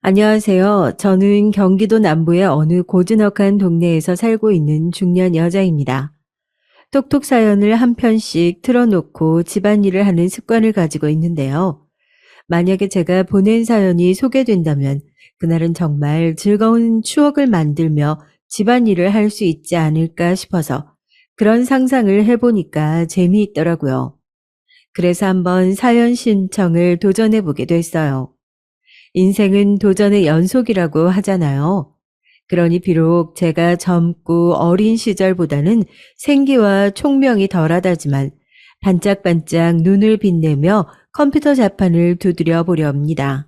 안녕하세요. 저는 경기도 남부의 어느 고즈넉한 동네에서 살고 있는 중년 여자입니다. 톡톡 사연을 한 편씩 틀어놓고 집안일을 하는 습관을 가지고 있는데요. 만약에 제가 보낸 사연이 소개된다면 그날은 정말 즐거운 추억을 만들며 집안일을 할 수 있지 않을까 싶어서 그런 상상을 해보니까 재미있더라고요. 그래서 한번 사연 신청을 도전해보게 됐어요. 인생은 도전의 연속이라고 하잖아요. 그러니 비록 제가 젊고 어린 시절보다는 생기와 총명이 덜하다지만 반짝반짝 눈을 빛내며 컴퓨터 자판을 두드려 보려 합니다.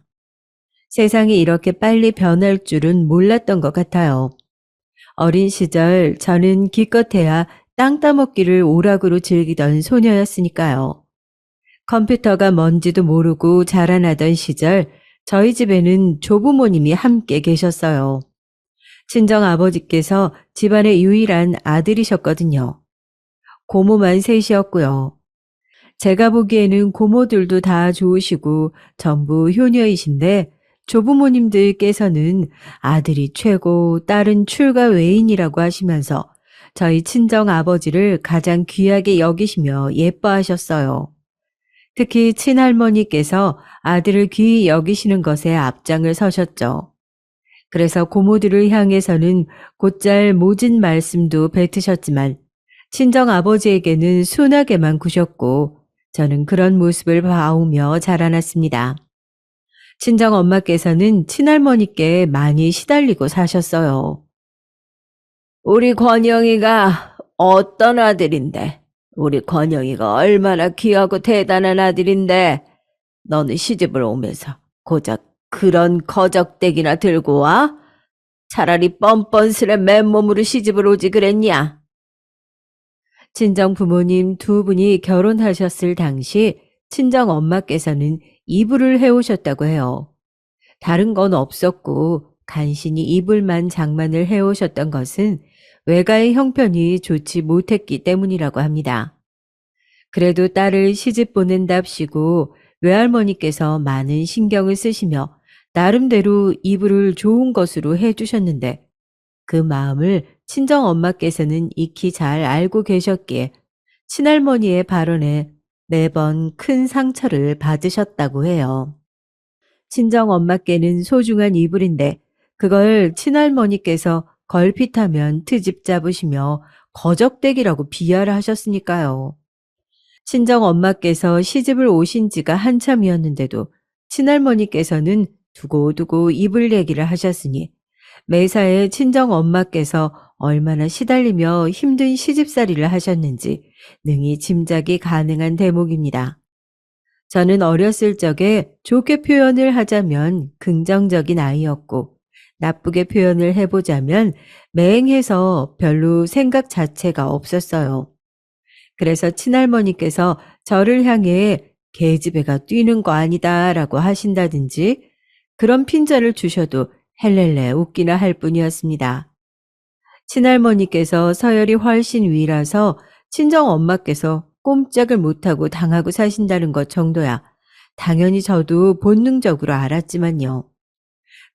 세상이 이렇게 빨리 변할 줄은 몰랐던 것 같아요. 어린 시절 저는 기껏해야 땅 따먹기를 오락으로 즐기던 소녀였으니까요. 컴퓨터가 뭔지도 모르고 자라나던 시절 저희 집에는 조부모님이 함께 계셨어요. 친정 아버지께서 집안의 유일한 아들이셨거든요. 고모만 셋이었고요. 제가 보기에는 고모들도 다 좋으시고 전부 효녀이신데 조부모님들께서는 아들이 최고, 딸은 출가 외인이라고 하시면서 저희 친정 아버지를 가장 귀하게 여기시며 예뻐하셨어요. 특히 친할머니께서 아들을 귀히 여기시는 것에 앞장을 서셨죠. 그래서 고모들을 향해서는 곧잘 모진 말씀도 뱉으셨지만 친정 아버지에게는 순하게만 구셨고 저는 그런 모습을 봐오며 자라났습니다. 친정 엄마께서는 친할머니께 많이 시달리고 사셨어요. 우리 권영이가 어떤 아들인데? 우리 권영이가 얼마나 귀하고 대단한 아들인데 너는 시집을 오면서 고작 그런 거적대기나 들고 와? 차라리 뻔뻔스레 맨몸으로 시집을 오지 그랬냐? 친정 부모님 두 분이 결혼하셨을 당시 친정 엄마께서는 이불을 해오셨다고 해요. 다른 건 없었고 간신히 이불만 장만을 해오셨던 것은 외가의 형편이 좋지 못했기 때문이라고 합니다. 그래도 딸을 시집 보낸답시고 외할머니께서 많은 신경을 쓰시며 나름대로 이불을 좋은 것으로 해주셨는데 그 마음을 친정 엄마께서는 익히 잘 알고 계셨기에 친할머니의 발언에 매번 큰 상처를 받으셨다고 해요. 친정 엄마께는 소중한 이불인데 그걸 친할머니께서 걸핏하면 트집 잡으시며 거적대기라고 비하를 하셨으니까요. 친정 엄마께서 시집을 오신 지가 한참이었는데도 친할머니께서는 두고두고 이불 얘기를 하셨으니 매사에 친정 엄마께서 얼마나 시달리며 힘든 시집살이를 하셨는지 능히 짐작이 가능한 대목입니다. 저는 어렸을 적에 좋게 표현을 하자면 긍정적인 아이였고 나쁘게 표현을 해보자면 맹해서 별로 생각 자체가 없었어요. 그래서 친할머니께서 저를 향해 계집애가 뛰는 거 아니다라고 하신다든지 그런 핀잔을 주셔도 헬렐레 웃기나 할 뿐이었습니다. 친할머니께서 서열이 훨씬 위라서 친정 엄마께서 꼼짝을 못하고 당하고 사신다는 것 정도야 당연히 저도 본능적으로 알았지만요.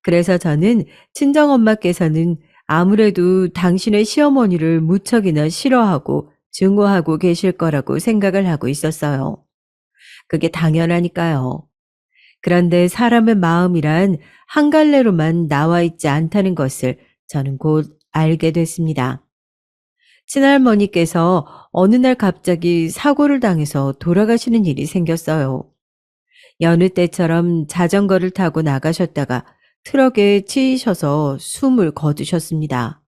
그래서 저는 친정엄마께서는 아무래도 당신의 시어머니를 무척이나 싫어하고 증오하고 계실 거라고 생각을 하고 있었어요. 그게 당연하니까요. 그런데 사람의 마음이란 한 갈래로만 나와 있지 않다는 것을 저는 곧 알게 됐습니다. 친할머니께서 어느 날 갑자기 사고를 당해서 돌아가시는 일이 생겼어요. 여느 때처럼 자전거를 타고 나가셨다가 트럭에 치이셔서 숨을 거두셨습니다.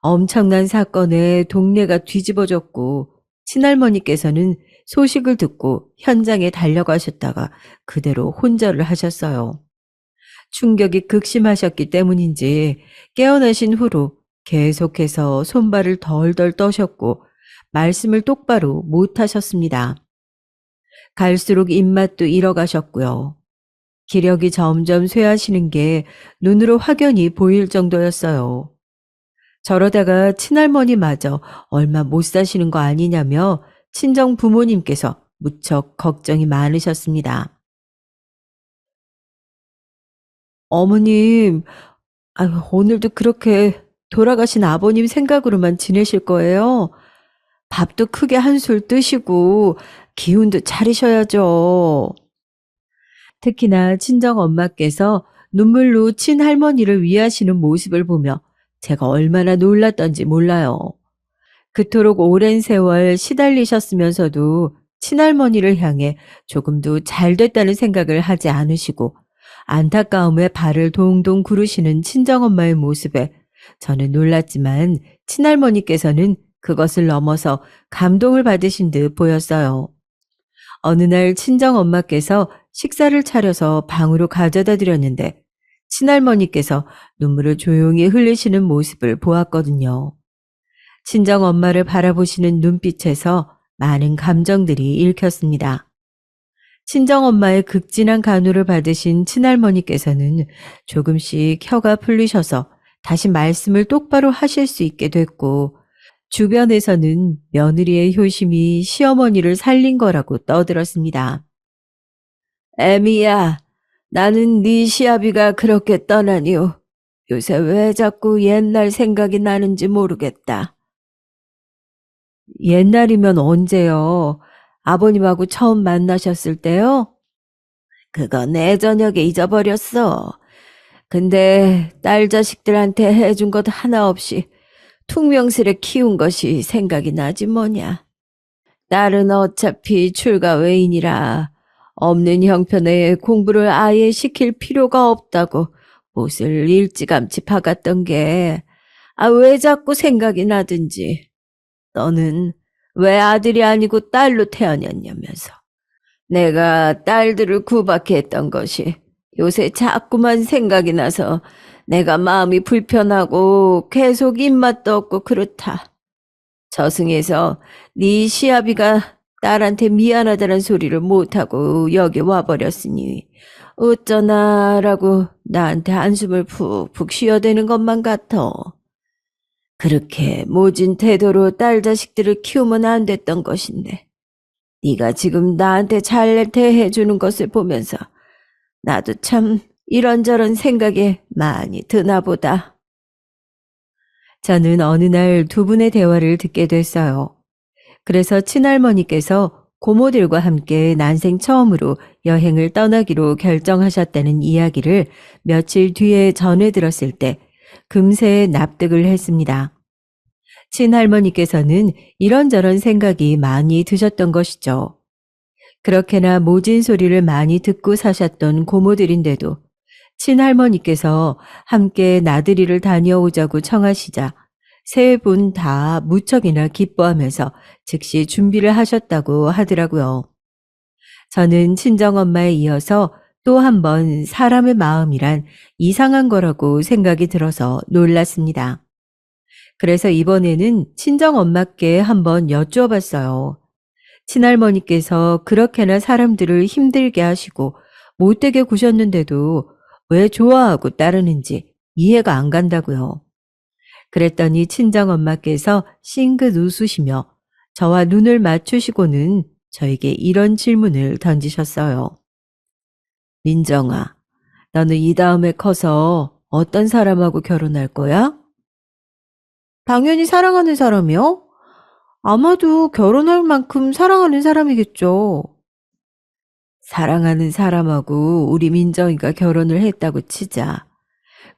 엄청난 사건에 동네가 뒤집어졌고 친할머니께서는 소식을 듣고 현장에 달려가셨다가 그대로 혼절을 하셨어요. 충격이 극심하셨기 때문인지 깨어나신 후로 계속해서 손발을 덜덜 떠셨고 말씀을 똑바로 못 하셨습니다. 갈수록 입맛도 잃어가셨고요. 기력이 점점 쇠하시는 게 눈으로 확연히 보일 정도였어요. 저러다가 친할머니마저 얼마 못 사시는 거 아니냐며 친정 부모님께서 무척 걱정이 많으셨습니다. 어머님, 아유, 오늘도 그렇게 돌아가신 아버님 생각으로만 지내실 거예요? 밥도 크게 한술 뜨시고 기운도 차리셔야죠. 특히나 친정 엄마께서 눈물로 친할머니를 위하시는 모습을 보며 제가 얼마나 놀랐던지 몰라요. 그토록 오랜 세월 시달리셨으면서도 친할머니를 향해 조금도 잘 됐다는 생각을 하지 않으시고 안타까움에 발을 동동 구르시는 친정엄마의 모습에 저는 놀랐지만 친할머니께서는 그것을 넘어서 감동을 받으신 듯 보였어요. 어느 날 친정엄마께서 식사를 차려서 방으로 가져다 드렸는데 친할머니께서 눈물을 조용히 흘리시는 모습을 보았거든요. 친정엄마를 바라보시는 눈빛에서 많은 감정들이 읽혔습니다. 친정엄마의 극진한 간호를 받으신 친할머니께서는 조금씩 혀가 풀리셔서 다시 말씀을 똑바로 하실 수 있게 됐고, 주변에서는 며느리의 효심이 시어머니를 살린 거라고 떠들었습니다. 애미야, 나는 네 시아비가 그렇게 떠나니요. 요새 왜 자꾸 옛날 생각이 나는지 모르겠다. 옛날이면 언제요? 아버님하고 처음 만나셨을 때요? 그건 예저녁에 잊어버렸어. 근데 딸 자식들한테 해준 것 하나 없이 퉁명스레 키운 것이 생각이 나지 뭐냐. 딸은 어차피 출가 외인이라 없는 형편에 공부를 아예 시킬 필요가 없다고 못을 일찌감치 박았던 게, 왜 자꾸 생각이 나든지. 너는 왜 아들이 아니고 딸로 태어났냐면서. 내가 딸들을 구박해 했던 것이 요새 자꾸만 생각이 나서 내가 마음이 불편하고 계속 입맛도 없고 그렇다. 저승에서 네 시아비가 딸한테 미안하다는 소리를 못하고 여기 와버렸으니 어쩌나라고 나한테 한숨을 푹푹 쉬어대는 것만 같아. 그렇게 모진 태도로 딸 자식들을 키우면 안 됐던 것인데 네가 지금 나한테 잘 대해주는 것을 보면서 나도 참 이런저런 생각이 많이 드나 보다. 저는 어느 날 두 분의 대화를 듣게 됐어요. 그래서 친할머니께서 고모들과 함께 난생 처음으로 여행을 떠나기로 결정하셨다는 이야기를 며칠 뒤에 전해 들었을 때 금세 납득을 했습니다. 친할머니께서는 이런저런 생각이 많이 드셨던 것이죠. 그렇게나 모진 소리를 많이 듣고 사셨던 고모들인데도 친할머니께서 함께 나들이를 다녀오자고 청하시자 세 분 다 무척이나 기뻐하면서 즉시 준비를 하셨다고 하더라고요. 저는 친정엄마에 이어서 또 한 번 사람의 마음이란 이상한 거라고 생각이 들어서 놀랐습니다. 그래서 이번에는 친정엄마께 한번 여쭈어봤어요. 친할머니께서 그렇게나 사람들을 힘들게 하시고 못되게 구셨는데도 왜 좋아하고 따르는지 이해가 안 간다고요. 그랬더니 친정엄마께서 싱긋 웃으시며 저와 눈을 맞추시고는 저에게 이런 질문을 던지셨어요. 민정아, 너는 이 다음에 커서 어떤 사람하고 결혼할 거야? 당연히 사랑하는 사람이요? 아마도 결혼할 만큼 사랑하는 사람이겠죠. 사랑하는 사람하고 우리 민정이가 결혼을 했다고 치자.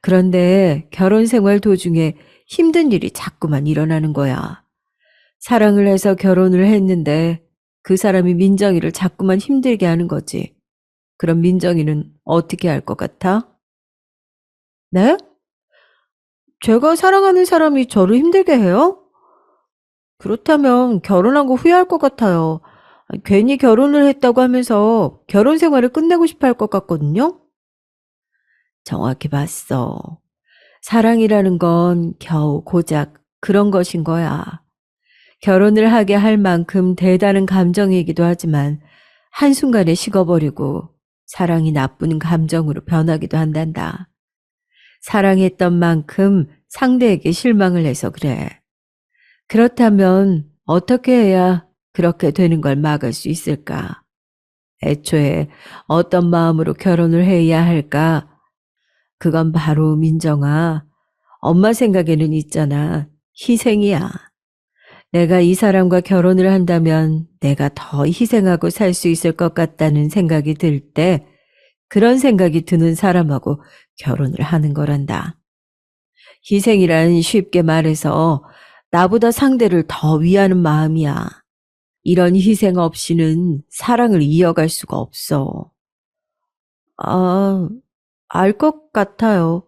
그런데 결혼 생활 도중에 힘든 일이 자꾸만 일어나는 거야. 사랑을 해서 결혼을 했는데 그 사람이 민정이를 자꾸만 힘들게 하는 거지. 그럼 민정이는 어떻게 할 것 같아? 네? 제가 사랑하는 사람이 저를 힘들게 해요? 그렇다면 결혼한 거 후회할 것 같아요. 괜히 결혼을 했다고 하면서 결혼 생활을 끝내고 싶어 할 것 같거든요? 정확히 봤어. 사랑이라는 건 겨우 고작 그런 것인 거야. 결혼을 하게 할 만큼 대단한 감정이기도 하지만 한순간에 식어버리고 사랑이 나쁜 감정으로 변하기도 한단다. 사랑했던 만큼 상대에게 실망을 해서 그래. 그렇다면 어떻게 해야 그렇게 되는 걸 막을 수 있을까? 애초에 어떤 마음으로 결혼을 해야 할까? 그건 바로 민정아. 엄마 생각에는 있잖아. 희생이야. 내가 이 사람과 결혼을 한다면 내가 더 희생하고 살 수 있을 것 같다는 생각이 들 때 그런 생각이 드는 사람하고 결혼을 하는 거란다. 희생이란 쉽게 말해서 나보다 상대를 더 위하는 마음이야. 이런 희생 없이는 사랑을 이어갈 수가 없어. 아, 알 것 같아요.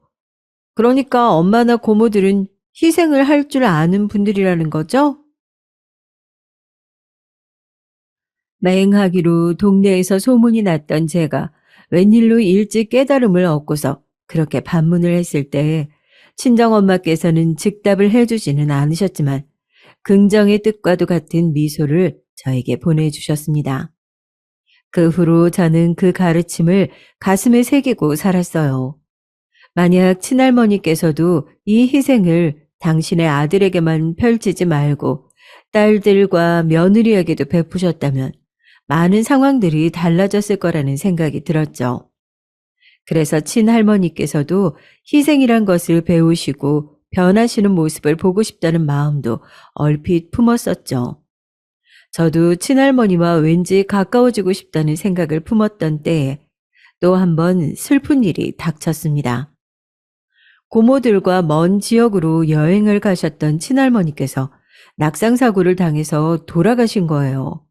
그러니까 엄마나 고모들은 희생을 할 줄 아는 분들이라는 거죠? 맹하기로 동네에서 소문이 났던 제가 웬일로 일찍 깨달음을 얻고서 그렇게 반문을 했을 때 친정엄마께서는 즉답을 해주지는 않으셨지만 긍정의 뜻과도 같은 미소를 저에게 보내주셨습니다. 그 후로 저는 그 가르침을 가슴에 새기고 살았어요. 만약 친할머니께서도 이 희생을 당신의 아들에게만 펼치지 말고 딸들과 며느리에게도 베푸셨다면 많은 상황들이 달라졌을 거라는 생각이 들었죠. 그래서 친할머니께서도 희생이란 것을 배우시고 변하시는 모습을 보고 싶다는 마음도 얼핏 품었었죠. 저도 친할머니와 왠지 가까워지고 싶다는 생각을 품었던 때에 또 한 번 슬픈 일이 닥쳤습니다. 고모들과 먼 지역으로 여행을 가셨던 친할머니께서 낙상사고를 당해서 돌아가신 거예요.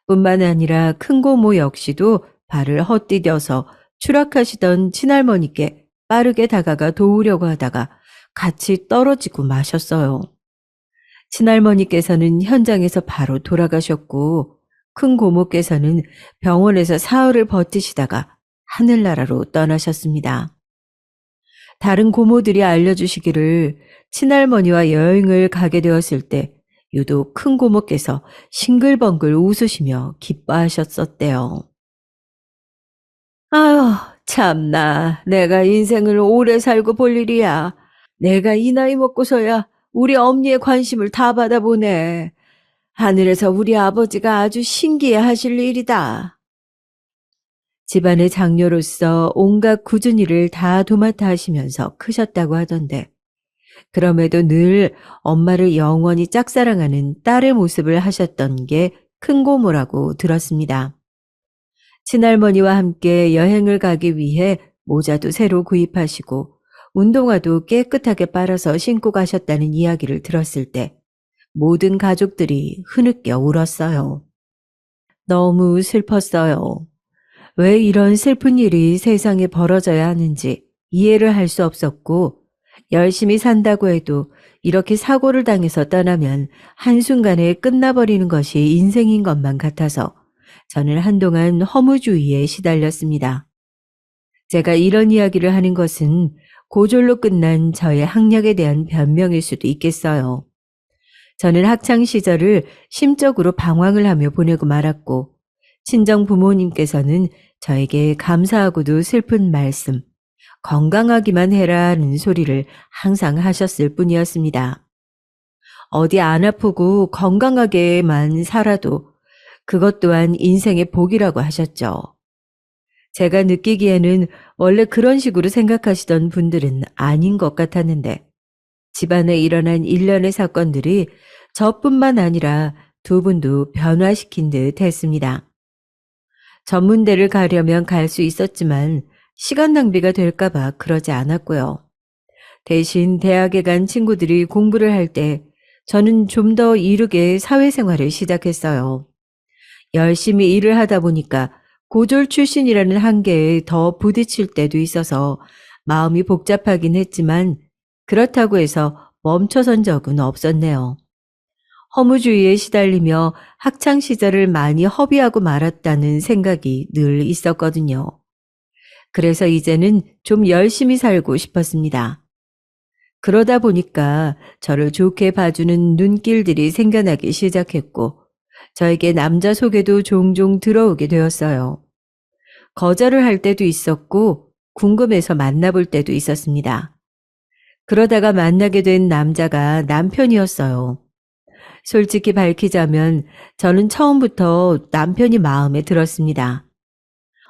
뿐만 아니라 큰 고모 역시도 발을 헛디뎌서 추락하시던 친할머니께 빠르게 다가가 도우려고 하다가 같이 떨어지고 마셨어요. 친할머니께서는 현장에서 바로 돌아가셨고 큰 고모께서는 병원에서 사흘을 버티시다가 하늘나라로 떠나셨습니다. 다른 고모들이 알려주시기를 친할머니와 여행을 가게 되었을 때 유독 큰 고모께서 싱글벙글 웃으시며 기뻐하셨었대요. 아휴, 참나. 내가 인생을 오래 살고 볼 일이야. 내가 이 나이 먹고서야 우리 엄니의 관심을 다 받아보네. 하늘에서 우리 아버지가 아주 신기해 하실 일이다. 집안의 장녀로서 온갖 굳은 일을 다 도맡아 하시면서 크셨다고 하던데 그럼에도 늘 엄마를 영원히 짝사랑하는 딸의 모습을 하셨던 게 큰 고모라고 들었습니다. 친할머니와 함께 여행을 가기 위해 모자도 새로 구입하시고 운동화도 깨끗하게 빨아서 신고 가셨다는 이야기를 들었을 때 모든 가족들이 흐느껴 울었어요. 너무 슬펐어요. 왜 이런 슬픈 일이 세상에 벌어져야 하는지 이해를 할 수 없었고 열심히 산다고 해도 이렇게 사고를 당해서 떠나면 한순간에 끝나버리는 것이 인생인 것만 같아서 저는 한동안 허무주의에 시달렸습니다. 제가 이런 이야기를 하는 것은 고졸로 끝난 저의 학력에 대한 변명일 수도 있겠어요. 저는 학창 시절을 심적으로 방황을 하며 보내고 말았고 친정 부모님께서는 저에게 감사하고도 슬픈 말씀, 건강하기만 해라는 소리를 항상 하셨을 뿐이었습니다. 어디 안 아프고 건강하게만 살아도 그것 또한 인생의 복이라고 하셨죠. 제가 느끼기에는 원래 그런 식으로 생각하시던 분들은 아닌 것 같았는데 집안에 일어난 일련의 사건들이 저뿐만 아니라 두 분도 변화시킨 듯 했습니다. 전문대를 가려면 갈 수 있었지만 시간 낭비가 될까봐 그러지 않았고요. 대신 대학에 간 친구들이 공부를 할 때 저는 좀 더 이르게 사회생활을 시작했어요. 열심히 일을 하다 보니까 고졸 출신이라는 한계에 더 부딪힐 때도 있어서 마음이 복잡하긴 했지만 그렇다고 해서 멈춰선 적은 없었네요. 허무주의에 시달리며 학창 시절을 많이 허비하고 말았다는 생각이 늘 있었거든요. 그래서 이제는 좀 열심히 살고 싶었습니다. 그러다 보니까 저를 좋게 봐주는 눈길들이 생겨나기 시작했고 저에게 남자 소개도 종종 들어오게 되었어요. 거절을 할 때도 있었고 궁금해서 만나볼 때도 있었습니다. 그러다가 만나게 된 남자가 남편이었어요. 솔직히 밝히자면 저는 처음부터 남편이 마음에 들었습니다.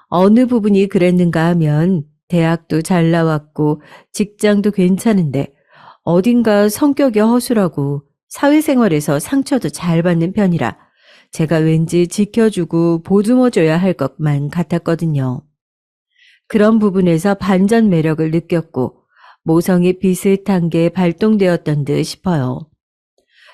어느 부분이 그랬는가 하면 대학도 잘 나왔고 직장도 괜찮은데 어딘가 성격이 허술하고 사회생활에서 상처도 잘 받는 편이라 제가 왠지 지켜주고 보듬어줘야 할 것만 같았거든요. 그런 부분에서 반전 매력을 느꼈고 모성이 비슷한 게 발동되었던 듯 싶어요.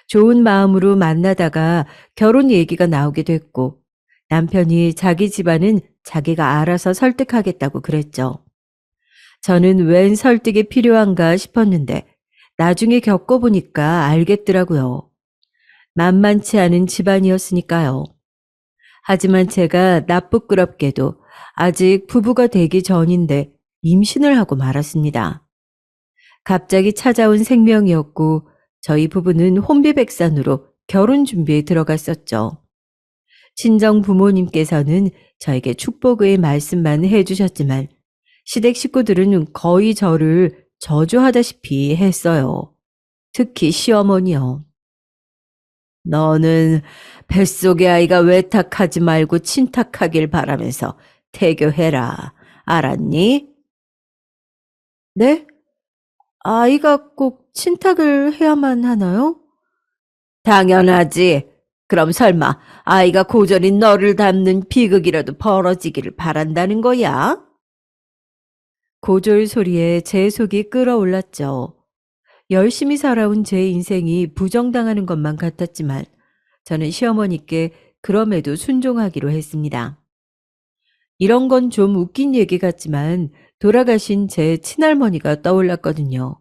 좋은 마음으로 만나다가 결혼 얘기가 나오게 됐고 남편이 자기 집안은 자기가 알아서 설득하겠다고 그랬죠. 저는 웬 설득이 필요한가 싶었는데 나중에 겪어보니까 알겠더라고요. 만만치 않은 집안이었으니까요. 하지만 제가 나쁘끄럽게도 아직 부부가 되기 전인데 임신을 하고 말았습니다. 갑자기 찾아온 생명이었고 저희 부부는 혼비백산으로 결혼 준비에 들어갔었죠. 친정 부모님께서는 저에게 축복의 말씀만 해주셨지만 시댁 식구들은 거의 저를 저주하다시피 했어요. 특히 시어머니요. 너는 뱃속의 아이가 외탁하지 말고 친탁하길 바라면서 태교해라. 알았니? 네? 아이가 꼭 친탁을 해야만 하나요? 당연하지. 그럼 설마 아이가 고절인 너를 닮는 비극이라도 벌어지기를 바란다는 거야? 고졸 소리에 제 속이 끓어올랐죠. 열심히 살아온 제 인생이 부정당하는 것만 같았지만 저는 시어머니께 그럼에도 순종하기로 했습니다. 이런 건 좀 웃긴 얘기 같지만 돌아가신 제 친할머니가 떠올랐거든요.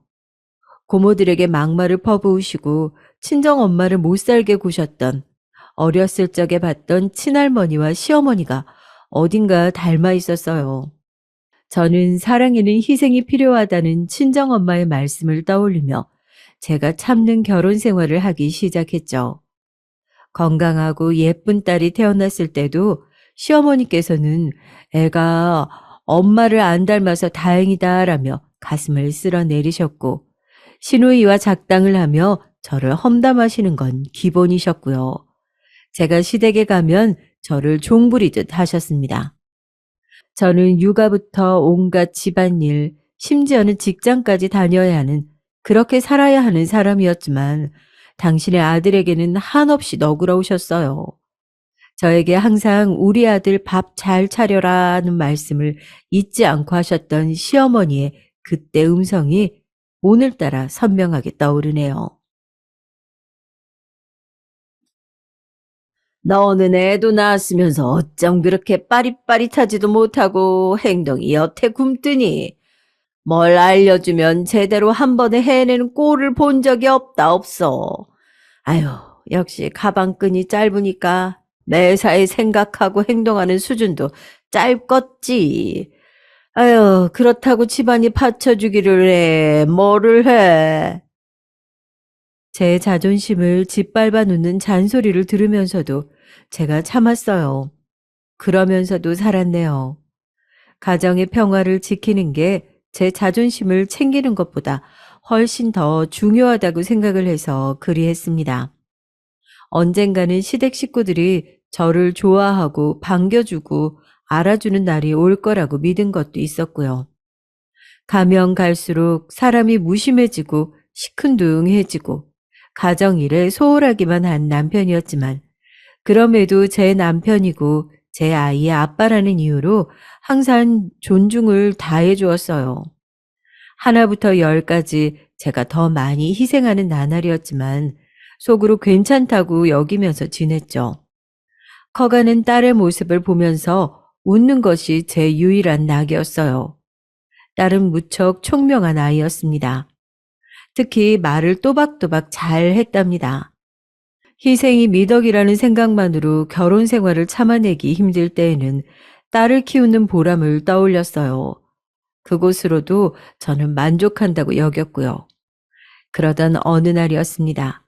고모들에게 막말을 퍼부으시고 친정엄마를 못살게 구셨던 어렸을 적에 봤던 친할머니와 시어머니가 어딘가 닮아 있었어요. 저는 사랑에는 희생이 필요하다는 친정엄마의 말씀을 떠올리며 제가 참는 결혼 생활을 하기 시작했죠. 건강하고 예쁜 딸이 태어났을 때도 시어머니께서는 애가 엄마를 안 닮아서 다행이다라며 가슴을 쓸어내리셨고 시누이와 작당을 하며 저를 험담하시는 건 기본이셨고요. 제가 시댁에 가면 저를 종부리듯 하셨습니다. 저는 육아부터 온갖 집안일, 심지어는 직장까지 다녀야 하는 그렇게 살아야 하는 사람이었지만 당신의 아들에게는 한없이 너그러우셨어요. 저에게 항상 우리 아들 밥 잘 차려라는 말씀을 잊지 않고 하셨던 시어머니의 그때 음성이 오늘따라 선명하게 떠오르네요. 너는 애도 낳았으면서 어쩜 그렇게 빠릿빠릿하지도 못하고 행동이 여태 굼뜨니 뭘 알려주면 제대로 한 번에 해내는 꼴을 본 적이 없다 없어. 아유, 역시 가방끈이 짧으니까 매사에 생각하고 행동하는 수준도 짧겠지. 아유, 그렇다고 집안이 받쳐주기를 해. 뭐를 해. 제 자존심을 짓밟아 놓는 잔소리를 들으면서도 제가 참았어요. 그러면서도 살았네요. 가정의 평화를 지키는 게 제 자존심을 챙기는 것보다 훨씬 더 중요하다고 생각을 해서 그리했습니다. 언젠가는 시댁 식구들이 저를 좋아하고 반겨주고 알아주는 날이 올 거라고 믿은 것도 있었고요. 가면 갈수록 사람이 무심해지고 시큰둥해지고 가정일에 소홀하기만 한 남편이었지만 그럼에도 제 남편이고 제 아이의 아빠라는 이유로 항상 존중을 다해 주었어요. 하나부터 열까지 제가 더 많이 희생하는 나날이었지만 속으로 괜찮다고 여기면서 지냈죠. 커가는 딸의 모습을 보면서 웃는 것이 제 유일한 낙이었어요. 딸은 무척 총명한 아이였습니다. 특히 말을 또박또박 잘 했답니다. 희생이 미덕이라는 생각만으로 결혼 생활을 참아내기 힘들 때에는 딸을 키우는 보람을 떠올렸어요. 그곳으로도 저는 만족한다고 여겼고요. 그러던 어느 날이었습니다.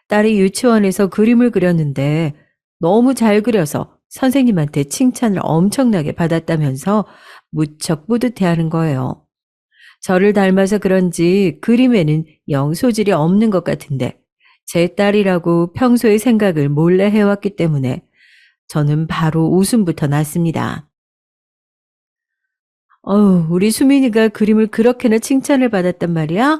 딸이 유치원에서 그림을 그렸는데 너무 잘 그려서 선생님한테 칭찬을 엄청나게 받았다면서 무척 뿌듯해하는 거예요. 저를 닮아서 그런지 그림에는 영 소질이 없는 것 같은데 제 딸이라고 평소의 생각을 몰래 해왔기 때문에 저는 바로 웃음부터 났습니다. 우리 수민이가 그림을 그렇게나 칭찬을 받았단 말이야?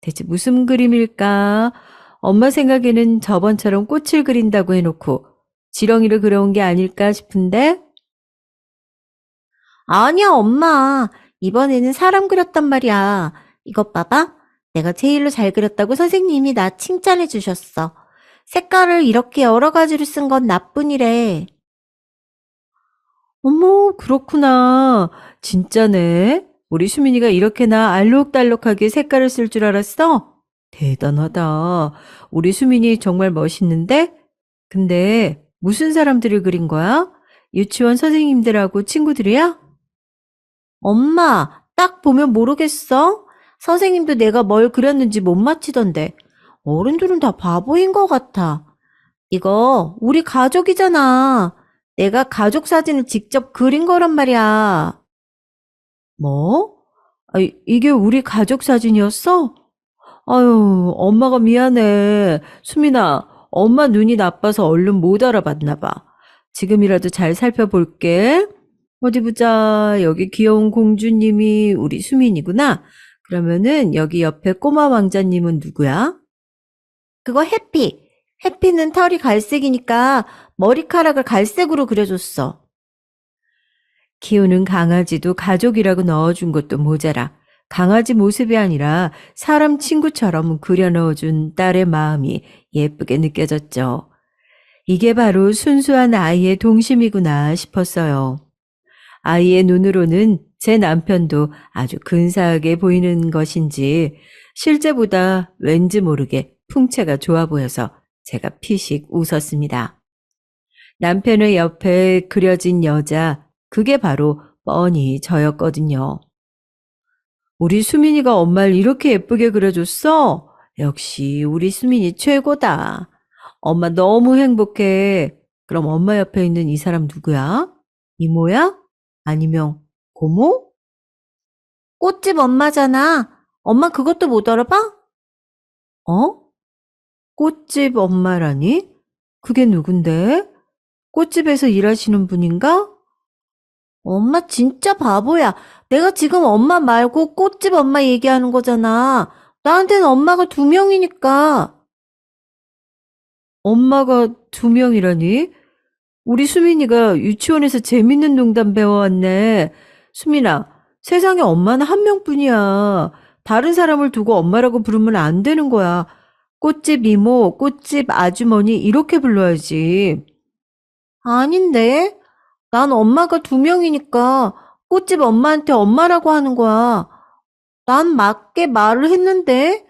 대체 무슨 그림일까? 엄마 생각에는 저번처럼 꽃을 그린다고 해놓고 지렁이를 그려온 게 아닐까 싶은데? 아니야, 엄마. 이번에는 사람 그렸단 말이야. 이것 봐봐. 내가 제일로 잘 그렸다고 선생님이 나 칭찬해 주셨어. 색깔을 이렇게 여러 가지로 쓴 건 나뿐이래. 어머, 그렇구나. 진짜네. 우리 수민이가 이렇게나 알록달록하게 색깔을 쓸 줄 알았어? 대단하다. 우리 수민이 정말 멋있는데? 근데 무슨 사람들을 그린 거야? 유치원 선생님들하고 친구들이야? 엄마, 딱 보면 모르겠어? 선생님도 내가 뭘 그렸는지 못 맞히던데. 어른들은 다 바보인 것 같아. 이거 우리 가족이잖아. 내가 가족 사진을 직접 그린 거란 말이야. 뭐? 이게 우리 가족 사진이었어? 아유, 엄마가 미안해. 수민아, 엄마 눈이 나빠서 얼른 못 알아봤나 봐. 지금이라도 잘 살펴볼게. 어디 보자. 여기 귀여운 공주님이 우리 수민이구나. 그러면은 여기 옆에 꼬마 왕자님은 누구야? 그거 해피. 해피는 털이 갈색이니까 머리카락을 갈색으로 그려줬어. 키우는 강아지도 가족이라고 넣어준 것도 모자라. 강아지 모습이 아니라 사람 친구처럼 그려 넣어준 딸의 마음이 예쁘게 느껴졌죠. 이게 바로 순수한 아이의 동심이구나 싶었어요. 아이의 눈으로는 제 남편도 아주 근사하게 보이는 것인지 실제보다 왠지 모르게 풍채가 좋아 보여서 제가 피식 웃었습니다. 남편의 옆에 그려진 여자, 그게 바로 뻔히 저였거든요. 우리 수민이가 엄마를 이렇게 예쁘게 그려줬어? 역시 우리 수민이 최고다. 엄마 너무 행복해. 그럼 엄마 옆에 있는 이 사람 누구야? 이모야? 아니면 고모? 꽃집 엄마잖아. 엄마 그것도 못 알아봐? 어? 꽃집 엄마라니? 그게 누군데? 꽃집에서 일하시는 분인가? 엄마 진짜 바보야. 내가 지금 엄마 말고 꽃집 엄마 얘기하는 거잖아. 나한테는 엄마가 두 명이니까. 엄마가 두 명이라니? 우리 수민이가 유치원에서 재밌는 농담 배워왔네. 수민아, 세상에 엄마는 한 명뿐이야. 다른 사람을 두고 엄마라고 부르면 안 되는 거야. 꽃집 이모, 꽃집 아주머니 이렇게 불러야지. 아닌데? 난 엄마가 두 명이니까 꽃집 엄마한테 엄마라고 하는 거야. 난 맞게 말을 했는데?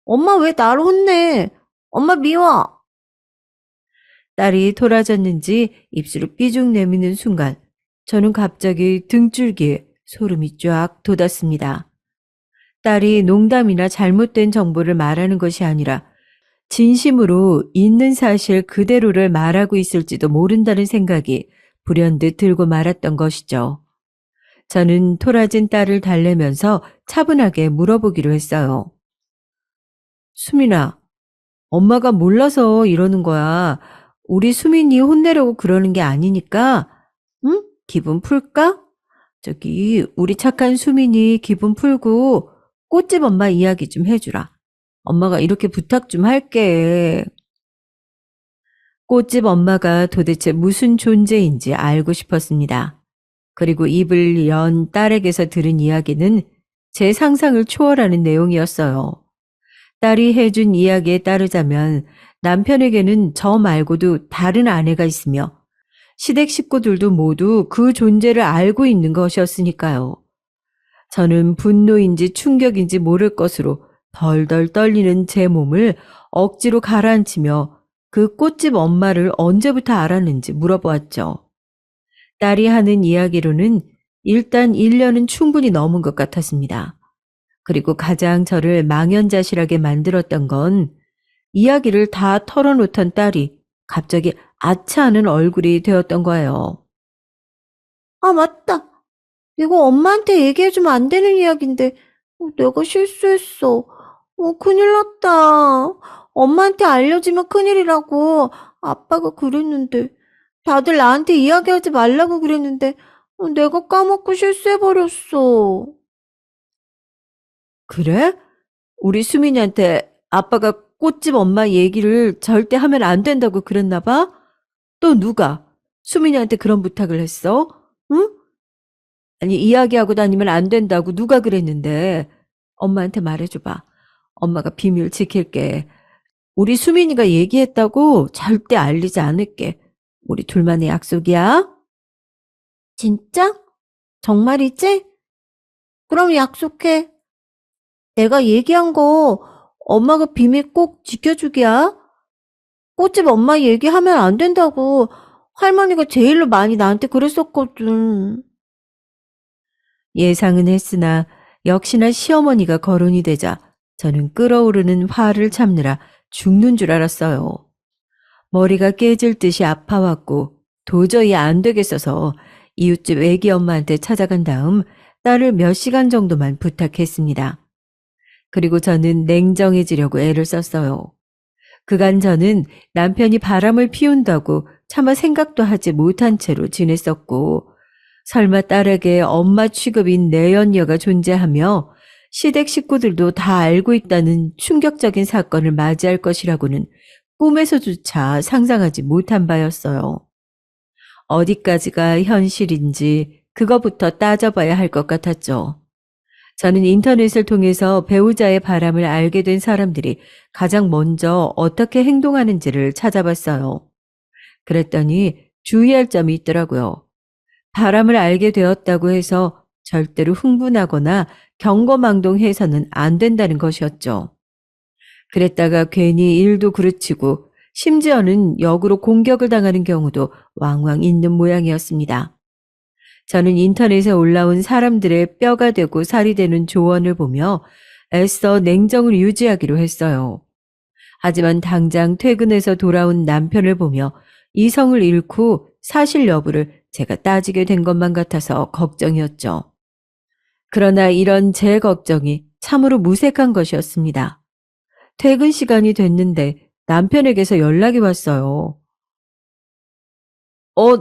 엄마 왜 나를 혼내? 엄마 미워. 딸이 돌아졌는지 입술을 삐죽 내미는 순간 저는 갑자기 등줄기에 소름이 쫙 돋았습니다. 딸이 농담이나 잘못된 정보를 말하는 것이 아니라 진심으로 있는 사실 그대로를 말하고 있을지도 모른다는 생각이 불현듯 들고 말았던 것이죠. 저는 토라진 딸을 달래면서 차분하게 물어보기로 했어요. 수민아, 엄마가 몰라서 이러는 거야. 우리 수민이 혼내려고 그러는 게 아니니까, 응? 기분 풀까? 저기, 우리 착한 수민이 기분 풀고 꽃집 엄마 이야기 좀 해주라. 엄마가 이렇게 부탁 좀 할게. 꽃집 엄마가 도대체 무슨 존재인지 알고 싶었습니다. 그리고 입을 연 딸에게서 들은 이야기는 제 상상을 초월하는 내용이었어요. 딸이 해준 이야기에 따르자면 남편에게는 저 말고도 다른 아내가 있으며 시댁 식구들도 모두 그 존재를 알고 있는 것이었으니까요. 저는 분노인지 충격인지 모를 것으로 덜덜 떨리는 제 몸을 억지로 가라앉히며 그 꽃집 엄마를 언제부터 알았는지 물어보았죠. 딸이 하는 이야기로는 일단 1년은 충분히 넘은 것 같았습니다. 그리고 가장 저를 망연자실하게 만들었던 건 이야기를 다 털어놓던 딸이 갑자기 아차하는 얼굴이 되었던 거예요. 아, 맞다. 이거 엄마한테 얘기해주면 안 되는 이야기인데, 내가 실수했어. 큰일 났다. 엄마한테 알려지면 큰일이라고 아빠가 그랬는데, 다들 나한테 이야기하지 말라고 그랬는데, 내가 까먹고 실수해버렸어. 그래? 우리 수민이한테 아빠가 꽃집 엄마 얘기를 절대 하면 안 된다고 그랬나 봐? 또 누가 수민이한테 그런 부탁을 했어? 응? 아니, 이야기하고 다니면 안 된다고 누가 그랬는데. 엄마한테 말해줘봐. 엄마가 비밀 지킬게. 우리 수민이가 얘기했다고 절대 알리지 않을게. 우리 둘만의 약속이야. 진짜? 정말이지? 그럼 약속해. 내가 얘기한 거 엄마가 비밀 꼭 지켜주기야. 꽃집 엄마 얘기하면 안 된다고 할머니가 제일로 많이 나한테 그랬었거든. 예상은 했으나 역시나 시어머니가 거론이 되자 저는 끓어오르는 화를 참느라 죽는 줄 알았어요. 머리가 깨질 듯이 아파왔고 도저히 안 되겠어서 이웃집 애기 엄마한테 찾아간 다음 딸을 몇 시간 정도만 부탁했습니다. 그리고 저는 냉정해지려고 애를 썼어요. 그간 저는 남편이 바람을 피운다고 차마 생각도 하지 못한 채로 지냈었고, 설마 딸에게 엄마 취급인 내연녀가 존재하며 시댁 식구들도 다 알고 있다는 충격적인 사건을 맞이할 것이라고는 꿈에서조차 상상하지 못한 바였어요. 어디까지가 현실인지 그거부터 따져봐야 할 것 같았죠. 저는 인터넷을 통해서 배우자의 바람을 알게 된 사람들이 가장 먼저 어떻게 행동하는지를 찾아봤어요. 그랬더니 주의할 점이 있더라고요. 바람을 알게 되었다고 해서 절대로 흥분하거나 경거망동해서는 안 된다는 것이었죠. 그랬다가 괜히 일도 그르치고 심지어는 역으로 공격을 당하는 경우도 왕왕 있는 모양이었습니다. 저는 인터넷에 올라온 사람들의 뼈가 되고 살이 되는 조언을 보며 애써 냉정을 유지하기로 했어요. 하지만 당장 퇴근해서 돌아온 남편을 보며 이성을 잃고 사실 여부를 제가 따지게 된 것만 같아서 걱정이었죠. 그러나 이런 제 걱정이 참으로 무색한 것이었습니다. 퇴근 시간이 됐는데 남편에게서 연락이 왔어요.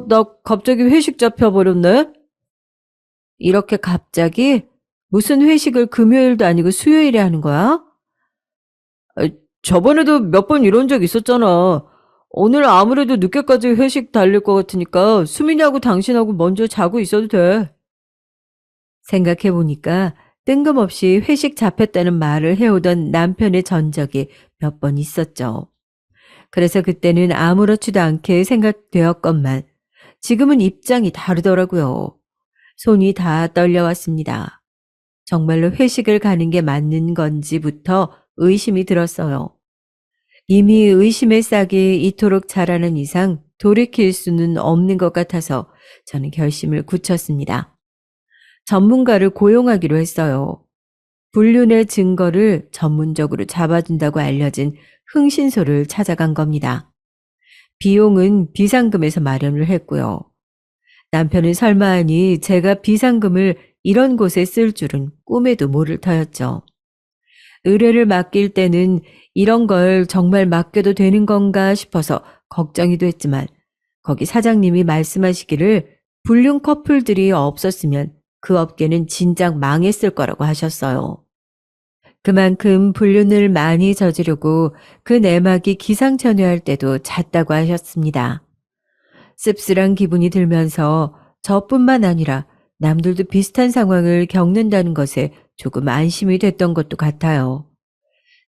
나 갑자기 회식 잡혀버렸네? 이렇게 갑자기? 무슨 회식을 금요일도 아니고 수요일에 하는 거야? 아, 저번에도 몇 번 이런 적 있었잖아. 오늘 아무래도 늦게까지 회식 달릴 것 같으니까 수민이하고 당신하고 먼저 자고 있어도 돼. 생각해보니까 뜬금없이 회식 잡혔다는 말을 해오던 남편의 전적이 몇 번 있었죠. 그래서 그때는 아무렇지도 않게 생각되었건만 지금은 입장이 다르더라고요. 손이 다 떨려왔습니다. 정말로 회식을 가는 게 맞는 건지부터 의심이 들었어요. 이미 의심의 싹이 이토록 자라는 이상 돌이킬 수는 없는 것 같아서 저는 결심을 굳혔습니다. 전문가를 고용하기로 했어요. 불륜의 증거를 전문적으로 잡아준다고 알려진 흥신소를 찾아간 겁니다. 비용은 비상금에서 마련을 했고요. 남편은 설마하니 제가 비상금을 이런 곳에 쓸 줄은 꿈에도 모를 터였죠. 의뢰를 맡길 때는 이런 걸 정말 맡겨도 되는 건가 싶어서 걱정이도 했지만 거기 사장님이 말씀하시기를 불륜 커플들이 없었으면 그 업계는 진작 망했을 거라고 하셨어요. 그만큼 불륜을 많이 저지르고 그 내막이 기상천외할 때도 잦다고 하셨습니다. 씁쓸한 기분이 들면서 저뿐만 아니라 남들도 비슷한 상황을 겪는다는 것에 조금 안심이 됐던 것도 같아요.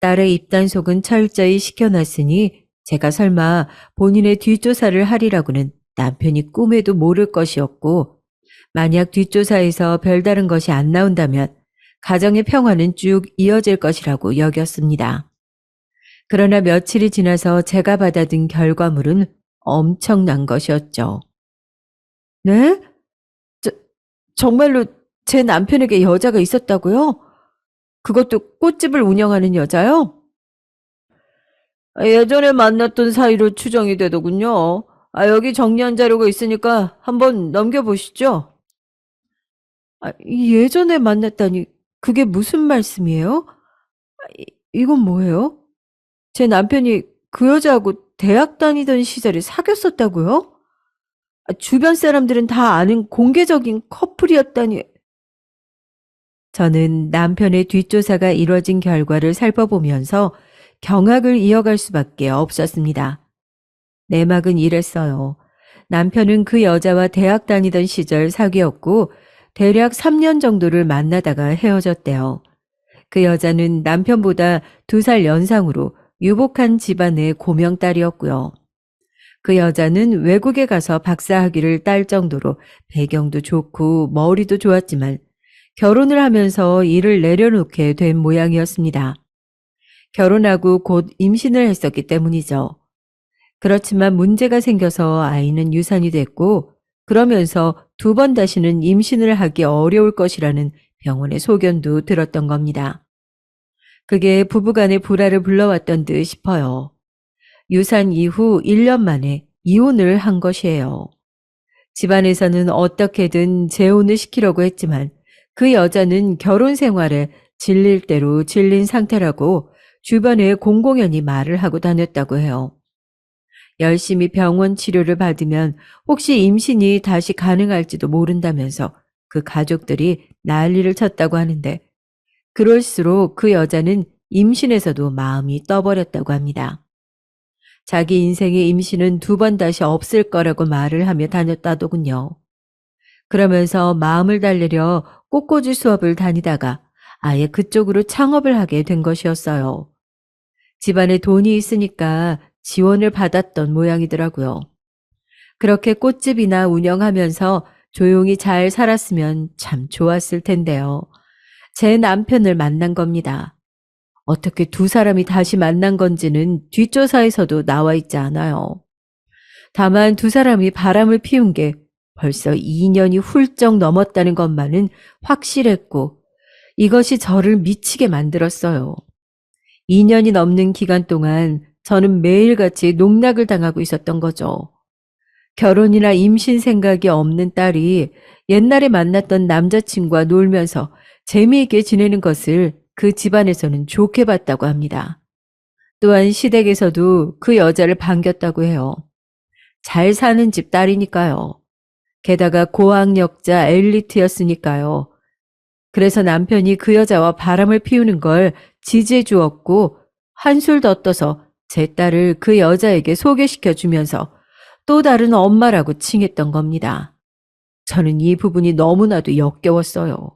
딸의 입단속은 철저히 시켜놨으니 제가 설마 본인의 뒷조사를 하리라고는 남편이 꿈에도 모를 것이었고, 만약 뒷조사에서 별다른 것이 안 나온다면 가정의 평화는 쭉 이어질 것이라고 여겼습니다. 그러나 며칠이 지나서 제가 받아든 결과물은 엄청난 것이었죠. 네? 저, 정말로 제 남편에게 여자가 있었다고요? 그것도 꽃집을 운영하는 여자요? 예전에 만났던 사이로 추정이 되더군요. 여기 정리한 자료가 있으니까 한번 넘겨보시죠. 예전에 만났다니 그게 무슨 말씀이에요? 이건 뭐예요? 제 남편이 그 여자하고 대학 다니던 시절에 사귀었었다고요? 주변 사람들은 다 아는 공개적인 커플이었다니. 저는 남편의 뒷조사가 이뤄진 결과를 살펴보면서 경악을 이어갈 수밖에 없었습니다. 내막은 이랬어요. 남편은 그 여자와 대학 다니던 시절 사귀었고 대략 3년 정도를 만나다가 헤어졌대요. 그 여자는 남편보다 2살 연상으로 유복한 집안의 고명딸이었고요. 그 여자는 외국에 가서 박사학위를 딸 정도로 배경도 좋고 머리도 좋았지만 결혼을 하면서 일을 내려놓게 된 모양이었습니다. 결혼하고 곧 임신을 했었기 때문이죠. 그렇지만 문제가 생겨서 아이는 유산이 됐고 그러면서 2번 다시는 임신을 하기 어려울 것이라는 병원의 소견도 들었던 겁니다. 그게 부부간의 불화를 불러왔던 듯 싶어요. 유산 이후 1년 만에 이혼을 한 것이에요. 집안에서는 어떻게든 재혼을 시키려고 했지만 그 여자는 결혼 생활에 질릴 대로 질린 상태라고 주변에 공공연히 말을 하고 다녔다고 해요. 열심히 병원 치료를 받으면 혹시 임신이 다시 가능할지도 모른다면서 그 가족들이 난리를 쳤다고 하는데 그럴수록 그 여자는 임신에서도 마음이 떠버렸다고 합니다. 자기 인생의 임신은 2번 다시 없을 거라고 말을 하며 다녔다더군요. 그러면서 마음을 달래려 꽃꽂이 수업을 다니다가 아예 그쪽으로 창업을 하게 된 것이었어요. 집안에 돈이 있으니까 지원을 받았던 모양이더라고요. 그렇게 꽃집이나 운영하면서 조용히 잘 살았으면 참 좋았을 텐데요. 제 남편을 만난 겁니다. 어떻게 2사람이 다시 만난 건지는 뒷조사에서도 나와 있지 않아요. 다만 2사람이 바람을 피운 게 벌써 2년이 훌쩍 넘었다는 것만은 확실했고 이것이 저를 미치게 만들었어요. 2년이 넘는 기간 동안 저는 매일같이 농락을 당하고 있었던 거죠. 결혼이나 임신 생각이 없는 딸이 옛날에 만났던 남자친구와 놀면서 재미있게 지내는 것을 그 집안에서는 좋게 봤다고 합니다. 또한 시댁에서도 그 여자를 반겼다고 해요. 잘 사는 집 딸이니까요. 게다가 고학력자 엘리트였으니까요. 그래서 남편이 그 여자와 바람을 피우는 걸 지지해 주었고 한술 더 떠서 제 딸을 그 여자에게 소개시켜 주면서 또 다른 엄마라고 칭했던 겁니다. 저는 이 부분이 너무나도 역겨웠어요.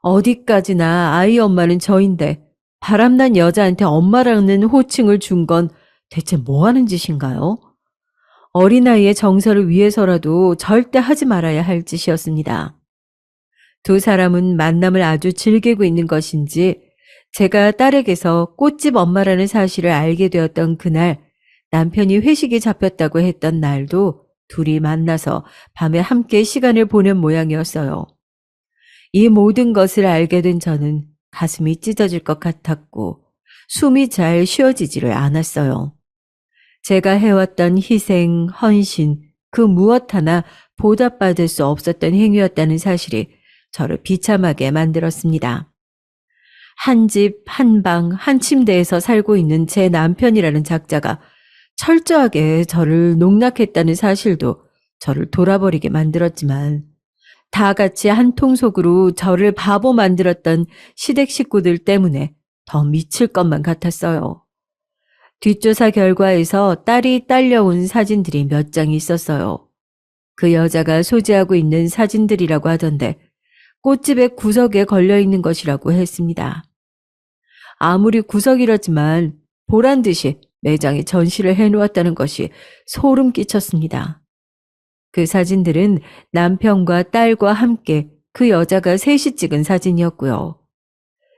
어디까지나 아이 엄마는 저인데 바람난 여자한테 엄마라는 호칭을 준 건 대체 뭐 하는 짓인가요? 어린아이의 정서를 위해서라도 절대 하지 말아야 할 짓이었습니다. 2사람은 만남을 아주 즐기고 있는 것인지 제가 딸에게서 꽃집 엄마라는 사실을 알게 되었던 그날 남편이 회식이 잡혔다고 했던 날도 둘이 만나서 밤에 함께 시간을 보낸 모양이었어요. 이 모든 것을 알게 된 저는 가슴이 찢어질 것 같았고 숨이 잘 쉬어지지를 않았어요. 제가 해왔던 희생, 헌신, 그 무엇 하나 보답받을 수 없었던 행위였다는 사실이 저를 비참하게 만들었습니다. 한 집, 한 방, 한 침대에서 살고 있는 제 남편이라는 작자가 철저하게 저를 농락했다는 사실도 저를 돌아버리게 만들었지만 다 같이 한 통속으로 저를 바보 만들었던 시댁 식구들 때문에 더 미칠 것만 같았어요. 뒷조사 결과에서 딸이 딸려온 사진들이 몇 장이 있었어요. 그 여자가 소지하고 있는 사진들이라고 하던데 꽃집의 구석에 걸려있는 것이라고 했습니다. 아무리 구석이라지만 보란 듯이 매장에 전시를 해놓았다는 것이 소름 끼쳤습니다. 그 사진들은 남편과 딸과 함께 그 여자가 셋이 찍은 사진이었고요.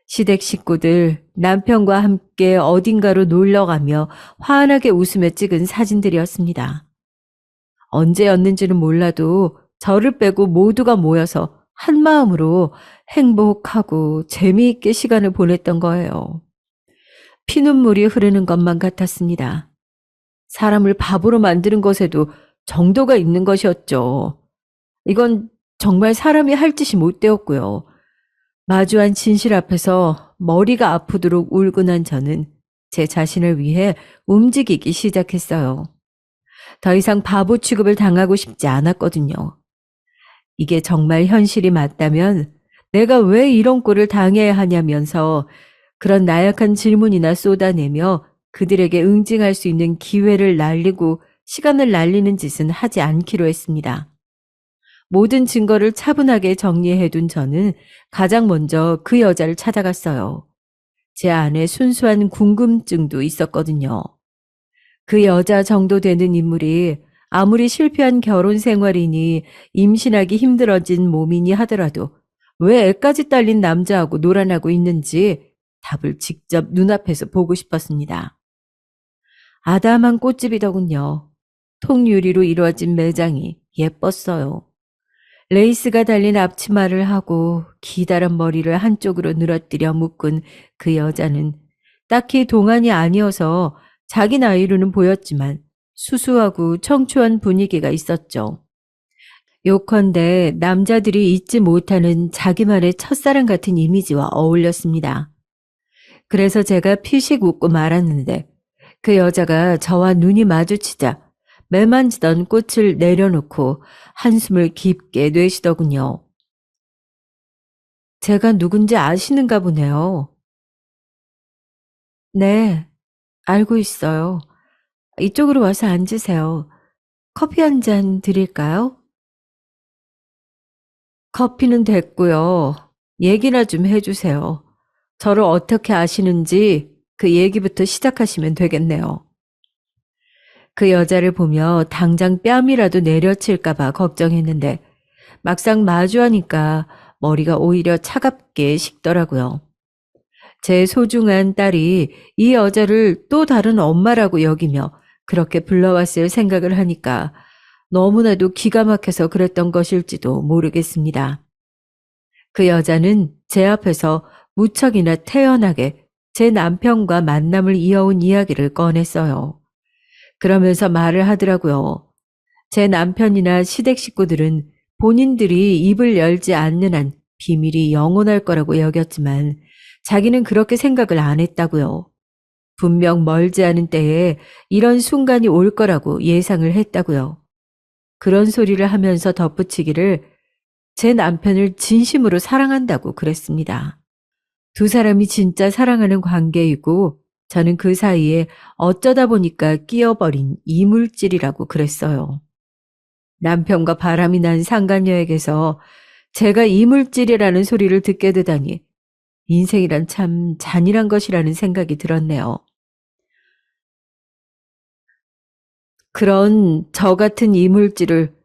시댁 식구들 남편과 함께 어딘가로 놀러가며 환하게 웃으며 찍은 사진들이었습니다. 언제였는지는 몰라도 저를 빼고 모두가 모여서 한 마음으로 행복하고 재미있게 시간을 보냈던 거예요. 피눈물이 흐르는 것만 같았습니다. 사람을 바보로 만드는 것에도 정도가 있는 것이었죠. 이건 정말 사람이 할 짓이 못 되었고요. 마주한 진실 앞에서 머리가 아프도록 울고 난 저는 제 자신을 위해 움직이기 시작했어요. 더 이상 바보 취급을 당하고 싶지 않았거든요. 이게 정말 현실이 맞다면 내가 왜 이런 꼴을 당해야 하냐면서 그런 나약한 질문이나 쏟아내며 그들에게 응징할 수 있는 기회를 날리고 시간을 날리는 짓은 하지 않기로 했습니다. 모든 증거를 차분하게 정리해둔 저는 가장 먼저 그 여자를 찾아갔어요. 제 안에 순수한 궁금증도 있었거든요. 그 여자 정도 되는 인물이 아무리 실패한 결혼 생활이니 임신하기 힘들어진 몸이니 하더라도 왜 애까지 딸린 남자하고 놀아나고 있는지 답을 직접 눈앞에서 보고 싶었습니다. 아담한 꽃집이더군요. 통유리로 이루어진 매장이 예뻤어요. 레이스가 달린 앞치마를 하고 기다란 머리를 한쪽으로 늘어뜨려 묶은 그 여자는 딱히 동안이 아니어서 자기 나이로는 보였지만 수수하고 청초한 분위기가 있었죠. 요컨대 남자들이 잊지 못하는 자기만의 첫사랑 같은 이미지와 어울렸습니다. 그래서 제가 피식 웃고 말았는데 그 여자가 저와 눈이 마주치자 매만지던 꽃을 내려놓고 한숨을 깊게 내쉬더군요. 제가 누군지 아시는가 보네요. 네, 알고 있어요. 이쪽으로 와서 앉으세요. 커피 한 잔 드릴까요? 커피는 됐고요. 얘기나 좀 해주세요. 저를 어떻게 아시는지 그 얘기부터 시작하시면 되겠네요. 그 여자를 보며 당장 뺨이라도 내려칠까봐 걱정했는데 막상 마주하니까 머리가 오히려 차갑게 식더라고요. 제 소중한 딸이 이 여자를 또 다른 엄마라고 여기며 그렇게 불러왔을 생각을 하니까 너무나도 기가 막혀서 그랬던 것일지도 모르겠습니다. 그 여자는 제 앞에서 무척이나 태연하게 제 남편과 만남을 이어온 이야기를 꺼냈어요. 그러면서 말을 하더라고요. 제 남편이나 시댁 식구들은 본인들이 입을 열지 않는 한 비밀이 영원할 거라고 여겼지만 자기는 그렇게 생각을 안 했다고요. 분명 멀지 않은 때에 이런 순간이 올 거라고 예상을 했다고요. 그런 소리를 하면서 덧붙이기를 제 남편을 진심으로 사랑한다고 그랬습니다. 두 사람이 진짜 사랑하는 관계이고 저는 그 사이에 어쩌다 보니까 끼어버린 이물질이라고 그랬어요. 남편과 바람이 난 상간녀에게서 제가 이물질이라는 소리를 듣게 되다니 인생이란 참 잔인한 것이라는 생각이 들었네요. 그런 저 같은 이물질을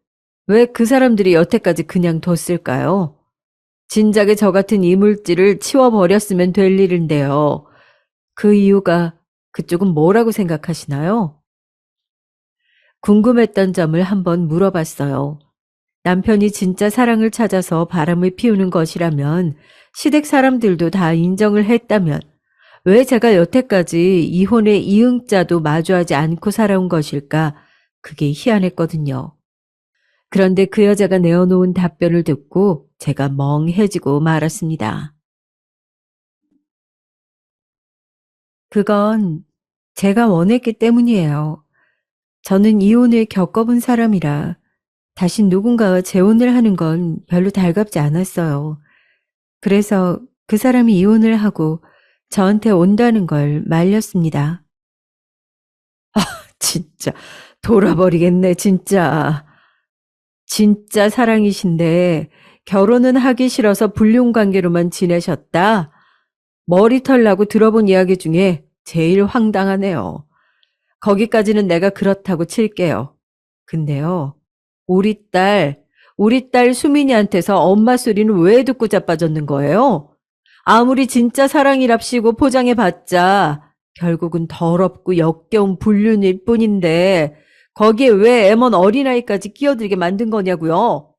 왜 그 사람들이 여태까지 그냥 뒀을까요? 진작에 저 같은 이물질을 치워버렸으면 될 일인데요. 그 이유가 그쪽은 뭐라고 생각하시나요? 궁금했던 점을 한번 물어봤어요. 남편이 진짜 사랑을 찾아서 바람을 피우는 것이라면 시댁 사람들도 다 인정을 했다면 왜 제가 여태까지 이혼의 이응자도 마주하지 않고 살아온 것일까? 그게 희한했거든요. 그런데 그 여자가 내어놓은 답변을 듣고 제가 멍해지고 말았습니다. 그건 제가 원했기 때문이에요. 저는 이혼을 겪어본 사람이라 다시 누군가와 재혼을 하는 건 별로 달갑지 않았어요. 그래서 그 사람이 이혼을 하고 저한테 온다는 걸 말렸습니다. 진짜 돌아버리겠네, 진짜. 진짜 사랑이신데 결혼은 하기 싫어서 불륜관계로만 지내셨다? 머리털 나고 들어본 이야기 중에 제일 황당하네요. 거기까지는 내가 그렇다고 칠게요. 근데요, 우리 딸, 우리 딸 수민이한테서 엄마 소리는 왜 듣고 자빠졌는 거예요? 아무리 진짜 사랑이랍시고 포장해봤자 결국은 더럽고 역겨운 불륜일 뿐인데 거기에 왜 애먼 어린아이까지 끼어들게 만든 거냐고요?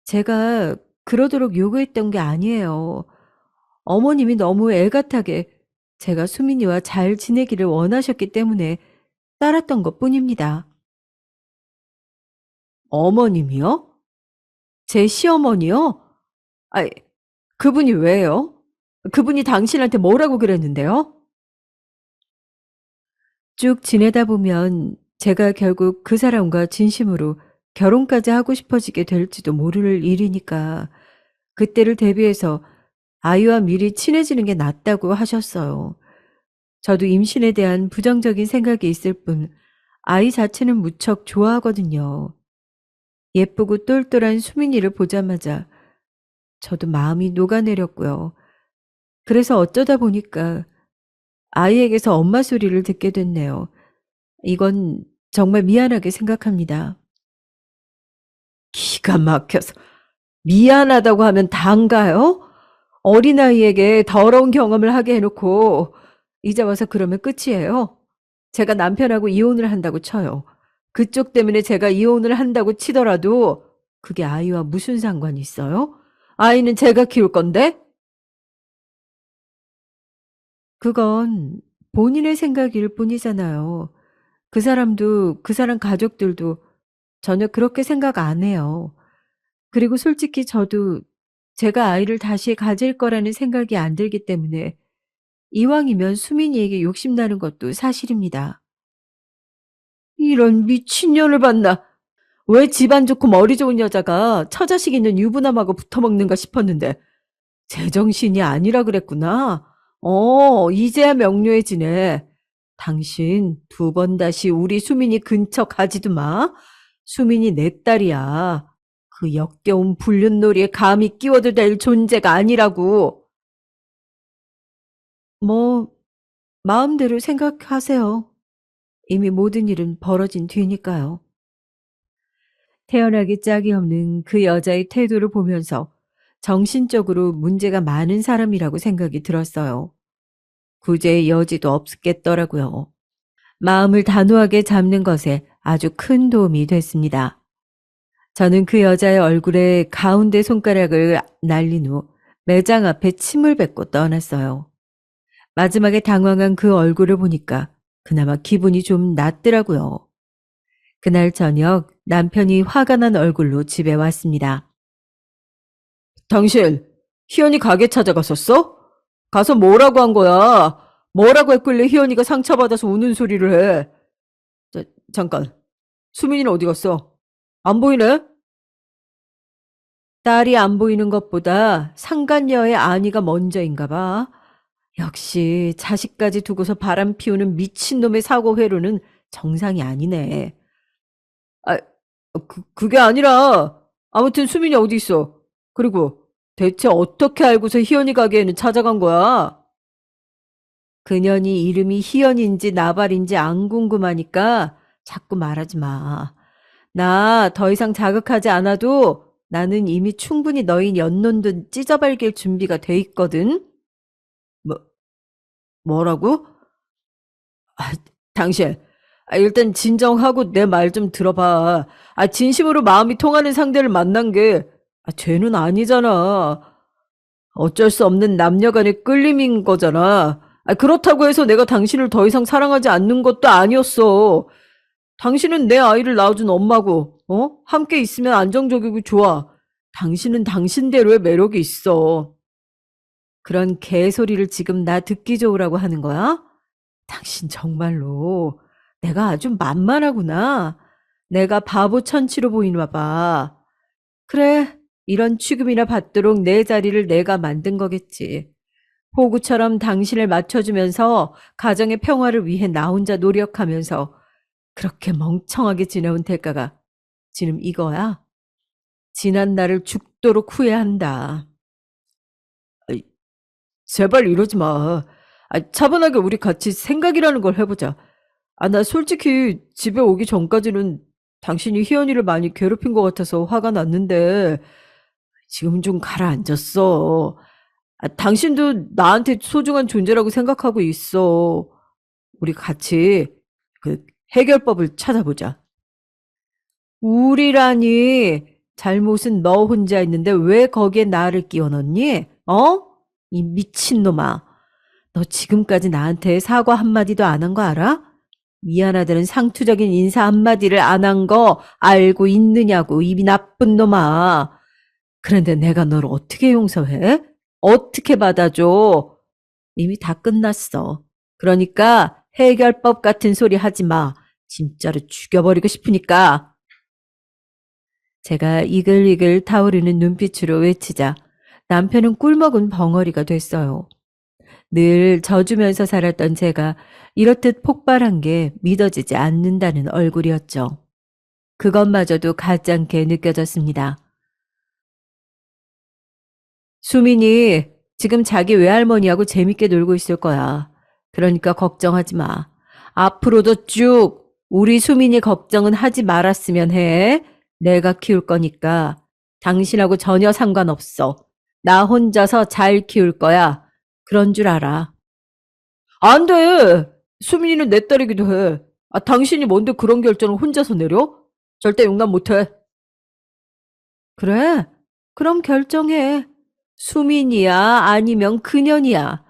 제가 그러도록 요구했던 게 아니에요. 어머님이 너무 애같하게 제가 수민이와 잘 지내기를 원하셨기 때문에 따랐던 것뿐입니다. 어머님이요? 제 시어머니요? 아이, 그분이 왜요? 그분이 당신한테 뭐라고 그랬는데요? 쭉 지내다 보면 제가 결국 그 사람과 진심으로 결혼까지 하고 싶어지게 될지도 모를 일이니까 그때를 대비해서 아이와 미리 친해지는 게 낫다고 하셨어요. 저도 임신에 대한 부정적인 생각이 있을 뿐 아이 자체는 무척 좋아하거든요. 예쁘고 똘똘한 수민이를 보자마자 저도 마음이 녹아내렸고요. 그래서 어쩌다 보니까 아이에게서 엄마 소리를 듣게 됐네요. 이건 정말 미안하게 생각합니다. 기가 막혀서 미안하다고 하면 다인가요? 어린아이에게 더러운 경험을 하게 해놓고 이제 와서 그러면 끝이에요. 제가 남편하고 이혼을 한다고 쳐요. 그쪽 때문에 제가 이혼을 한다고 치더라도 그게 아이와 무슨 상관이 있어요? 아이는 제가 키울 건데? 그건 본인의 생각일 뿐이잖아요. 그 사람도 그 사람 가족들도 전혀 그렇게 생각 안 해요. 그리고 솔직히 저도 제가 아이를 다시 가질 거라는 생각이 안 들기 때문에 이왕이면 수민이에게 욕심나는 것도 사실입니다. 이런 미친년을 봤나. 왜 집안 좋고 머리 좋은 여자가 처자식 있는 유부남하고 붙어먹는가 싶었는데 제정신이 아니라 그랬구나. 이제야 명료해지네. 당신 두 번 다시 우리 수민이 근처 가지도 마. 수민이 내 딸이야. 그 역겨운 불륜놀이에 감히 끼워도 될 존재가 아니라고. 뭐 마음대로 생각하세요. 이미 모든 일은 벌어진 뒤니까요. 태어나기 짝이 없는 그 여자의 태도를 보면서 정신적으로 문제가 많은 사람이라고 생각이 들었어요. 구제의 여지도 없겠더라고요. 마음을 단호하게 잡는 것에 아주 큰 도움이 됐습니다. 저는 그 여자의 얼굴에 가운데 손가락을 날린 후 매장 앞에 침을 뱉고 떠났어요. 마지막에 당황한 그 얼굴을 보니까 그나마 기분이 좀 낫더라고요. 그날 저녁 남편이 화가 난 얼굴로 집에 왔습니다. 당신, 희연이 가게 찾아갔었어? 가서 뭐라고 한 거야? 뭐라고 했길래 희연이가 상처받아서 우는 소리를 해? 잠깐, 수민이는 어디 갔어? 안 보이네? 딸이 안 보이는 것보다 상간녀의 안위가 먼저인가 봐. 역시 자식까지 두고서 바람 피우는 미친놈의 사고 회로는 정상이 아니네. 아, 그게 아니라 아무튼 수민이 어디 있어? 그리고 대체 어떻게 알고서 희연이 가게에는 찾아간 거야? 그년이 이름이 희연인지 나발인지 안 궁금하니까 자꾸 말하지 마. 나 더 이상 자극하지 않아도 나는 이미 충분히 너희 연놈들 찢어발길 준비가 돼 있거든. 뭐, 뭐라고? 아, 당신, 일단 진정하고 내 말 좀 들어봐. 진심으로 마음이 통하는 상대를 만난 게 죄는 아니잖아. 어쩔 수 없는 남녀 간의 끌림인 거잖아. 그렇다고 해서 내가 당신을 더 이상 사랑하지 않는 것도 아니었어. 당신은 내 아이를 낳아준 엄마고, 함께 있으면 안정적이고 좋아. 당신은 당신대로의 매력이 있어. 그런 개소리를 지금 나 듣기 좋으라고 하는 거야? 당신 정말로 내가 아주 만만하구나. 내가 바보 천치로 보이나 봐. 그래, 이런 취급이나 받도록 내 자리를 내가 만든 거겠지. 호구처럼 당신을 맞춰주면서 가정의 평화를 위해 나 혼자 노력하면서 그렇게 멍청하게 지내온 대가가 지금 이거야. 지난 날을 죽도록 후회한다. 아이, 제발 이러지 마. 차분하게 우리 같이 생각이라는 걸 해보자. 나 솔직히 집에 오기 전까지는 당신이 희연이를 많이 괴롭힌 것 같아서 화가 났는데 지금 좀 가라앉았어. 당신도 나한테 소중한 존재라고 생각하고 있어. 우리 같이 그 해결법을 찾아보자. 우리라니 잘못은 너 혼자 있는데 왜 거기에 나를 끼워 넣니? 이 미친놈아. 너 지금까지 나한테 사과 한마디도 안 한 거 알아? 미안하다는 상투적인 인사 한마디를 안 한 거 알고 있느냐고, 입이 나쁜 놈아. 그런데 내가 너를 어떻게 용서해? 어떻게 받아줘? 이미 다 끝났어. 그러니까 해결법 같은 소리 하지 마. 진짜로 죽여버리고 싶으니까. 제가 이글이글 타오르는 눈빛으로 외치자 남편은 꿀먹은 벙어리가 됐어요. 늘 져주면서 살았던 제가 이렇듯 폭발한 게 믿어지지 않는다는 얼굴이었죠. 그것마저도 가짜게 느껴졌습니다. 수민이 지금 자기 외할머니하고 재밌게 놀고 있을 거야. 그러니까 걱정하지 마. 앞으로도 쭉 우리 수민이 걱정은 하지 말았으면 해. 내가 키울 거니까. 당신하고 전혀 상관없어. 나 혼자서 잘 키울 거야. 그런 줄 알아. 안 돼! 수민이는 내 딸이기도 해. 당신이 뭔데 그런 결정을 혼자서 내려? 절대 용납 못해. 그래? 그럼 결정해. 수민이야, 아니면 그년이야.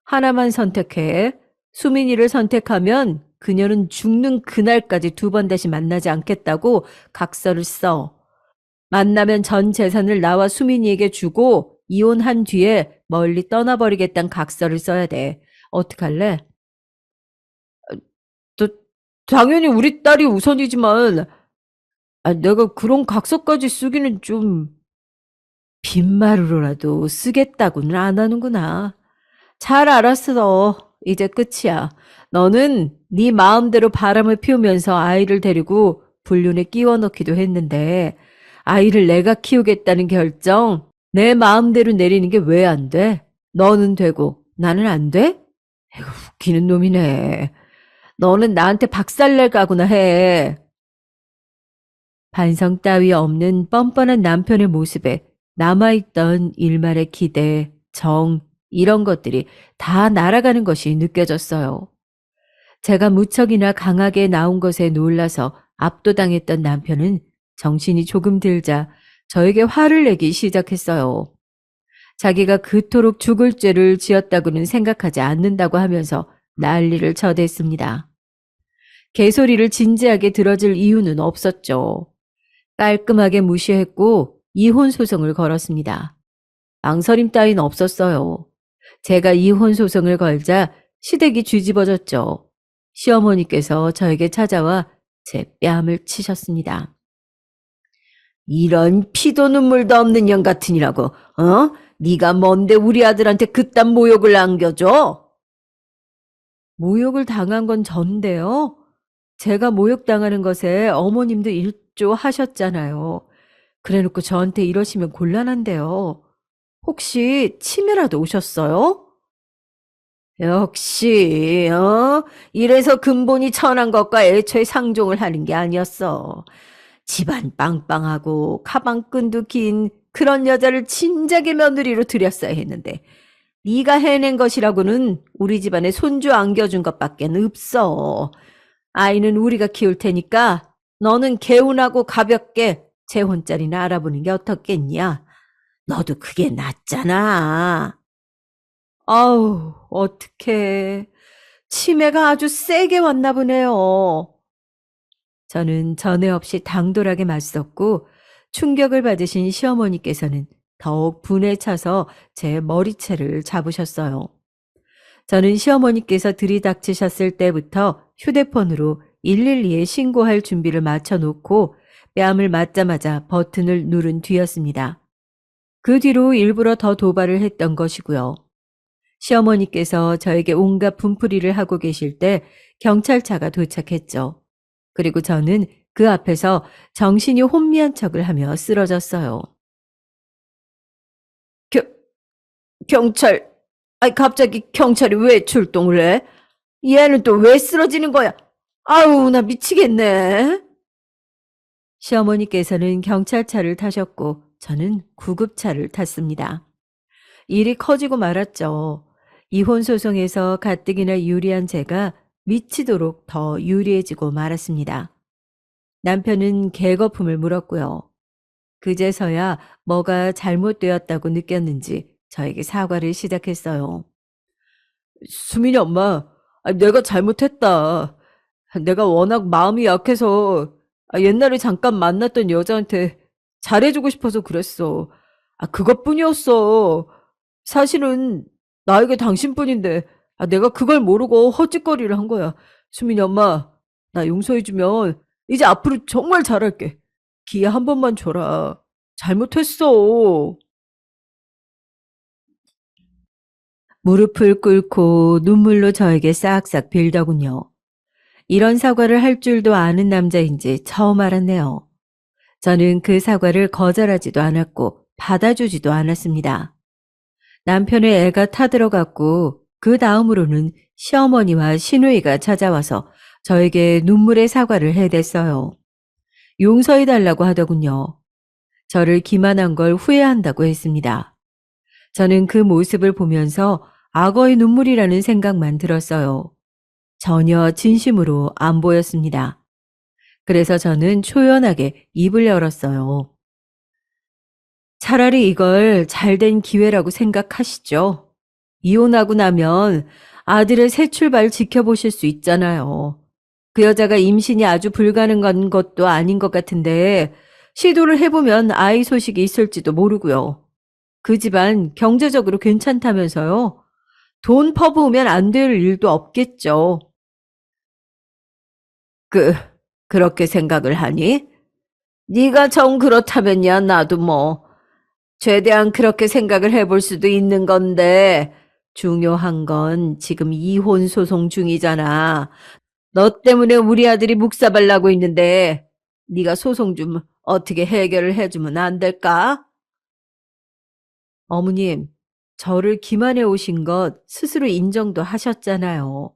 하나만 선택해. 수민이를 선택하면 그녀는 죽는 그날까지 두 번 다시 만나지 않겠다고 각서를 써. 만나면 전 재산을 나와 수민이에게 주고 이혼한 뒤에 멀리 떠나버리겠다는 각서를 써야 돼. 어떡할래? 또, 당연히 우리 딸이 우선이지만, 내가 그런 각서까지 쓰기는 좀, 빈말으로라도 쓰겠다고는 안 하는구나. 잘 알았어. 이제 끝이야. 너는 네 마음대로 바람을 피우면서 아이를 데리고 불륜에 끼워 넣기도 했는데 아이를 내가 키우겠다는 결정 내 마음대로 내리는 게 왜 안 돼? 너는 되고 나는 안 돼? 에휴, 웃기는 놈이네. 너는 나한테 박살낼 까구나 해. 반성 따위 없는 뻔뻔한 남편의 모습에 남아있던 일말의 기대, 정, 이런 것들이 다 날아가는 것이 느껴졌어요. 제가 무척이나 강하게 나온 것에 놀라서 압도당했던 남편은 정신이 조금 들자 저에게 화를 내기 시작했어요. 자기가 그토록 죽을 죄를 지었다고는 생각하지 않는다고 하면서 난리를 쳐댔습니다. 개소리를 진지하게 들어줄 이유는 없었죠. 깔끔하게 무시했고 이혼 소송을 걸었습니다. 망설임 따윈 없었어요. 제가 이혼 소송을 걸자 시댁이 뒤집어졌죠. 시어머니께서 저에게 찾아와 제 뺨을 치셨습니다. 이런 피도 눈물도 없는 년 같으니라고, 네가 뭔데 우리 아들한테 그딴 모욕을 안겨줘? 모욕을 당한 건 전데요. 제가 모욕당하는 것에 어머님도 일조하셨잖아요. 그래놓고 저한테 이러시면 곤란한데요. 혹시 치매라도 오셨어요? 역시, 이래서 근본이 천한 것과 애초에 상종을 하는 게 아니었어. 집안 빵빵하고 가방끈도 긴 그런 여자를 진작에 며느리로 들였어야 했는데 네가 해낸 것이라고는 우리 집안에 손주 안겨준 것밖에 없어. 아이는 우리가 키울 테니까 너는 개운하고 가볍게 재혼자리나 알아보는 게 어떻겠냐? 너도 그게 낫잖아. 아우, 어떡해. 치매가 아주 세게 왔나 보네요. 저는 전에 없이 당돌하게 맞섰고 충격을 받으신 시어머니께서는 더욱 분에 차서 제 머리채를 잡으셨어요. 저는 시어머니께서 들이닥치셨을 때부터 휴대폰으로 112에 신고할 준비를 마쳐놓고 뺨을 맞자마자 버튼을 누른 뒤였습니다. 그 뒤로 일부러 더 도발을 했던 것이고요. 시어머니께서 저에게 온갖 분풀이를 하고 계실 때 경찰차가 도착했죠. 그리고 저는 그 앞에서 정신이 혼미한 척을 하며 쓰러졌어요. 경찰, 갑자기 경찰이 왜 출동을 해? 얘는 또 왜 쓰러지는 거야? 아우, 나 미치겠네. 시어머니께서는 경찰차를 타셨고 저는 구급차를 탔습니다. 일이 커지고 말았죠. 이혼 소송에서 가뜩이나 유리한 제가 미치도록 더 유리해지고 말았습니다. 남편은 개거품을 물었고요. 그제서야 뭐가 잘못되었다고 느꼈는지 저에게 사과를 시작했어요. 수민이 엄마, 내가 잘못했다. 내가 워낙 마음이 약해서 옛날에 잠깐 만났던 여자한테 잘해주고 싶어서 그랬어. 그것뿐이었어. 사실은 나에게 당신뿐인데 내가 그걸 모르고 헛짓거리를 한 거야. 수민이 엄마, 나 용서해주면 이제 앞으로 정말 잘할게. 기회 한 번만 줘라. 잘못했어. 무릎을 꿇고 눈물로 저에게 싹싹 빌더군요. 이런 사과를 할 줄도 아는 남자인지 처음 알았네요. 저는 그 사과를 거절하지도 않았고 받아주지도 않았습니다. 남편의 애가 타들어갔고 그 다음으로는 시어머니와 시누이가 찾아와서 저에게 눈물의 사과를 해댔어요. 용서해달라고 하더군요. 저를 기만한 걸 후회한다고 했습니다. 저는 그 모습을 보면서 악어의 눈물이라는 생각만 들었어요. 전혀 진심으로 안 보였습니다. 그래서 저는 초연하게 입을 열었어요. 차라리 이걸 잘된 기회라고 생각하시죠. 이혼하고 나면 아들의 새 출발 지켜보실 수 있잖아요. 그 여자가 임신이 아주 불가능한 것도 아닌 것 같은데 시도를 해보면 아이 소식이 있을지도 모르고요. 그 집안 경제적으로 괜찮다면서요. 돈 퍼부으면 안 될 일도 없겠죠. 그렇게 생각을 하니? 네가 정 그렇다면야 나도 뭐 최대한 그렇게 생각을 해볼 수도 있는 건데 중요한 건 지금 이혼 소송 중이잖아. 너 때문에 우리 아들이 묵사발 나고 있는데 네가 소송 좀 어떻게 해결을 해주면 안 될까? 어머님, 저를 기만해 오신 것 스스로 인정도 하셨잖아요.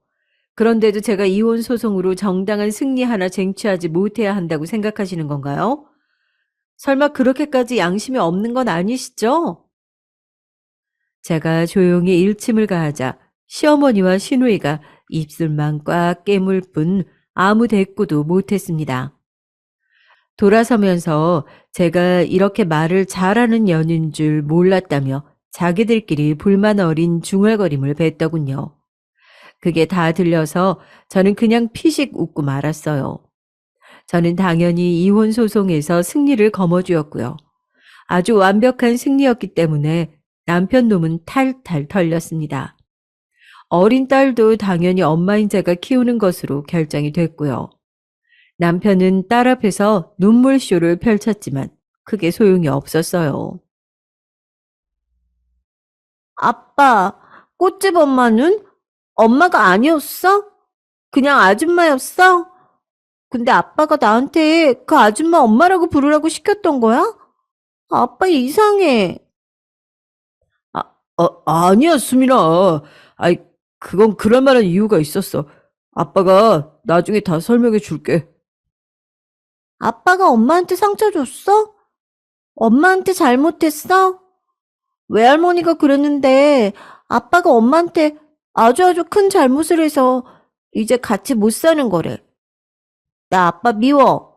그런데도 제가 이혼 소송으로 정당한 승리 하나 쟁취하지 못해야 한다고 생각하시는 건가요? 설마 그렇게까지 양심이 없는 건 아니시죠? 제가 조용히 일침을 가하자 시어머니와 시누이가 입술만 꽉 깨물 뿐 아무 대꾸도 못했습니다. 돌아서면서 제가 이렇게 말을 잘하는 년인 줄 몰랐다며 자기들끼리 불만 어린 중얼거림을 뱉더군요. 그게 다 들려서 저는 그냥 피식 웃고 말았어요. 저는 당연히 이혼 소송에서 승리를 거머쥐었고요. 아주 완벽한 승리였기 때문에 남편 놈은 탈탈 털렸습니다. 어린 딸도 당연히 엄마인 제가 키우는 것으로 결정이 됐고요. 남편은 딸 앞에서 눈물쇼를 펼쳤지만 크게 소용이 없었어요. 아빠, 꽃집 엄마는 엄마가 아니었어? 그냥 아줌마였어? 근데 아빠가 나한테 그 아줌마 엄마라고 부르라고 시켰던 거야? 아빠 이상해. 아, 아니야, 수민아. 아이, 그건 그럴 만한 이유가 있었어. 아빠가 나중에 다 설명해 줄게. 아빠가 엄마한테 상처 줬어? 엄마한테 잘못했어? 외할머니가 그랬는데 아빠가 엄마한테 아주 큰 잘못을 해서 이제 같이 못 사는 거래. 나 아빠 미워.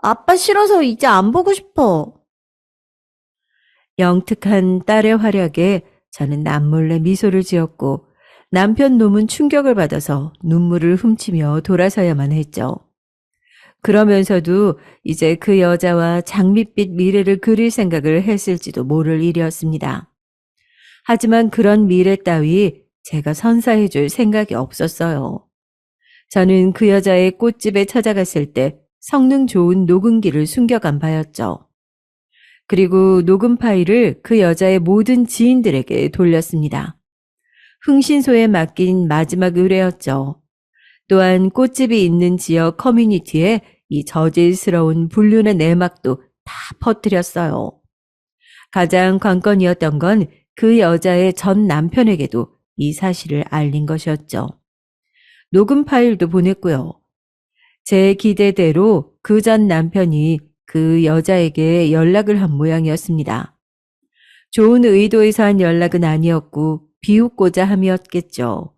아빠 싫어서 이제 안 보고 싶어. 영특한 딸의 활약에 저는 남몰래 미소를 지었고 남편 놈은 충격을 받아서 눈물을 훔치며 돌아서야만 했죠. 그러면서도 이제 그 여자와 장밋빛 미래를 그릴 생각을 했을지도 모를 일이었습니다. 하지만 그런 미래 따위 제가 선사해 줄 생각이 없었어요. 저는 그 여자의 꽃집에 찾아갔을 때 성능 좋은 녹음기를 숨겨간 바였죠. 그리고 녹음 파일을 그 여자의 모든 지인들에게 돌렸습니다. 흥신소에 맡긴 마지막 의뢰였죠. 또한 꽃집이 있는 지역 커뮤니티에 이 저질스러운 불륜의 내막도 다 퍼뜨렸어요. 가장 관건이었던 건 그 여자의 전 남편에게도 이 사실을 알린 것이었죠. 녹음 파일도 보냈고요. 제 기대대로 그 전 남편이 그 여자에게 연락을 한 모양이었습니다. 좋은 의도에서 한 연락은 아니었고 비웃고자 함이었겠죠.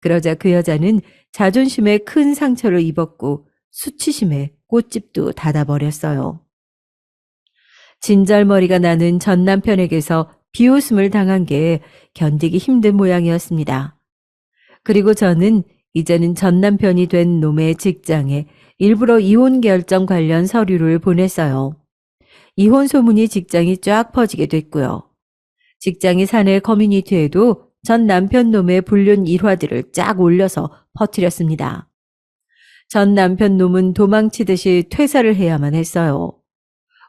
그러자 그 여자는 자존심에 큰 상처를 입었고 수치심에 꽃집도 닫아버렸어요. 진절머리가 나는 전 남편에게서 비웃음을 당한 게 견디기 힘든 모양이었습니다. 그리고 저는 이제는 전 남편이 된 놈의 직장에 일부러 이혼 결정 관련 서류를 보냈어요. 이혼 소문이 직장이 쫙 퍼지게 됐고요. 직장이 사내 커뮤니티에도 전 남편 놈의 불륜 일화들을 쫙 올려서 퍼뜨렸습니다. 전 남편 놈은 도망치듯이 퇴사를 해야만 했어요.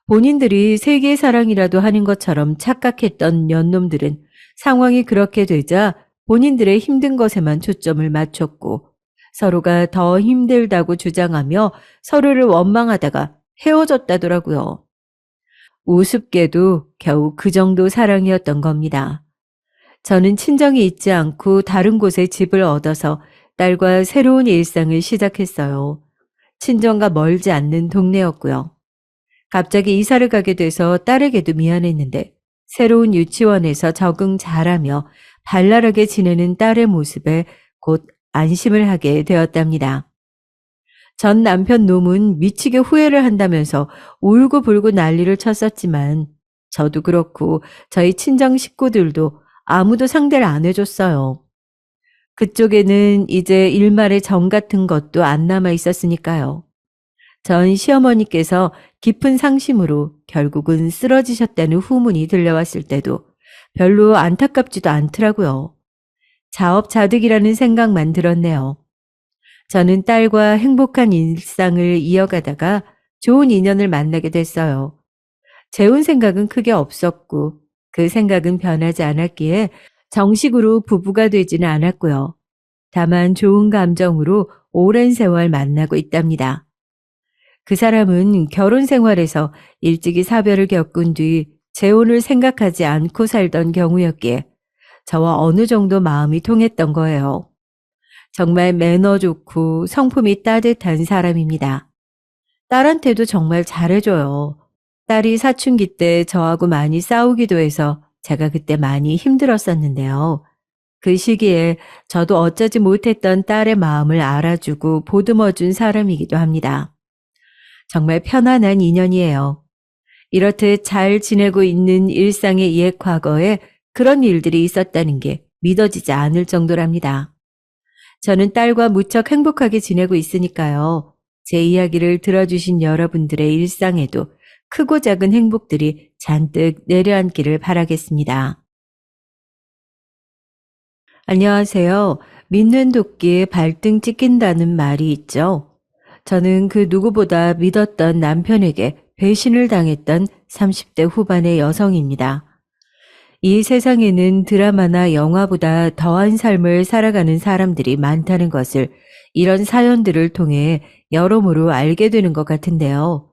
본인들이 세계의 사랑이라도 하는 것처럼 착각했던 연놈들은 상황이 그렇게 되자 본인들의 힘든 것에만 초점을 맞췄고 서로가 더 힘들다고 주장하며 서로를 원망하다가 헤어졌다더라고요. 우습게도 겨우 그 정도 사랑이었던 겁니다. 저는 친정이 있지 않고 다른 곳에 집을 얻어서 딸과 새로운 일상을 시작했어요. 친정과 멀지 않는 동네였고요. 갑자기 이사를 가게 돼서 딸에게도 미안했는데 새로운 유치원에서 적응 잘하며 발랄하게 지내는 딸의 모습에 곧 안심을 하게 되었답니다. 전 남편 놈은 미치게 후회를 한다면서 울고불고 난리를 쳤었지만 저도 그렇고 저희 친정 식구들도 아무도 상대를 안 해줬어요. 그쪽에는 이제 일말의 정 같은 것도 안 남아 있었으니까요. 전 시어머니께서 깊은 상심으로 결국은 쓰러지셨다는 후문이 들려왔을 때도 별로 안타깝지도 않더라고요. 자업자득이라는 생각만 들었네요. 저는 딸과 행복한 일상을 이어가다가 좋은 인연을 만나게 됐어요. 재혼 생각은 크게 없었고 그 생각은 변하지 않았기에 정식으로 부부가 되지는 않았고요. 다만 좋은 감정으로 오랜 세월 만나고 있답니다. 그 사람은 결혼 생활에서 일찍이 사별을 겪은 뒤 재혼을 생각하지 않고 살던 경우였기에 저와 어느 정도 마음이 통했던 거예요. 정말 매너 좋고 성품이 따뜻한 사람입니다. 딸한테도 정말 잘해줘요. 딸이 사춘기 때 저하고 많이 싸우기도 해서 제가 그때 많이 힘들었었는데요. 그 시기에 저도 어쩌지 못했던 딸의 마음을 알아주고 보듬어준 사람이기도 합니다. 정말 편안한 인연이에요. 이렇듯 잘 지내고 있는 일상의 옛 과거에 그런 일들이 있었다는 게 믿어지지 않을 정도랍니다. 저는 딸과 무척 행복하게 지내고 있으니까요. 제 이야기를 들어주신 여러분들의 일상에도 크고 작은 행복들이 잔뜩 내려앉기를 바라겠습니다. 안녕하세요. 믿는 도끼에 발등 찍힌다는 말이 있죠. 저는 그 누구보다 믿었던 남편에게 배신을 당했던 30대 후반의 여성입니다. 이 세상에는 드라마나 영화보다 더한 삶을 살아가는 사람들이 많다는 것을 이런 사연들을 통해 여러모로 알게 되는 것 같은데요.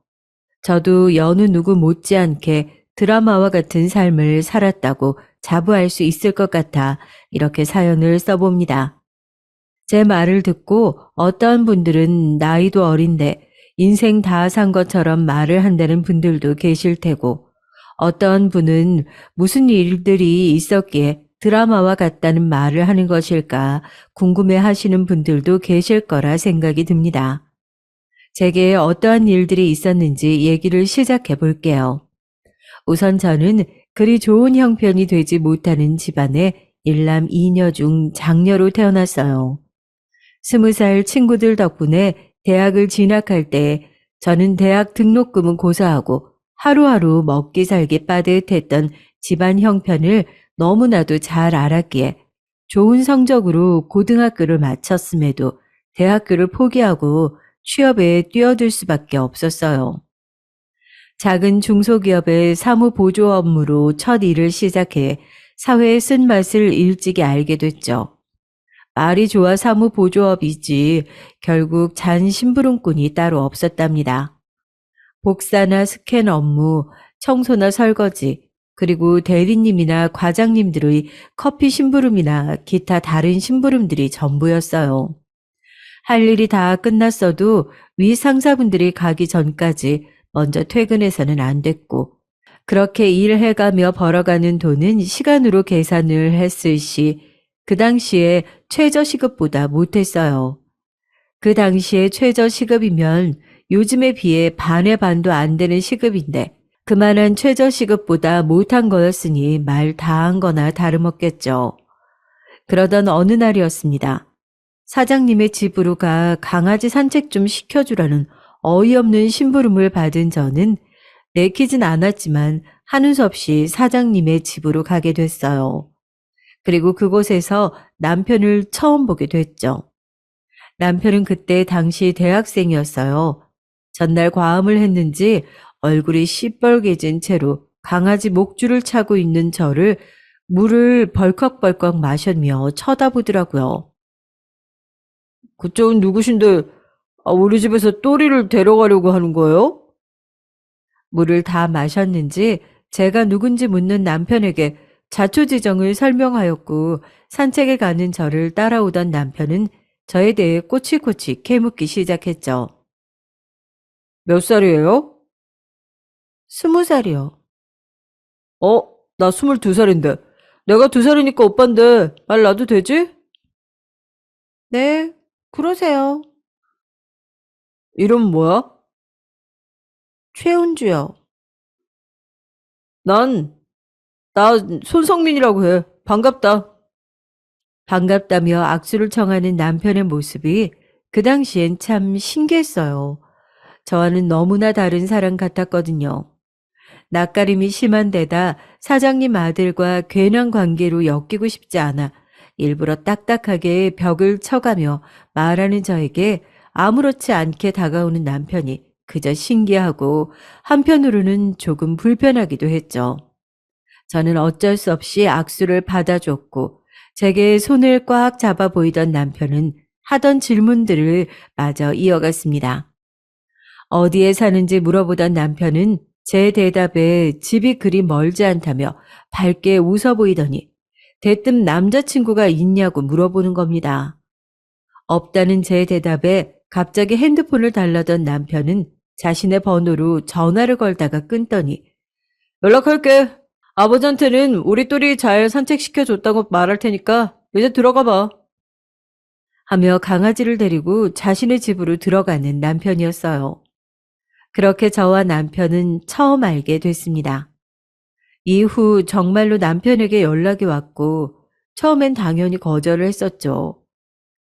저도 여느 누구 못지않게 드라마와 같은 삶을 살았다고 자부할 수 있을 것 같아 이렇게 사연을 써봅니다. 제 말을 듣고 어떤 분들은 나이도 어린데 인생 다 산 것처럼 말을 한다는 분들도 계실 테고 어떤 분은 무슨 일들이 있었기에 드라마와 같다는 말을 하는 것일까 궁금해 하시는 분들도 계실 거라 생각이 듭니다. 제게 어떠한 일들이 있었는지 얘기를 시작해 볼게요. 우선 저는 그리 좋은 형편이 되지 못하는 집안의 일남 이녀 중 장녀로 태어났어요. 20살 친구들 덕분에 대학을 진학할 때 저는 대학 등록금은 고사하고 하루하루 먹기 살기 빠듯했던 집안 형편을 너무나도 잘 알았기에 좋은 성적으로 고등학교를 마쳤음에도 대학교를 포기하고 취업에 뛰어들 수밖에 없었어요. 작은 중소기업의 사무보조 업무로 첫 일을 시작해 사회의 쓴맛을 일찍이 알게 됐죠. 말이 좋아 사무보조업이지 결국 잔 심부름꾼이 따로 없었답니다. 복사나 스캔 업무, 청소나 설거지, 그리고 대리님이나 과장님들의 커피 심부름이나 기타 다른 심부름들이 전부였어요. 할 일이 다 끝났어도 위 상사분들이 가기 전까지 먼저 퇴근해서는 안 됐고 그렇게 일해가며 벌어가는 돈은 시간으로 계산을 했을 시 그 당시에 최저시급보다 못했어요. 그 당시에 최저시급이면 요즘에 비해 반의 반도 안 되는 시급인데 그만한 최저시급보다 못한 거였으니 말 다 한 거나 다름없겠죠. 그러던 어느 날이었습니다. 사장님의 집으로 가 강아지 산책 좀 시켜주라는 어이없는 심부름을 받은 저는 내키진 않았지만 하는 수 없이 사장님의 집으로 가게 됐어요. 그리고 그곳에서 남편을 처음 보게 됐죠. 남편은 그때 당시 대학생이었어요. 전날 과음을 했는지 얼굴이 시뻘개진 채로 강아지 목줄을 차고 있는 저를 물을 벌컥벌컥 마셨며 쳐다보더라고요. 그쪽은 누구신데 우리 집에서 또리를 데려가려고 하는 거예요? 물을 다 마셨는지 제가 누군지 묻는 남편에게 자초지정을 설명하였고 산책에 가는 저를 따라오던 남편은 저에 대해 꼬치꼬치 캐묻기 시작했죠. 몇 살이에요? 20살이요. 나 22살인데. 내가 2살이니까 오빠인데 말 놔도 되지? 네, 그러세요. 이름 뭐야? 최은주요. 나 손성민이라고 해. 반갑다. 반갑다며 악수를 청하는 남편의 모습이 그 당시엔 참 신기했어요. 저와는 너무나 다른 사람 같았거든요. 낯가림이 심한 데다 사장님 아들과 괜한 관계로 엮이고 싶지 않아 일부러 딱딱하게 벽을 쳐가며 말하는 저에게 아무렇지 않게 다가오는 남편이 그저 신기하고 한편으로는 조금 불편하기도 했죠. 저는 어쩔 수 없이 악수를 받아줬고 제게 손을 꽉 잡아 보이던 남편은 하던 질문들을 마저 이어갔습니다. 어디에 사는지 물어보던 남편은 제 대답에 집이 그리 멀지 않다며 밝게 웃어 보이더니 대뜸 남자친구가 있냐고 물어보는 겁니다. 없다는 제 대답에 갑자기 핸드폰을 달라던 남편은 자신의 번호로 전화를 걸다가 끊더니 연락할게. 아버지한테는 우리 딸이 잘 산책시켜줬다고 말할 테니까 이제 들어가 봐. 하며 강아지를 데리고 자신의 집으로 들어가는 남편이었어요. 그렇게 저와 남편은 처음 알게 됐습니다. 이후 정말로 남편에게 연락이 왔고 처음엔 당연히 거절을 했었죠.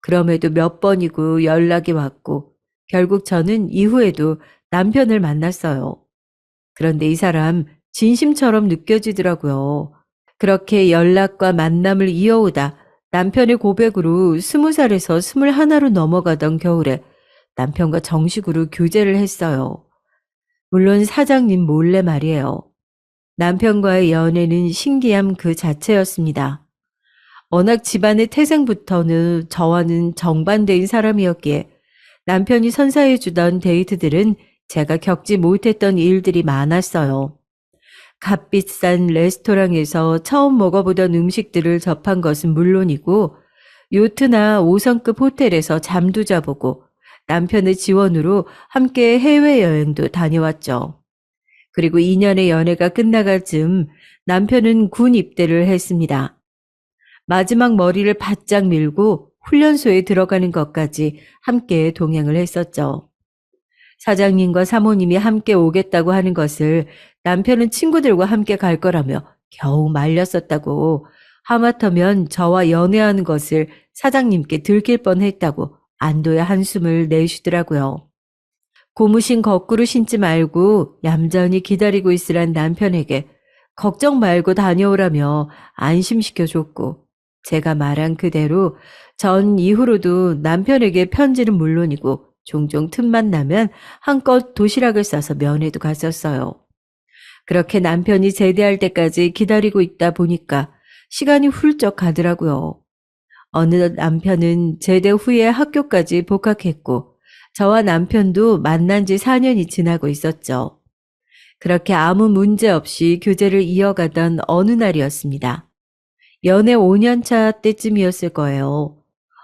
그럼에도 몇 번이고 연락이 왔고 결국 저는 이후에도 남편을 만났어요. 그런데 이 사람 진심처럼 느껴지더라고요. 그렇게 연락과 만남을 이어오다 남편의 고백으로 20살에서 21로 넘어가던 겨울에 남편과 정식으로 교제를 했어요. 물론 사장님 몰래 말이에요. 남편과의 연애는 신기함 그 자체였습니다. 워낙 집안의 태생부터는 저와는 정반대인 사람이었기에 남편이 선사해주던 데이트들은 제가 겪지 못했던 일들이 많았어요. 값비싼 레스토랑에서 처음 먹어보던 음식들을 접한 것은 물론이고 요트나 5성급 호텔에서 잠도 자보고 남편의 지원으로 함께 해외여행도 다녀왔죠. 그리고 2년의 연애가 끝나갈 즈음 남편은 군 입대를 했습니다. 마지막 머리를 바짝 밀고 훈련소에 들어가는 것까지 함께 동행을 했었죠. 사장님과 사모님이 함께 오겠다고 하는 것을 남편은 친구들과 함께 갈 거라며 겨우 말렸었다고, 하마터면 저와 연애하는 것을 사장님께 들킬 뻔했다고 안도의 한숨을 내쉬더라고요. 고무신 거꾸로 신지 말고 얌전히 기다리고 있으란 남편에게 걱정 말고 다녀오라며 안심시켜줬고, 제가 말한 그대로 전 이후로도 남편에게 편지는 물론이고 종종 틈만 나면 한껏 도시락을 싸서 면회도 갔었어요. 그렇게 남편이 제대할 때까지 기다리고 있다 보니까 시간이 훌쩍 가더라고요. 어느덧 남편은 제대 후에 학교까지 복학했고 저와 남편도 만난 지 4년이 지나고 있었죠. 그렇게 아무 문제 없이 교제를 이어가던 어느 날이었습니다. 연애 5년 차 때쯤이었을 거예요.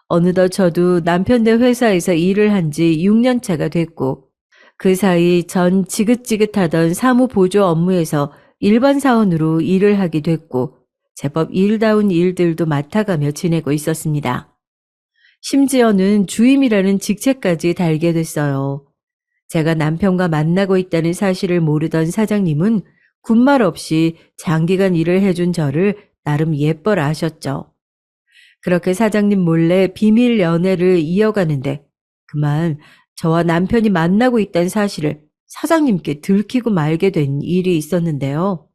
어느덧 저도 남편네 회사에서 일을 한 지 6년 차가 됐고 그 사이 전 지긋지긋하던 사무보조 업무에서 일반 사원으로 일을 하게 됐고 제법 일다운 일들도 맡아가며 지내고 있었습니다. 심지어는 주임이라는 직책까지 달게 됐어요. 제가 남편과 만나고 있다는 사실을 모르던 사장님은 군말 없이 장기간 일을 해준 저를 나름 예뻐라 하셨죠. 그렇게 사장님 몰래 비밀 연애를 이어가는데 그만 저와 남편이 만나고 있다는 사실을 사장님께 들키고 말게 된 일이 있었는데요.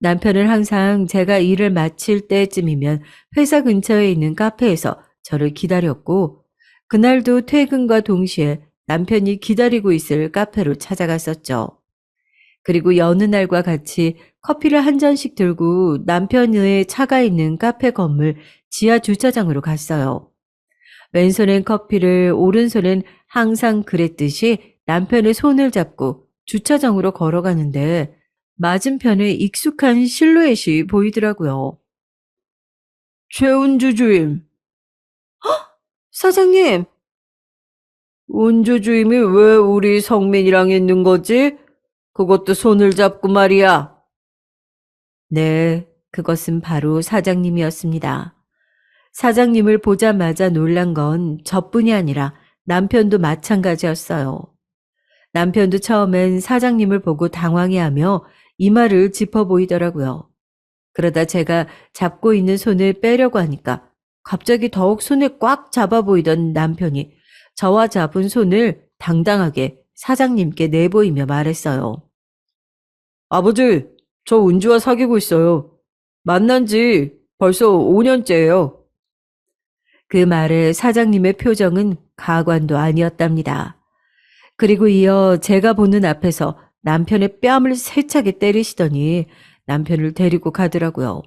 남편은 항상 제가 일을 마칠 때쯤이면 회사 근처에 있는 카페에서 저를 기다렸고, 그날도 퇴근과 동시에 남편이 기다리고 있을 카페로 찾아갔었죠. 그리고 여느 날과 같이 커피를 한 잔씩 들고 남편의 차가 있는 카페 건물 지하 주차장으로 갔어요. 왼손엔 커피를, 오른손엔 항상 그랬듯이 남편의 손을 잡고 주차장으로 걸어가는데 맞은편에 익숙한 실루엣이 보이더라고요. 최은주 주임. 사장님, 은주 주임이 왜 우리 성민이랑 있는 거지? 그것도 손을 잡고 말이야. 네, 그것은 바로 사장님이었습니다. 사장님을 보자마자 놀란 건 저뿐이 아니라 남편도 마찬가지였어요. 남편도 처음엔 사장님을 보고 당황해하며 이마를 짚어 보이더라고요. 그러다 제가 잡고 있는 손을 빼려고 하니까 갑자기 더욱 손을 꽉 잡아 보이던 남편이 저와 잡은 손을 당당하게 사장님께 내보이며 말했어요. 아버지, 저 은주와 사귀고 있어요. 만난 지 벌써 5년째예요. 그 말에 사장님의 표정은 가관도 아니었답니다. 그리고 이어 제가 보는 앞에서 남편의 뺨을 세차게 때리시더니 남편을 데리고 가더라고요.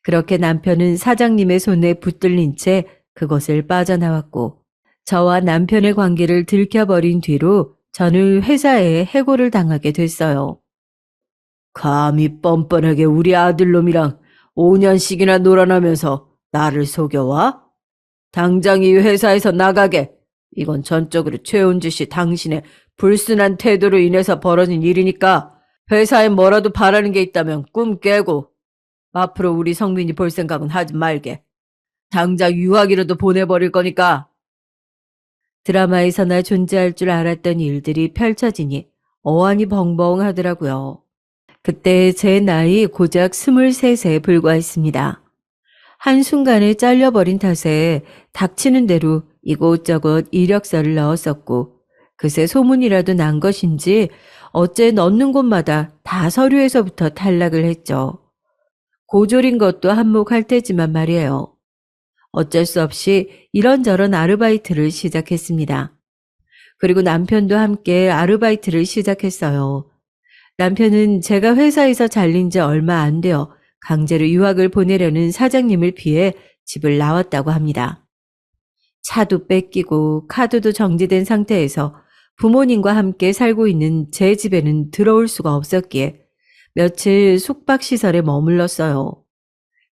그렇게 남편은 사장님의 손에 붙들린 채 그것을 빠져나왔고, 저와 남편의 관계를 들켜버린 뒤로 저는 회사에 해고를 당하게 됐어요. 감히 뻔뻔하게 우리 아들놈이랑 5년씩이나 놀아나면서 나를 속여와? 당장 이 회사에서 나가게. 이건 전적으로 최은주 씨 당신의 불순한 태도로 인해서 벌어진 일이니까 회사에 뭐라도 바라는 게 있다면 꿈 깨고 앞으로 우리 성민이 볼 생각은 하지 말게. 당장 유학이라도 보내버릴 거니까. 드라마에서나 존재할 줄 알았던 일들이 펼쳐지니 어안이 벙벙하더라고요. 그때 제 나이 고작 23세 불과했습니다. 한순간에 잘려버린 탓에 닥치는 대로 이곳저곳 이력서를 넣었었고, 그새 소문이라도 난 것인지 어째 넣는 곳마다 다 서류에서부터 탈락을 했죠. 고졸인 것도 한몫할 테지만 말이에요. 어쩔 수 없이 이런저런 아르바이트를 시작했습니다. 그리고 남편도 함께 아르바이트를 시작했어요. 남편은 제가 회사에서 잘린 지 얼마 안 되어 강제로 유학을 보내려는 사장님을 피해 집을 나왔다고 합니다. 차도 뺏기고 카드도 정지된 상태에서 부모님과 함께 살고 있는 제 집에는 들어올 수가 없었기에 며칠 숙박시설에 머물렀어요.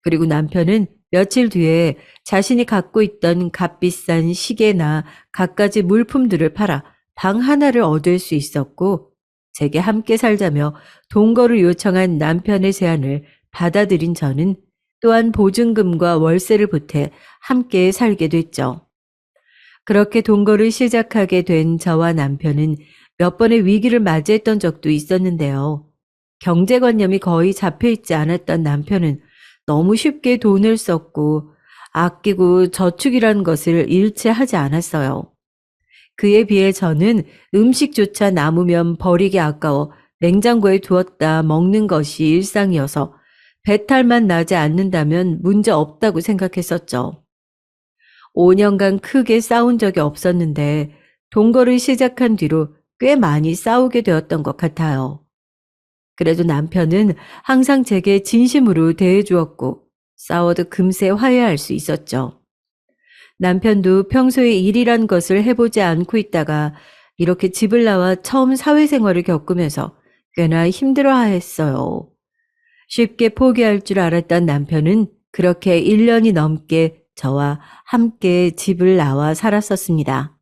그리고 남편은 며칠 뒤에 자신이 갖고 있던 값비싼 시계나 갖가지 물품들을 팔아 방 하나를 얻을 수 있었고, 제게 함께 살자며 동거를 요청한 남편의 제안을 받아들인 저는 또한 보증금과 월세를 보태 함께 살게 됐죠. 그렇게 동거를 시작하게 된 저와 남편은 몇 번의 위기를 맞이했던 적도 있었는데요. 경제관념이 거의 잡혀있지 않았던 남편은 너무 쉽게 돈을 썼고 아끼고 저축이라는 것을 일체 하지 않았어요. 그에 비해 저는 음식조차 남으면 버리기 아까워 냉장고에 두었다 먹는 것이 일상이어서 배탈만 나지 않는다면 문제 없다고 생각했었죠. 5년간 크게 싸운 적이 없었는데 동거를 시작한 뒤로 꽤 많이 싸우게 되었던 것 같아요. 그래도 남편은 항상 제게 진심으로 대해주었고 싸워도 금세 화해할 수 있었죠. 남편도 평소에 일이란 것을 해보지 않고 있다가 이렇게 집을 나와 처음 사회생활을 겪으면서 꽤나 힘들어했어요. 쉽게 포기할 줄 알았던 남편은 그렇게 1년이 넘게 저와 함께 집을 나와 살았었습니다.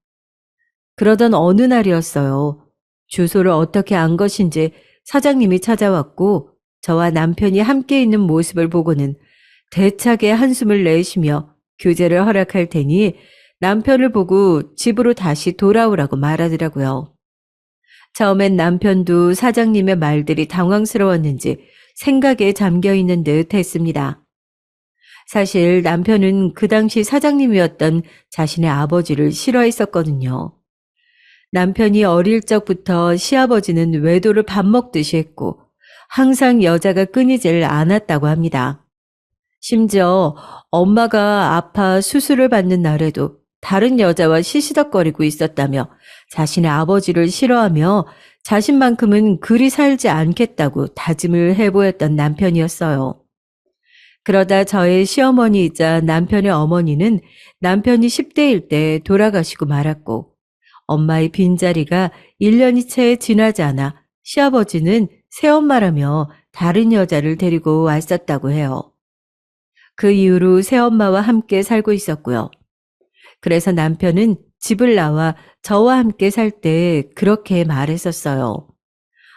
그러던 어느 날이었어요. 주소를 어떻게 안 것인지 사장님이 찾아왔고 저와 남편이 함께 있는 모습을 보고는 대차게 한숨을 내쉬며 교제를 허락할 테니 남편을 보고 집으로 다시 돌아오라고 말하더라고요. 처음엔 남편도 사장님의 말들이 당황스러웠는지 생각에 잠겨 있는 듯 했습니다. 사실 남편은 그 당시 사장님이었던 자신의 아버지를 싫어했었거든요. 남편이 어릴 적부터 시아버지는 외도를 밥 먹듯이 했고 항상 여자가 끊이질 않았다고 합니다. 심지어 엄마가 아파 수술을 받는 날에도 다른 여자와 시시덕거리고 있었다며 자신의 아버지를 싫어하며 자신만큼은 그리 살지 않겠다고 다짐을 해보였던 남편이었어요. 그러다 저의 시어머니이자 남편의 어머니는 남편이 10대일 때 돌아가시고 말았고, 엄마의 빈자리가 1년이 채 지나지 않아 시아버지는 새엄마라며 다른 여자를 데리고 왔었다고 해요. 그 이후로 새엄마와 함께 살고 있었고요. 그래서 남편은 집을 나와 저와 함께 살 때 그렇게 말했었어요.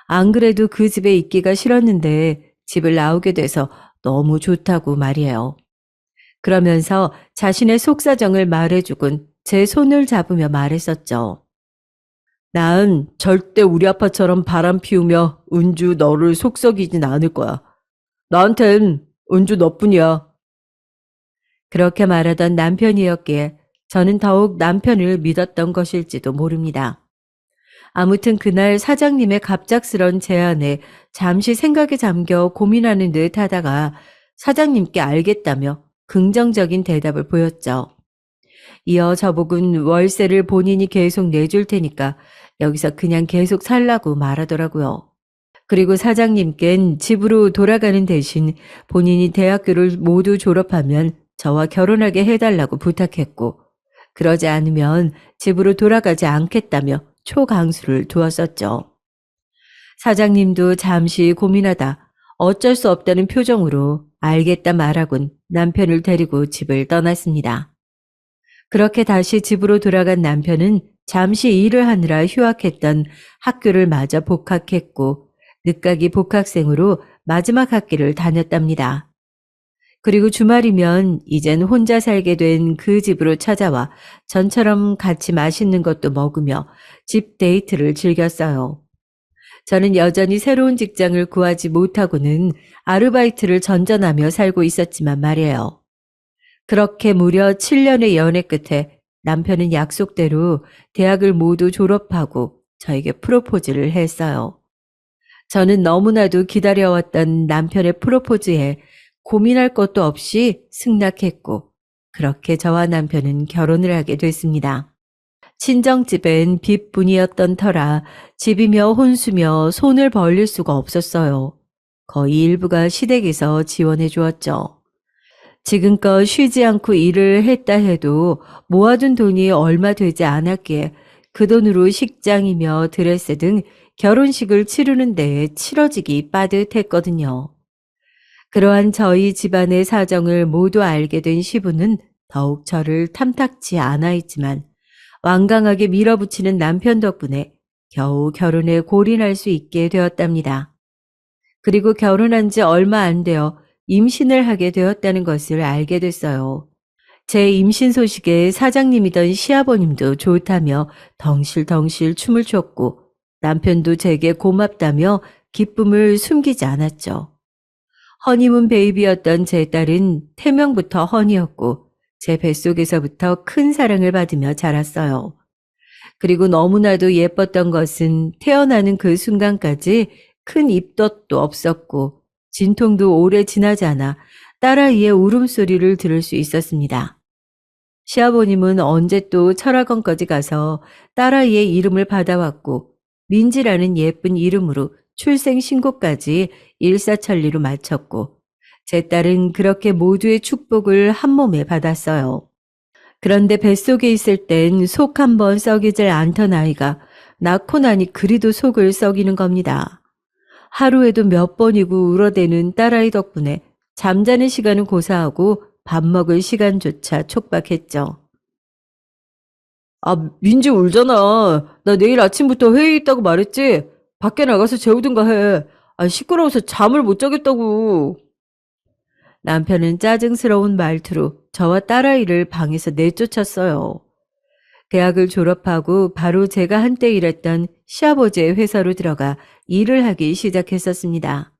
안 그래도 그 집에 있기가 싫었는데 집을 나오게 돼서 너무 좋다고 말이에요. 그러면서 자신의 속사정을 말해주곤 제 손을 잡으며 말했었죠. 난 절대 우리 아빠처럼 바람 피우며 은주 너를 속썩이진 않을 거야. 나한텐 은주 너뿐이야. 그렇게 말하던 남편이었기에 저는 더욱 남편을 믿었던 것일지도 모릅니다. 아무튼 그날 사장님의 갑작스런 제안에 잠시 생각에 잠겨 고민하는 듯 하다가 사장님께 알겠다며 긍정적인 대답을 보였죠. 이어 저보곤 월세를 본인이 계속 내줄 테니까 여기서 그냥 계속 살라고 말하더라고요. 그리고 사장님께는 집으로 돌아가는 대신 본인이 대학교를 모두 졸업하면 저와 결혼하게 해달라고 부탁했고, 그러지 않으면 집으로 돌아가지 않겠다며 초강수를 두었었죠. 사장님도 잠시 고민하다 어쩔 수 없다는 표정으로 알겠다 말하곤 남편을 데리고 집을 떠났습니다. 그렇게 다시 집으로 돌아간 남편은 잠시 일을 하느라 휴학했던 학교를 마저 복학했고 늦가기 복학생으로 마지막 학기를 다녔답니다. 그리고 주말이면 이젠 혼자 살게 된 그 집으로 찾아와 전처럼 같이 맛있는 것도 먹으며 집 데이트를 즐겼어요. 저는 여전히 새로운 직장을 구하지 못하고는 아르바이트를 전전하며 살고 있었지만 말이에요. 그렇게 무려 7년의 연애 끝에 남편은 약속대로 대학을 모두 졸업하고 저에게 프로포즈를 했어요. 저는 너무나도 기다려왔던 남편의 프로포즈에 고민할 것도 없이 승낙했고 그렇게 저와 남편은 결혼을 하게 됐습니다. 친정집엔 빚뿐이었던 터라 집이며 혼수며 손을 벌릴 수가 없었어요. 거의 일부가 시댁에서 지원해 주었죠. 지금껏 쉬지 않고 일을 했다 해도 모아둔 돈이 얼마 되지 않았기에 그 돈으로 식장이며 드레스 등 결혼식을 치르는 데에 치러지기 빠듯했거든요. 그러한 저희 집안의 사정을 모두 알게 된 시부는 더욱 저를 탐탁치 않아 있지만 완강하게 밀어붙이는 남편 덕분에 겨우 결혼에 골인할 수 있게 되었답니다. 그리고 결혼한 지 얼마 안 되어 임신을 하게 되었다는 것을 알게 됐어요. 제 임신 소식에 사장님이던 시아버님도 좋다며 덩실덩실 춤을 췄고 남편도 제게 고맙다며 기쁨을 숨기지 않았죠. 허니문 베이비였던 제 딸은 태명부터 허니였고 제 뱃속에서부터 큰 사랑을 받으며 자랐어요. 그리고 너무나도 예뻤던 것은 태어나는 그 순간까지 큰 입덧도 없었고 진통도 오래 지나지 않아 딸아이의 울음소리를 들을 수 있었습니다. 시아버님은 언제 또 철학원까지 가서 딸아이의 이름을 받아왔고 민지라는 예쁜 이름으로 출생신고까지 일사천리로 마쳤고 제 딸은 그렇게 모두의 축복을 한 몸에 받았어요. 그런데 뱃속에 있을 땐 속 한번 썩이질 않던 아이가 낳고 나니 그리도 속을 썩이는 겁니다. 하루에도 몇 번이고 울어대는 딸아이 덕분에 잠자는 시간은 고사하고 밥 먹을 시간조차 촉박했죠. 아, 민지 울잖아. 나 내일 아침부터 회의 있다고 말했지? 밖에 나가서 재우든가 해. 아, 시끄러워서 잠을 못 자겠다고. 남편은 짜증스러운 말투로 저와 딸아이를 방에서 내쫓았어요. 대학을 졸업하고 바로 제가 한때 일했던 시아버지의 회사로 들어가 일을 하기 시작했었습니다.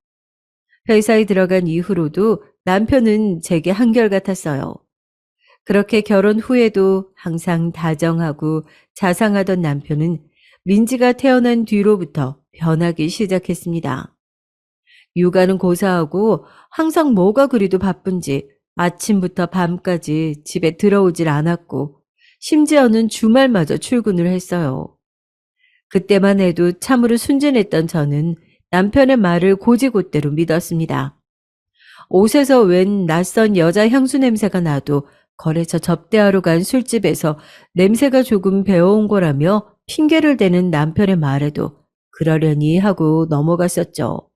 회사에 들어간 이후로도 남편은 제게 한결같았어요. 그렇게 결혼 후에도 항상 다정하고 자상하던 남편은 민지가 태어난 뒤로부터 변하기 시작했습니다. 육아는 고사하고 항상 뭐가 그리도 바쁜지 아침부터 밤까지 집에 들어오질 않았고 심지어는 주말마저 출근을 했어요. 그때만 해도 참으로 순진했던 저는 남편의 말을 곧이곧대로 믿었습니다. 옷에서 웬 낯선 여자 향수 냄새가 나도 거래처 접대하러 간 술집에서 냄새가 조금 배어온 거라며 핑계를 대는 남편의 말에도 그러려니 하고 넘어갔었죠.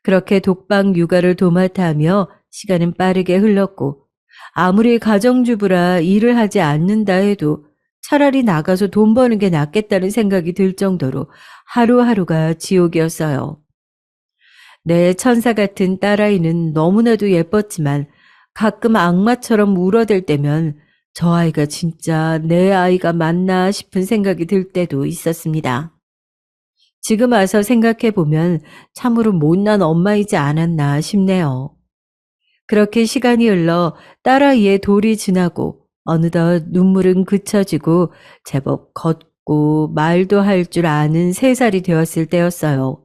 그렇게 독방 육아를 도맡아 하며 시간은 빠르게 흘렀고 아무리 가정주부라 일을 하지 않는다 해도 차라리 나가서 돈 버는 게 낫겠다는 생각이 들 정도로 하루하루가 지옥이었어요. 내 천사 같은 딸아이는 너무나도 예뻤지만 가끔 악마처럼 울어댈 때면 저 아이가 진짜 내 아이가 맞나 싶은 생각이 들 때도 있었습니다. 지금 와서 생각해보면 참으로 못난 엄마이지 않았나 싶네요. 그렇게 시간이 흘러 딸아이의 돌이 지나고 어느덧 눈물은 그쳐지고 제법 걷고 말도 할 줄 아는 3살이 되었을 때였어요.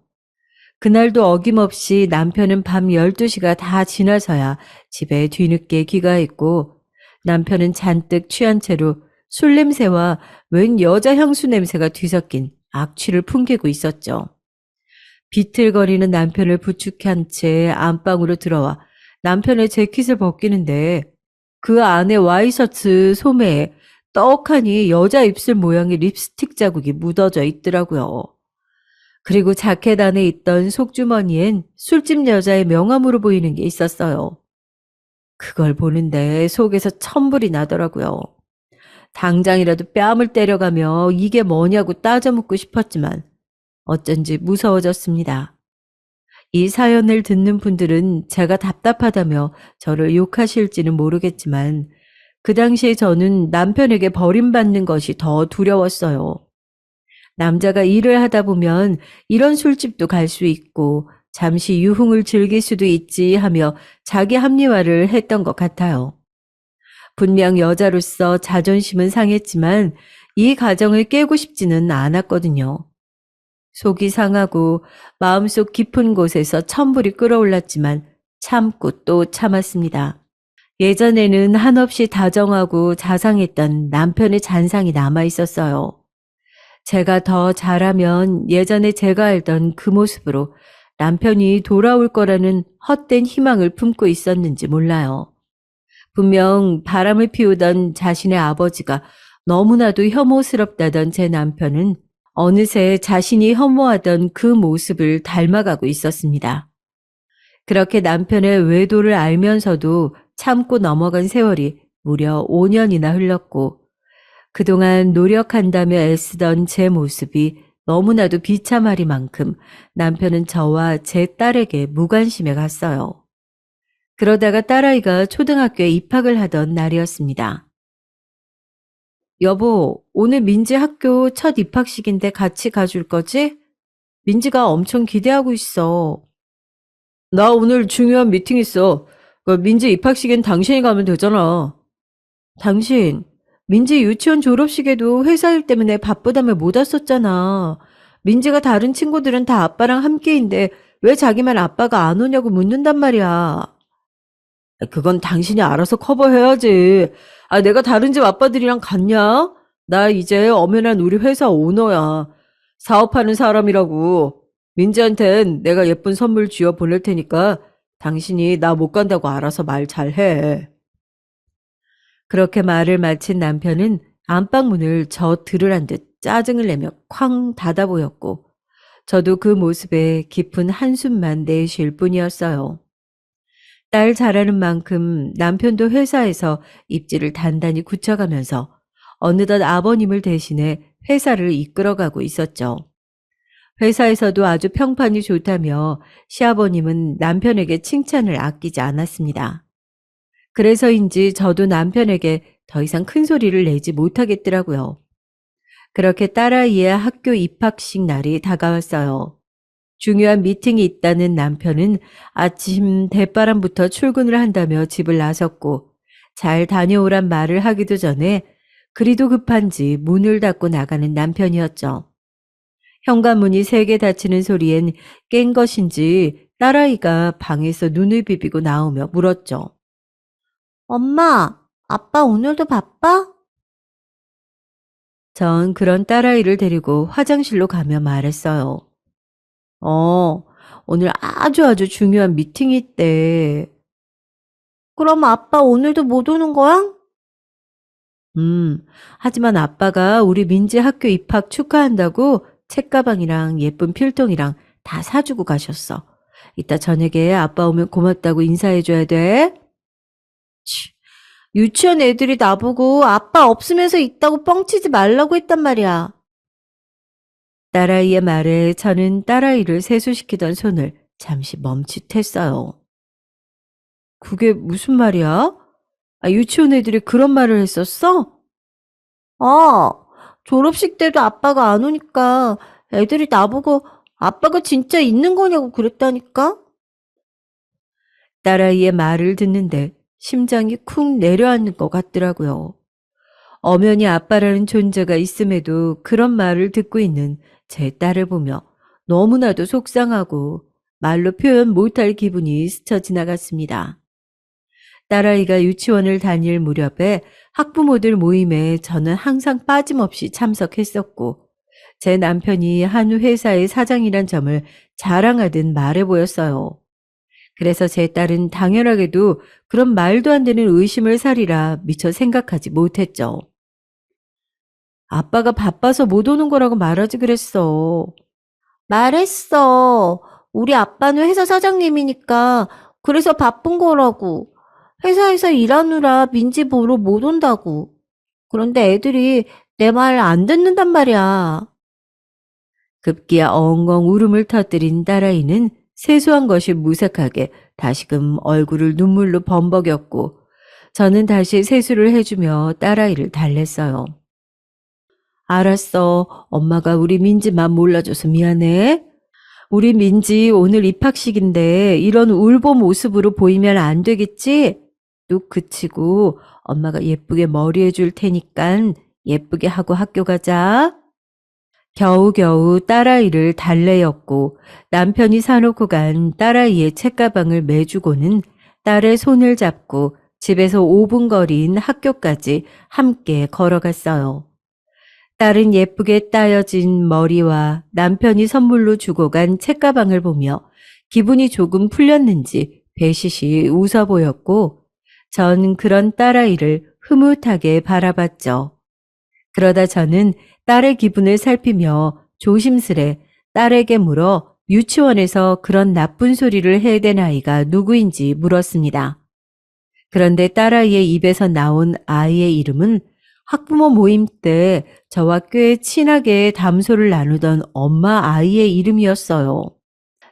그날도 어김없이 남편은 밤 12시가 다 지나서야 집에 뒤늦게 귀가했고 남편은 잔뜩 취한 채로 술 냄새와 웬 여자 향수 냄새가 뒤섞인 악취를 풍기고 있었죠. 비틀거리는 남편을 부축한 채 안방으로 들어와 남편의 재킷을 벗기는데 그 안에 와이셔츠 소매에 떡하니 여자 입술 모양의 립스틱 자국이 묻어져 있더라고요. 그리고 자켓 안에 있던 속주머니엔 술집 여자의 명함으로 보이는 게 있었어요. 그걸 보는데 속에서 천불이 나더라고요. 당장이라도 뺨을 때려가며 이게 뭐냐고 따져 묻고 싶었지만 어쩐지 무서워졌습니다. 이 사연을 듣는 분들은 제가 답답하다며 저를 욕하실지는 모르겠지만 그 당시에 저는 남편에게 버림받는 것이 더 두려웠어요. 남자가 일을 하다 보면 이런 술집도 갈 수 있고 잠시 유흥을 즐길 수도 있지 하며 자기 합리화를 했던 것 같아요. 분명 여자로서 자존심은 상했지만 이 가정을 깨고 싶지는 않았거든요. 속이 상하고 마음속 깊은 곳에서 천불이 끓어올랐지만 참고 또 참았습니다. 예전에는 한없이 다정하고 자상했던 남편의 잔상이 남아 있었어요. 제가 더 잘하면 예전에 제가 알던 그 모습으로 남편이 돌아올 거라는 헛된 희망을 품고 있었는지 몰라요. 분명 바람을 피우던 자신의 아버지가 너무나도 혐오스럽다던 제 남편은 어느새 자신이 혐오하던 그 모습을 닮아가고 있었습니다. 그렇게 남편의 외도를 알면서도 참고 넘어간 세월이 무려 5년이나 흘렀고 그동안 노력한다며 애쓰던 제 모습이 너무나도 비참하리만큼 남편은 저와 제 딸에게 무관심해 갔어요. 그러다가 딸아이가 초등학교에 입학을 하던 날이었습니다. 여보, 오늘 민지 학교 첫 입학식인데 같이 가줄 거지? 민지가 엄청 기대하고 있어. 나 오늘 중요한 미팅 있어. 민지 입학식엔 당신이 가면 되잖아. 당신, 민지 유치원 졸업식에도 회사 일 때문에 바쁘다며 못 왔었잖아. 민지가 다른 친구들은 다 아빠랑 함께인데 왜 자기만 아빠가 안 오냐고 묻는단 말이야. 그건 당신이 알아서 커버해야지. 내가 다른 집 아빠들이랑 같냐? 나 이제 엄연한 우리 회사 오너야. 사업하는 사람이라고. 민지한텐 내가 예쁜 선물 쥐어 보낼 테니까 당신이 나 못 간다고 알아서 말 잘해. 그렇게 말을 마친 남편은 안방문을 저 들으란 듯 짜증을 내며 쾅 닫아 보였고 저도 그 모습에 깊은 한숨만 내쉴 뿐이었어요. 딸 잘하는 만큼 남편도 회사에서 입지를 단단히 굳혀가면서 어느덧 아버님을 대신해 회사를 이끌어가고 있었죠. 회사에서도 아주 평판이 좋다며 시아버님은 남편에게 칭찬을 아끼지 않았습니다. 그래서인지 저도 남편에게 더 이상 큰 소리를 내지 못하겠더라고요. 그렇게 딸아이의 학교 입학식 날이 다가왔어요. 중요한 미팅이 있다는 남편은 아침 대바람부터 출근을 한다며 집을 나섰고 잘 다녀오란 말을 하기도 전에 그리도 급한지 문을 닫고 나가는 남편이었죠. 현관문이 3개 닫히는 소리엔 깬 것인지 딸아이가 방에서 눈을 비비고 나오며 물었죠. 엄마, 아빠 오늘도 바빠? 전 그런 딸아이를 데리고 화장실로 가며 말했어요. 어, 오늘 아주 중요한 미팅이 있대. 그럼 아빠 오늘도 못 오는 거야? 하지만 아빠가 우리 민지 학교 입학 축하한다고 책가방이랑 예쁜 필통이랑 다 사주고 가셨어. 이따 저녁에 아빠 오면 고맙다고 인사해줘야 돼. 치, 유치원 애들이 나보고 아빠 없으면서 있다고 뻥치지 말라고 했단 말이야. 딸아이의 말에 저는 딸아이를 세수시키던 손을 잠시 멈칫했어요. 그게 무슨 말이야? 유치원 애들이 그런 말을 했었어? 아, 졸업식 때도 아빠가 안 오니까 애들이 나보고 아빠가 진짜 있는 거냐고 그랬다니까? 딸아이의 말을 듣는데 심장이 쿵 내려앉는 것 같더라고요. 엄연히 아빠라는 존재가 있음에도 그런 말을 듣고 있는 제 딸을 보며 너무나도 속상하고 말로 표현 못할 기분이 스쳐 지나갔습니다. 딸아이가 유치원을 다닐 무렵에 학부모들 모임에 저는 항상 빠짐없이 참석했었고, 제 남편이 한 회사의 사장이란 점을 자랑하듯 말해 보였어요. 그래서 제 딸은 당연하게도 그런 말도 안 되는 의심을 사리라 미처 생각하지 못했죠. 아빠가 바빠서 못 오는 거라고 말하지 그랬어. 말했어. 우리 아빠는 회사 사장님이니까 그래서 바쁜 거라고. 회사에서 일하느라 민지 보러 못 온다고. 그런데 애들이 내 말 안 듣는단 말이야. 급기야 엉엉 울음을 터뜨린 딸아이는 세수한 것이 무색하게 다시금 얼굴을 눈물로 범벅였고, 저는 다시 세수를 해주며 딸아이를 달랬어요. 알았어. 엄마가 우리 민지만 몰라줘서 미안해. 우리 민지 오늘 입학식인데 이런 울보 모습으로 보이면 안 되겠지? 뚝 그치고 엄마가 예쁘게 머리 해줄 테니깐 예쁘게 하고 학교 가자. 겨우겨우 딸아이를 달래였고 남편이 사놓고 간 딸아이의 책가방을 매주고는 딸의 손을 잡고 집에서 5분 거리인 학교까지 함께 걸어갔어요. 딸은 예쁘게 따여진 머리와 남편이 선물로 주고 간 책가방을 보며 기분이 조금 풀렸는지 배시시 웃어 보였고, 전 그런 딸아이를 흐뭇하게 바라봤죠. 그러다 저는 딸의 기분을 살피며 조심스레 딸에게 물어 유치원에서 그런 나쁜 소리를 해댄 아이가 누구인지 물었습니다. 그런데 딸아이의 입에서 나온 아이의 이름은 학부모 모임 때 저와 꽤 친하게 담소를 나누던 엄마 아이의 이름이었어요.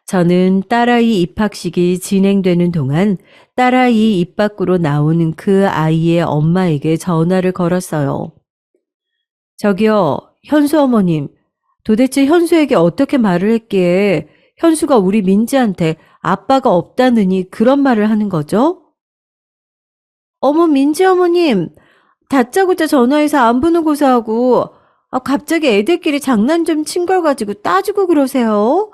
저는 딸아이 입학식이 진행되는 동안 딸아이 입 밖으로 나오는 그 아이의 엄마에게 전화를 걸었어요. 저기요, 현수 어머님. 도대체 현수에게 어떻게 말을 했기에 현수가 우리 민지한테 아빠가 없다느니 그런 말을 하는 거죠? 어머, 민지 어머님. 다짜고짜 전화해서 안부는 고사하고 갑자기 애들끼리 장난 좀 친 걸 가지고 따지고 그러세요?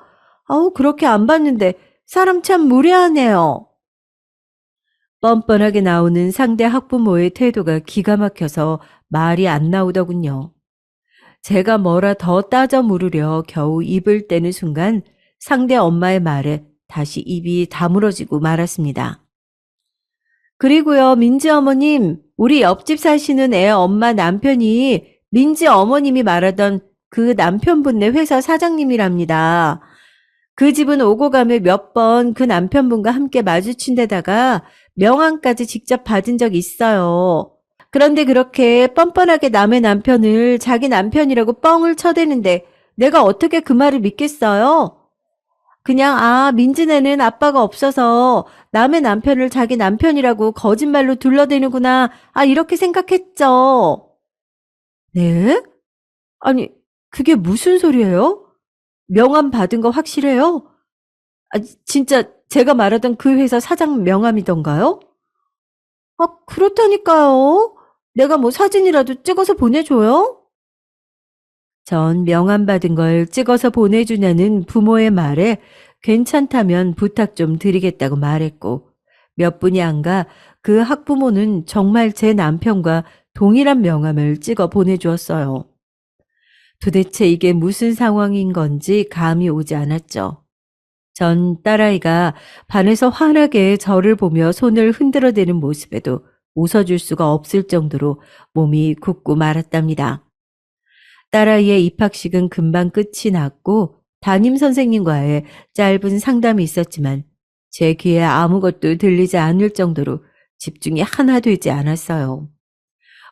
아우, 그렇게 안 봤는데 사람 참 무례하네요. 뻔뻔하게 나오는 상대 학부모의 태도가 기가 막혀서 말이 안 나오더군요. 제가 뭐라 더 따져 물으려 겨우 입을 떼는 순간 상대 엄마의 말에 다시 입이 다물어지고 말았습니다. 그리고요, 민지 어머님, 우리 옆집 사시는 애 엄마 남편이 민지 어머님이 말하던 그 남편분네 회사 사장님이랍니다. 그 집은 오고 가며 몇 번 그 남편분과 함께 마주친 데다가 명함까지 직접 받은 적 있어요. 그런데 그렇게 뻔뻔하게 남의 남편을 자기 남편이라고 뻥을 쳐대는데 내가 어떻게 그 말을 믿겠어요? 그냥 민지네는 아빠가 없어서 남의 남편을 자기 남편이라고 거짓말로 둘러대는구나. 이렇게 생각했죠. 네? 아니, 그게 무슨 소리예요? 명함 받은 거 확실해요? 진짜 제가 말하던 그 회사 사장 명함이던가요? 그렇다니까요. 내가 뭐 사진이라도 찍어서 보내줘요? 전 명함 받은 걸 찍어서 보내주냐는 부모의 말에 괜찮다면 부탁 좀 드리겠다고 말했고, 몇 분이 안 가 그 학부모는 정말 제 남편과 동일한 명함을 찍어 보내주었어요. 도대체 이게 무슨 상황인 건지 감이 오지 않았죠. 전 딸아이가 반에서 환하게 저를 보며 손을 흔들어대는 모습에도 웃어줄 수가 없을 정도로 몸이 굳고 말았답니다. 딸아이의 입학식은 금방 끝이 났고 담임 선생님과의 짧은 상담이 있었지만 제 귀에 아무것도 들리지 않을 정도로 집중이 하나 되지 않았어요.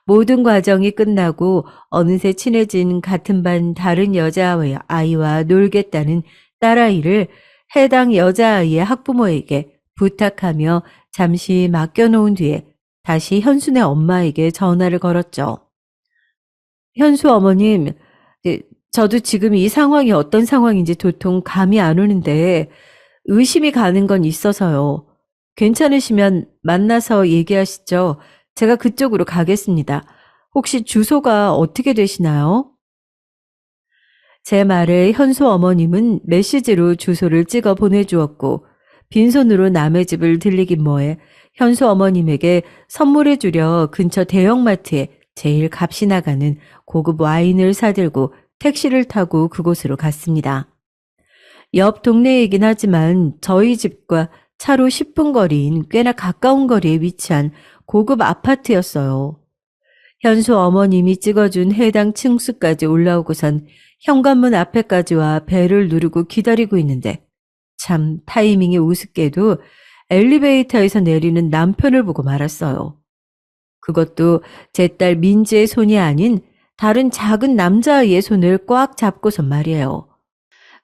모든 과정이 끝나고 어느새 친해진 같은 반 다른 여자아이와 놀겠다는 딸아이를 해당 여자아이의 학부모에게 부탁하며 잠시 맡겨놓은 뒤에 다시 현순의 엄마에게 전화를 걸었죠. 현수 어머님, 네, 저도 지금 이 상황이 어떤 상황인지 도통 감이 안 오는데 의심이 가는 건 있어서요. 괜찮으시면 만나서 얘기하시죠. 제가 그쪽으로 가겠습니다. 혹시 주소가 어떻게 되시나요? 제 말에 현수 어머님은 메시지로 주소를 찍어 보내주었고 빈손으로 남의 집을 들리긴 뭐해 현수 어머님에게 선물해 주려 근처 대형마트에 제일 값이 나가는 고급 와인을 사들고 택시를 타고 그곳으로 갔습니다. 옆 동네이긴 하지만 저희 집과 차로 10분 거리인 꽤나 가까운 거리에 위치한 고급 아파트였어요. 현수 어머님이 찍어준 해당 층수까지 올라오고선 현관문 앞에까지 와 벨을 누르고 기다리고 있는데 참 타이밍이 우습게도 엘리베이터에서 내리는 남편을 보고 말았어요. 그것도 제 딸 민지의 손이 아닌 다른 작은 남자아이의 손을 꽉 잡고선 말이에요.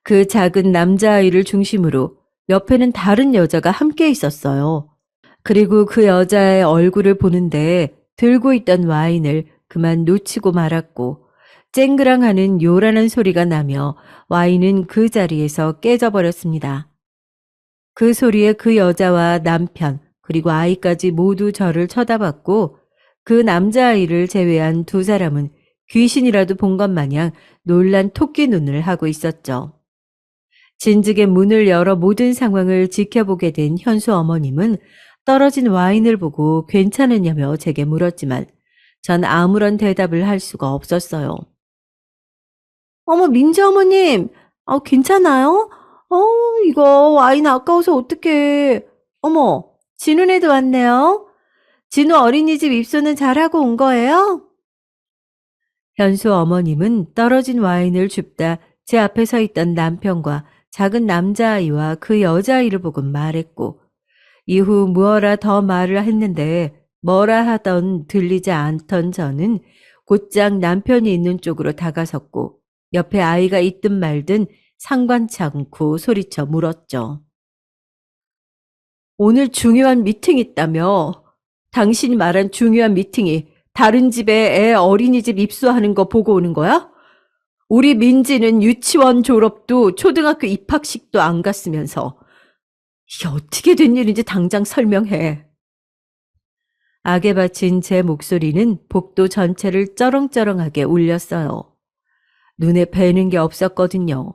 그 작은 남자아이를 중심으로 옆에는 다른 여자가 함께 있었어요. 그리고 그 여자의 얼굴을 보는데 들고 있던 와인을 그만 놓치고 말았고 쨍그랑하는 요란한 소리가 나며 와인은 그 자리에서 깨져버렸습니다. 그 소리에 그 여자와 남편 그리고 아이까지 모두 저를 쳐다봤고 그 남자아이를 제외한 두 사람은 귀신이라도 본 것 마냥 놀란 토끼 눈을 하고 있었죠. 진즉에 문을 열어 모든 상황을 지켜보게 된 현수 어머님은 떨어진 와인을 보고 괜찮으냐며 제게 물었지만 전 아무런 대답을 할 수가 없었어요. 어머, 민지 어머님, 괜찮아요? 이거 와인 아까워서 어떡해. 어머, 진우 애도 왔네요. 진우 어린이집 입소는 잘하고 온 거예요? 현수 어머님은 떨어진 와인을 줍다 제 앞에 서 있던 남편과 작은 남자아이와 그 여자아이를 보고 말했고 이후 무어라 더 말을 했는데 뭐라 하던 들리지 않던 저는 곧장 남편이 있는 쪽으로 다가섰고 옆에 아이가 있든 말든 상관치 않고 소리쳐 물었죠. 오늘 중요한 미팅 있다며? 당신이 말한 중요한 미팅이 다른 집에 애 어린이집 입소하는 거 보고 오는 거야? 우리 민지는 유치원 졸업도 초등학교 입학식도 안 갔으면서 이게 어떻게 된 일인지 당장 설명해. 악에 바친 제 목소리는 복도 전체를 쩌렁쩌렁하게 울렸어요. 눈에 뵈는 게 없었거든요.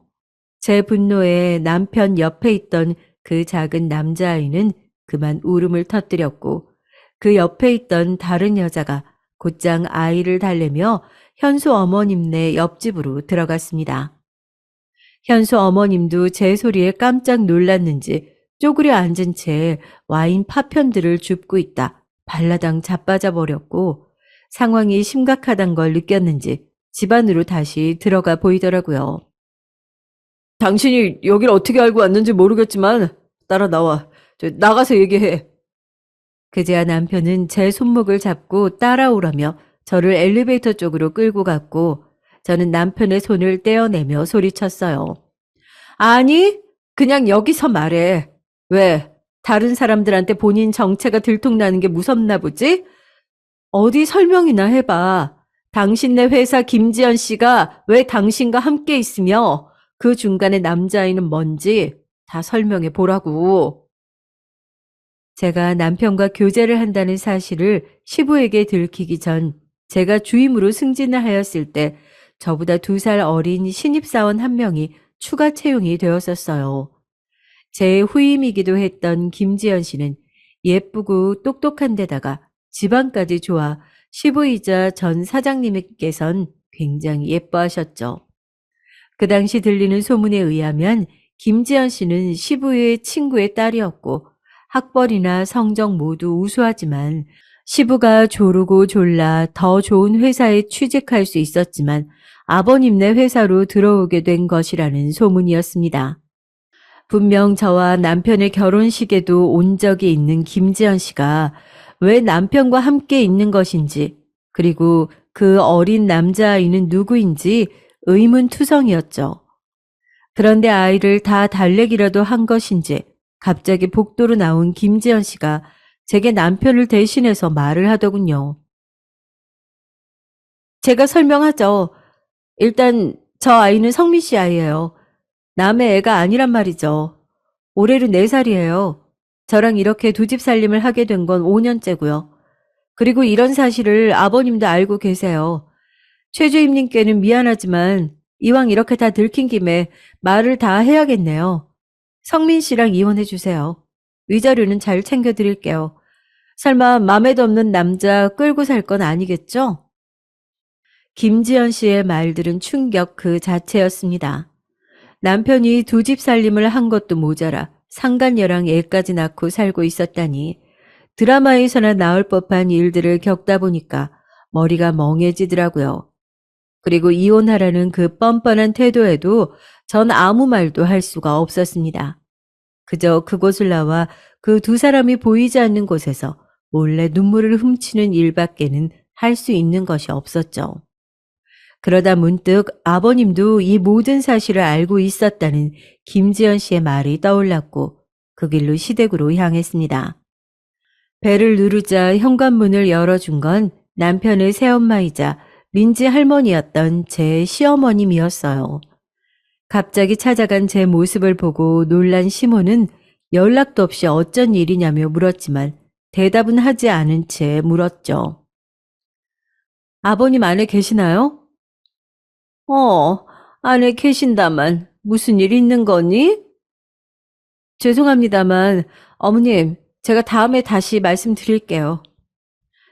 제 분노에 남편 옆에 있던 그 작은 남자아이는 그만 울음을 터뜨렸고 그 옆에 있던 다른 여자가 곧장 아이를 달래며 현수 어머님네 옆집으로 들어갔습니다. 현수 어머님도 제 소리에 깜짝 놀랐는지 쪼그려 앉은 채 와인 파편들을 줍고 있다 발라당 자빠져 버렸고 상황이 심각하단 걸 느꼈는지 집 안으로 다시 들어가 보이더라고요. 당신이 여길 어떻게 알고 왔는지 모르겠지만 따라 나와. 나가서 얘기해. 그제야 남편은 제 손목을 잡고 따라오라며 저를 엘리베이터 쪽으로 끌고 갔고 저는 남편의 손을 떼어내며 소리쳤어요. 아니, 그냥 여기서 말해. 왜? 다른 사람들한테 본인 정체가 들통나는 게 무섭나 보지? 어디 설명이나 해봐. 당신네 회사 김지연 씨가 왜 당신과 함께 있으며 그 중간에 남자아이는 뭔지 다 설명해 보라고. 제가 남편과 교제를 한다는 사실을 시부에게 들키기 전 제가 주임으로 승진을 하였을 때 저보다 2살 어린 신입사원 한 명이 추가 채용이 되었었어요. 제 후임이기도 했던 김지연 씨는 예쁘고 똑똑한 데다가 지방까지 좋아 시부이자 전 사장님께선 굉장히 예뻐하셨죠. 그 당시 들리는 소문에 의하면 김지연 씨는 시부의 친구의 딸이었고 학벌이나 성적 모두 우수하지만 시부가 조르고 졸라 더 좋은 회사에 취직할 수 있었지만 아버님네 회사로 들어오게 된 것이라는 소문이었습니다. 분명 저와 남편의 결혼식에도 온 적이 있는 김지연 씨가 왜 남편과 함께 있는 것인지, 그리고 그 어린 남자아이는 누구인지 의문투성이었죠. 그런데 아이를 다 달래기라도 한 것인지 갑자기 복도로 나온 김지연 씨가 제게 남편을 대신해서 말을 하더군요. 제가 설명하죠. 일단 저 아이는 성민 씨 아이예요. 남의 애가 아니란 말이죠. 올해로 4살이에요. 저랑 이렇게 두 집 살림을 하게 된 건 5년째고요. 그리고 이런 사실을 아버님도 알고 계세요. 최 주임님께는 미안하지만 이왕 이렇게 다 들킨 김에 말을 다 해야겠네요. 성민 씨랑 이혼해 주세요. 위자료는 잘 챙겨드릴게요. 설마 맘에도 없는 남자 끌고 살 건 아니겠죠? 김지연 씨의 말들은 충격 그 자체였습니다. 남편이 두 집 살림을 한 것도 모자라 상간녀랑 애까지 낳고 살고 있었다니 드라마에서나 나올 법한 일들을 겪다 보니까 머리가 멍해지더라고요. 그리고 이혼하라는 그 뻔뻔한 태도에도 전 아무 말도 할 수가 없었습니다. 그저 그곳을 나와 그 두 사람이 보이지 않는 곳에서 몰래 눈물을 훔치는 일밖에는 할 수 있는 것이 없었죠. 그러다 문득 아버님도 이 모든 사실을 알고 있었다는 김지연 씨의 말이 떠올랐고 그 길로 시댁으로 향했습니다. 배를 누르자 현관문을 열어준 건 남편의 새엄마이자 민지 할머니였던 제 시어머님이었어요. 갑자기 찾아간 제 모습을 보고 놀란 시모는 연락도 없이 어쩐 일이냐며 물었지만 대답은 하지 않은 채 물었죠. 아버님 안에 계시나요? 안에 계신다만 무슨 일 있는 거니? 죄송합니다만 어머님, 제가 다음에 다시 말씀드릴게요.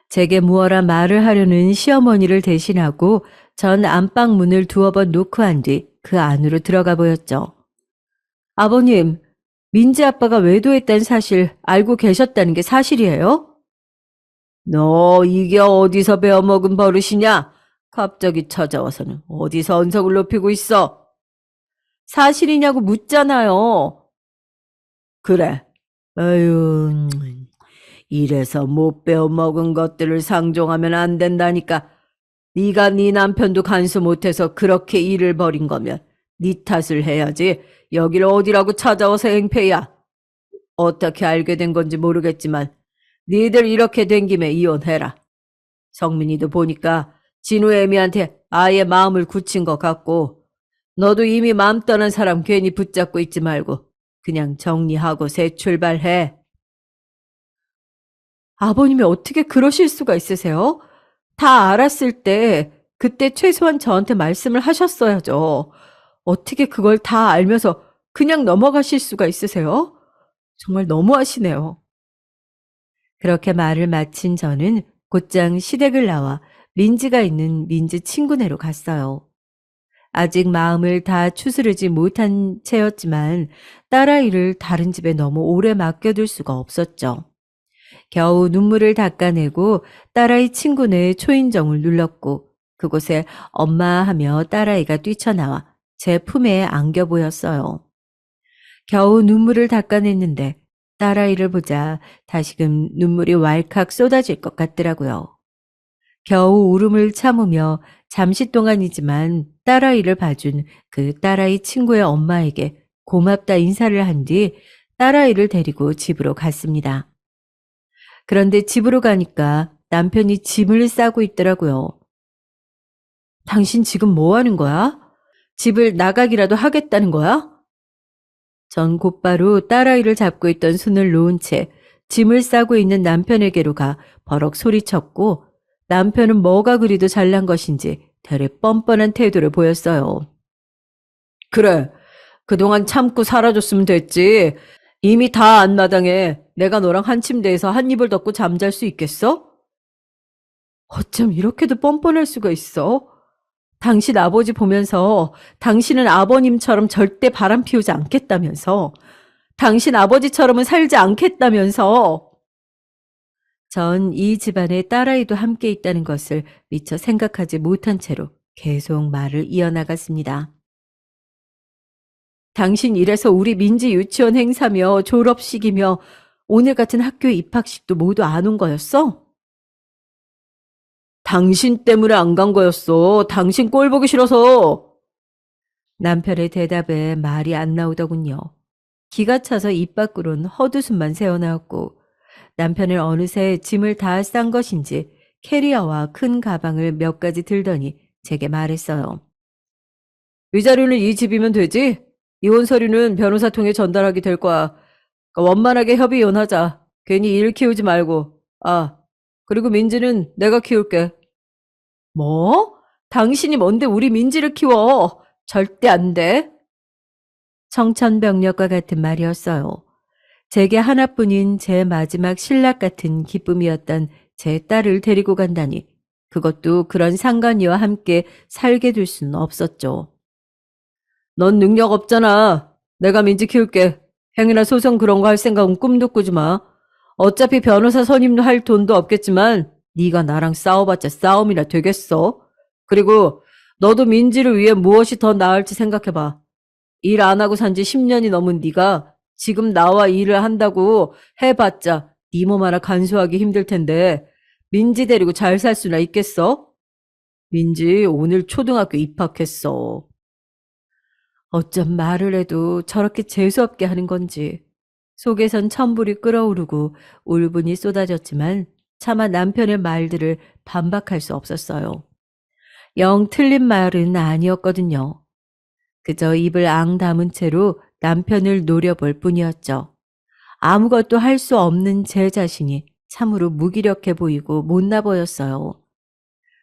제게 무어라 말을 하려는 시어머니를 대신하고 전 안방 문을 두어 번 놓고 한 뒤 그 안으로 들어가 보였죠. 아버님, 민지 아빠가 외도했다는 사실 알고 계셨다는 게 사실이에요? 너 이게 어디서 배워먹은 버릇이냐? 갑자기 찾아와서는 어디서 언성을 높이고 있어? 사실이냐고 묻잖아요. 그래. 아유, 이래서 못 배워먹은 것들을 상종하면 안 된다니까. 네가 네 남편도 간수 못해서 그렇게 일을 벌인 거면 네 탓을 해야지. 여길 어디라고 찾아와서 행패야. 어떻게 알게 된 건지 모르겠지만 니들 이렇게 된 김에 이혼해라. 성민이도 보니까 진우 애미한테 아예 마음을 굳힌 것 같고 너도 이미 마음 떠난 사람 괜히 붙잡고 있지 말고 그냥 정리하고 새 출발해. 아버님이 어떻게 그러실 수가 있으세요? 다 알았을 때 그때 최소한 저한테 말씀을 하셨어야죠. 어떻게 그걸 다 알면서 그냥 넘어가실 수가 있으세요? 정말 너무하시네요. 그렇게 말을 마친 저는 곧장 시댁을 나와 민지가 있는 민지 친구네로 갔어요. 아직 마음을 다 추스르지 못한 채였지만 딸아이를 다른 집에 너무 오래 맡겨둘 수가 없었죠. 겨우 눈물을 닦아내고 딸아이 친구네 초인종을 눌렀고 그곳에 엄마 하며 딸아이가 뛰쳐나와 제 품에 안겨 보였어요. 겨우 눈물을 닦아냈는데 딸아이를 보자 다시금 눈물이 왈칵 쏟아질 것 같더라고요. 겨우 울음을 참으며 잠시 동안이지만 딸아이를 봐준 그 딸아이 친구의 엄마에게 고맙다 인사를 한 뒤 딸아이를 데리고 집으로 갔습니다. 그런데 집으로 가니까 남편이 짐을 싸고 있더라고요. 당신 지금 뭐 하는 거야? 집을 나가기라도 하겠다는 거야? 전 곧바로 딸아이를 잡고 있던 손을 놓은 채 짐을 싸고 있는 남편에게로 가 버럭 소리쳤고 남편은 뭐가 그리도 잘난 것인지 되레 뻔뻔한 태도를 보였어요. 그래, 그동안 참고 살아줬으면 됐지. 이미 다 안마당에 내가 너랑 한 침대에서 한 이불 덮고 잠잘 수 있겠어? 어쩜 이렇게도 뻔뻔할 수가 있어? 당신 아버지 보면서 당신은 아버님처럼 절대 바람 피우지 않겠다면서, 당신 아버지처럼은 살지 않겠다면서. 전 이 집안에 딸아이도 함께 있다는 것을 미처 생각하지 못한 채로 계속 말을 이어나갔습니다. 당신 이래서 우리 민지 유치원 행사며 졸업식이며 오늘 같은 학교 입학식도 모두 안 온 거였어? 당신 때문에 안 간 거였어. 당신 꼴 보기 싫어서. 남편의 대답에 말이 안 나오더군요. 기가 차서 입 밖으론 헛웃음만 새어나왔고 남편은 어느새 짐을 다 싼 것인지 캐리어와 큰 가방을 몇 가지 들더니 제게 말했어요. 위자료는 이 집이면 되지? 이혼 서류는 변호사 통해 전달하게 될 거야. 그러니까 원만하게 협의 이혼하자. 괜히 일 키우지 말고. 아, 그리고 민지는 내가 키울게. 뭐? 당신이 뭔데 우리 민지를 키워? 절대 안 돼. 청천벽력과 같은 말이었어요. 제게 하나뿐인 제 마지막 신락 같은 기쁨이었던 제 딸을 데리고 간다니 그것도 그런 상관이와 함께 살게 될 수는 없었죠. 넌 능력 없잖아. 내가 민지 키울게. 행위나 소송 그런 거 할 생각은 꿈도 꾸지 마. 어차피 변호사 선임도 할 돈도 없겠지만 네가 나랑 싸워봤자 싸움이나 되겠어. 그리고 너도 민지를 위해 무엇이 더 나을지 생각해봐. 일 안 하고 산지 10년이 넘은 네가 지금 나와 일을 한다고 해봤자 네 몸 하나 간수하기 힘들 텐데 민지 데리고 잘 살 수나 있겠어? 민지 오늘 초등학교 입학했어. 어쩜 말을 해도 저렇게 재수없게 하는 건지. 속에선 천불이 끓어오르고 울분이 쏟아졌지만 차마 남편의 말들을 반박할 수 없었어요. 영 틀린 말은 아니었거든요. 그저 입을 앙 다문 채로 남편을 노려볼 뿐이었죠. 아무것도 할 수 없는 제 자신이 참으로 무기력해 보이고 못나 보였어요.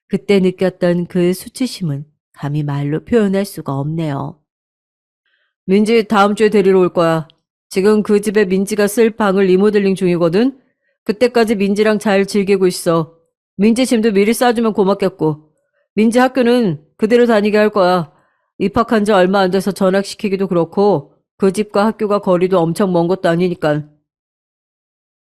그때 느꼈던 그 수치심은 감히 말로 표현할 수가 없네요. 민지 다음 주에 데리러 올 거야. 지금 그 집에 민지가 쓸 방을 리모델링 중이거든? 그때까지 민지랑 잘 즐기고 있어. 민지 짐도 미리 싸주면 고맙겠고. 민지 학교는 그대로 다니게 할 거야. 입학한 지 얼마 안 돼서 전학시키기도 그렇고 그 집과 학교가 거리도 엄청 먼 것도 아니니까.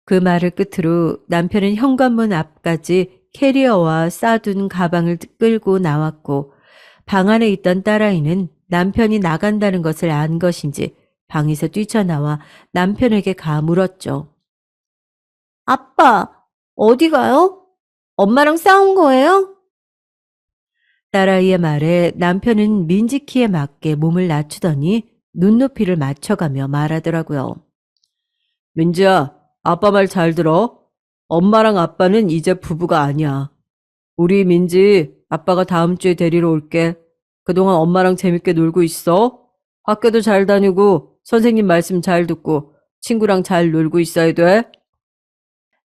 그 말을 끝으로 남편은 현관문 앞까지 캐리어와 싸둔 가방을 끌고 나왔고 방 안에 있던 딸아이는 남편이 나간다는 것을 안 것인지 방에서 뛰쳐나와 남편에게 물었죠. 아빠, 어디 가요? 엄마랑 싸운 거예요? 딸아이의 말에 남편은 민지 키에 맞게 몸을 낮추더니 눈높이를 맞춰가며 말하더라고요. 민지야, 아빠 말 잘 들어. 엄마랑 아빠는 이제 부부가 아니야. 우리 민지 아빠가 다음 주에 데리러 올게. 그동안 엄마랑 재밌게 놀고 있어. 학교도 잘 다니고 선생님 말씀 잘 듣고 친구랑 잘 놀고 있어야 돼.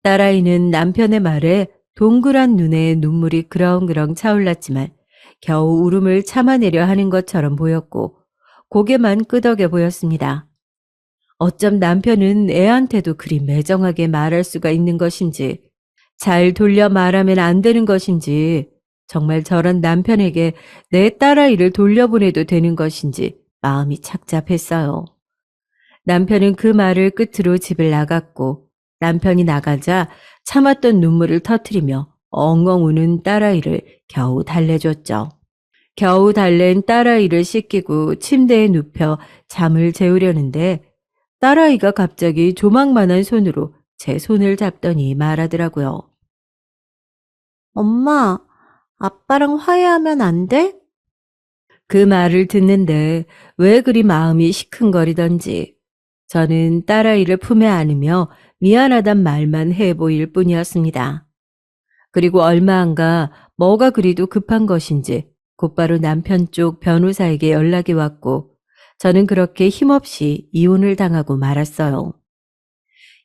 딸아이는 남편의 말에 동그란 눈에 눈물이 그렁그렁 차올랐지만 겨우 울음을 참아내려 하는 것처럼 보였고 고개만 끄덕여 보였습니다. 어쩜 남편은 애한테도 그리 매정하게 말할 수가 있는 것인지 잘 돌려 말하면 안 되는 것인지 정말 저런 남편에게 내 딸아이를 돌려보내도 되는 것인지 마음이 착잡했어요. 남편은 그 말을 끝으로 집을 나갔고 남편이 나가자 참았던 눈물을 터뜨리며 엉엉 우는 딸아이를 겨우 달래줬죠. 겨우 달랜 딸아이를 씻기고 침대에 눕혀 잠을 재우려는데 딸아이가 갑자기 조망만한 손으로 제 손을 잡더니 말하더라고요. 엄마, 아빠랑 화해하면 안 돼? 그 말을 듣는데 왜 그리 마음이 시큰거리던지 저는 딸아이를 품에 안으며 미안하단 말만 해 보일 뿐이었습니다. 그리고 얼마 안 가 뭐가 그리도 급한 것인지 곧바로 남편 쪽 변호사에게 연락이 왔고 저는 그렇게 힘없이 이혼을 당하고 말았어요.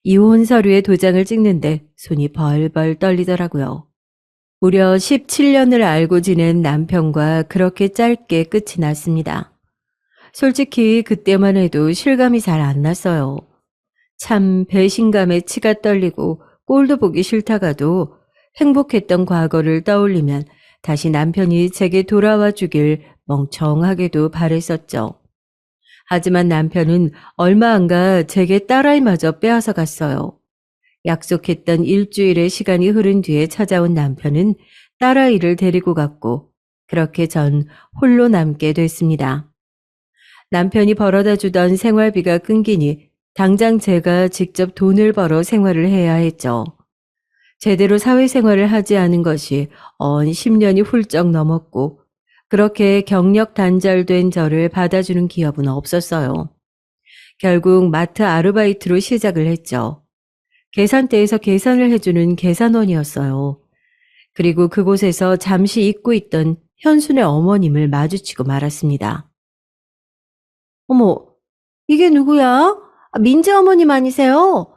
이혼 서류에 도장을 찍는데 손이 벌벌 떨리더라고요. 무려 17년을 알고 지낸 남편과 그렇게 짧게 끝이 났습니다. 솔직히 그때만 해도 실감이 잘 안 났어요. 참 배신감에 치가 떨리고 꼴도 보기 싫다가도 행복했던 과거를 떠올리면 다시 남편이 제게 돌아와 주길 멍청하게도 바랬었죠. 하지만 남편은 얼마 안 가 제게 딸아이마저 빼앗아 갔어요. 약속했던 일주일의 시간이 흐른 뒤에 찾아온 남편은 딸아이를 데리고 갔고 그렇게 전 홀로 남게 됐습니다. 남편이 벌어다 주던 생활비가 끊기니 당장 제가 직접 돈을 벌어 생활을 해야 했죠. 제대로 사회생활을 하지 않은 것이 언 10년이 훌쩍 넘었고 그렇게 경력 단절된 저를 받아주는 기업은 없었어요. 결국 마트 아르바이트로 시작을 했죠. 계산대에서 계산을 해주는 계산원이었어요. 그리고 그곳에서 잠시 잊고 있던 현순의 어머님을 마주치고 말았습니다. 어머, 이게 누구야? 민재 어머님 아니세요?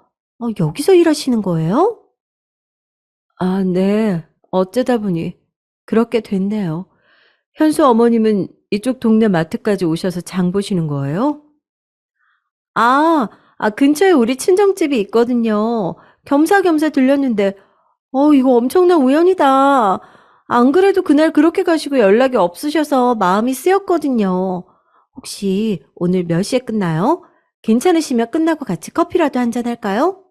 여기서 일하시는 거예요? 아, 네. 어쩌다 보니 그렇게 됐네요. 현수 어머님은 이쪽 동네 마트까지 오셔서 장 보시는 거예요? 아, 근처에 우리 친정집이 있거든요. 겸사겸사 들렸는데, 이거 엄청난 우연이다. 안 그래도 그날 그렇게 가시고 연락이 없으셔서 마음이 쓰였거든요. 혹시 오늘 몇 시에 끝나요? 괜찮으시면 끝나고 같이 커피라도 한잔 할까요?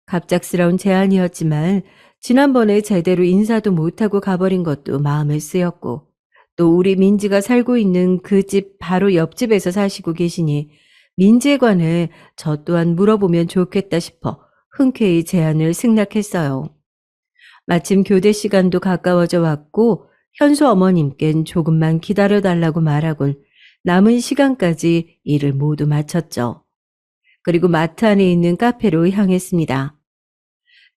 갑작스러운 제안이었지만 지난번에 제대로 인사도 못하고 가버린 것도 마음에 쓰였고 또 우리 민지가 살고 있는 그 집 바로 옆집에서 사시고 계시니 민지에 관해 저 또한 물어보면 좋겠다 싶어 흔쾌히 제안을 승낙했어요. 마침 교대 시간도 가까워져 왔고 현수 어머님껜 조금만 기다려달라고 말하곤 남은 시간까지 일을 모두 마쳤죠. 그리고 마트 안에 있는 카페로 향했습니다.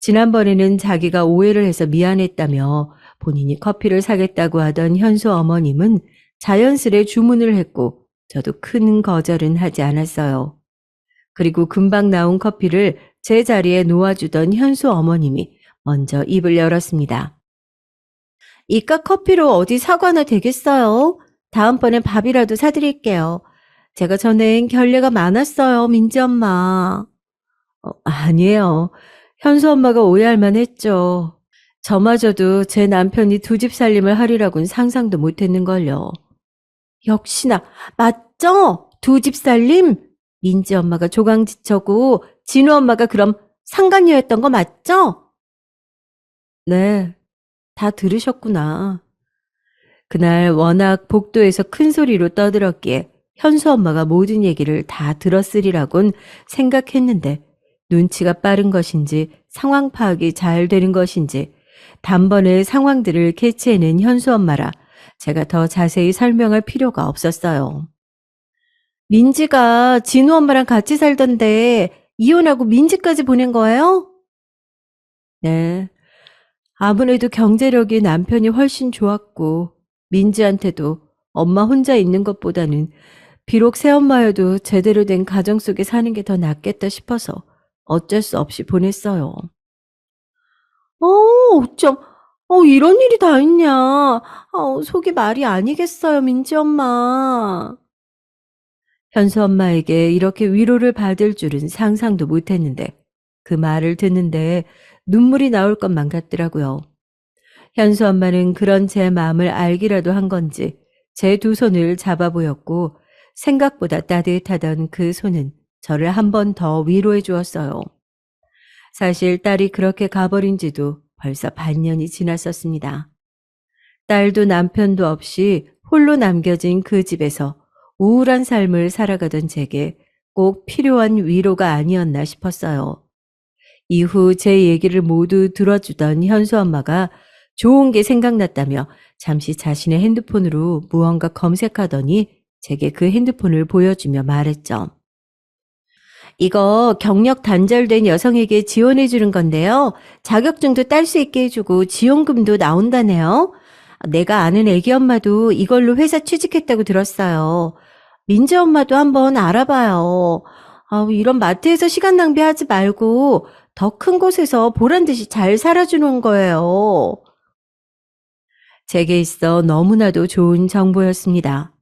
지난번에는 자기가 오해를 해서 미안했다며 본인이 커피를 사겠다고 하던 현수 어머님은 자연스레 주문을 했고 저도 큰 거절은 하지 않았어요. 그리고 금방 나온 커피를 제 자리에 놓아주던 현수 어머님이 먼저 입을 열었습니다. 이깟 커피로 어디 사과나 되겠어요? 다음번엔 밥이라도 사드릴게요. 제가 전엔 결례가 많았어요, 민지 엄마. 아니에요. 현수 엄마가 오해할 만했죠. 저마저도 제 남편이 두 집 살림을 하리라고는 상상도 못했는걸요. 역시나 맞죠? 두 집 살림? 민지 엄마가 조강지처고 진우 엄마가 그럼 상간녀였던 거 맞죠? 네, 다 들으셨구나. 그날 워낙 복도에서 큰 소리로 떠들었기에 현수 엄마가 모든 얘기를 다 들었으리라곤 생각했는데 눈치가 빠른 것인지 상황 파악이 잘 되는 것인지 단번에 상황들을 캐치해낸 현수 엄마라 제가 더 자세히 설명할 필요가 없었어요. 민지가 진우 엄마랑 같이 살던데 이혼하고 민지까지 보낸 거예요? 네, 아무래도 경제력이 남편이 훨씬 좋았고 민지한테도 엄마 혼자 있는 것보다는 비록 새엄마여도 제대로 된 가정 속에 사는 게 더 낫겠다 싶어서 어쩔 수 없이 보냈어요. 어쩜, 이런 일이 다 있냐. 속이 말이 아니겠어요, 민지 엄마. 현수 엄마에게 이렇게 위로를 받을 줄은 상상도 못했는데 그 말을 듣는데 눈물이 나올 것만 같더라고요. 현수 엄마는 그런 제 마음을 알기라도 한 건지 제 두 손을 잡아 보였고 생각보다 따뜻하던 그 손은 저를 한 번 더 위로해 주었어요. 사실 딸이 그렇게 가버린 지도 벌써 반년이 지났었습니다. 딸도 남편도 없이 홀로 남겨진 그 집에서 우울한 삶을 살아가던 제게 꼭 필요한 위로가 아니었나 싶었어요. 이후 제 얘기를 모두 들어주던 현수 엄마가 좋은 게 생각났다며 잠시 자신의 핸드폰으로 무언가 검색하더니 제게 그 핸드폰을 보여주며 말했죠. 이거 경력 단절된 여성에게 지원해 주는 건데요. 자격증도 딸 수 있게 해주고 지원금도 나온다네요. 내가 아는 애기 엄마도 이걸로 회사 취직했다고 들었어요. 민지 엄마도 한번 알아봐요. 이런 마트에서 시간 낭비하지 말고 더 큰 곳에서 보란 듯이 잘 살아주는 거예요. 제게 있어 너무나도 좋은 정보였습니다.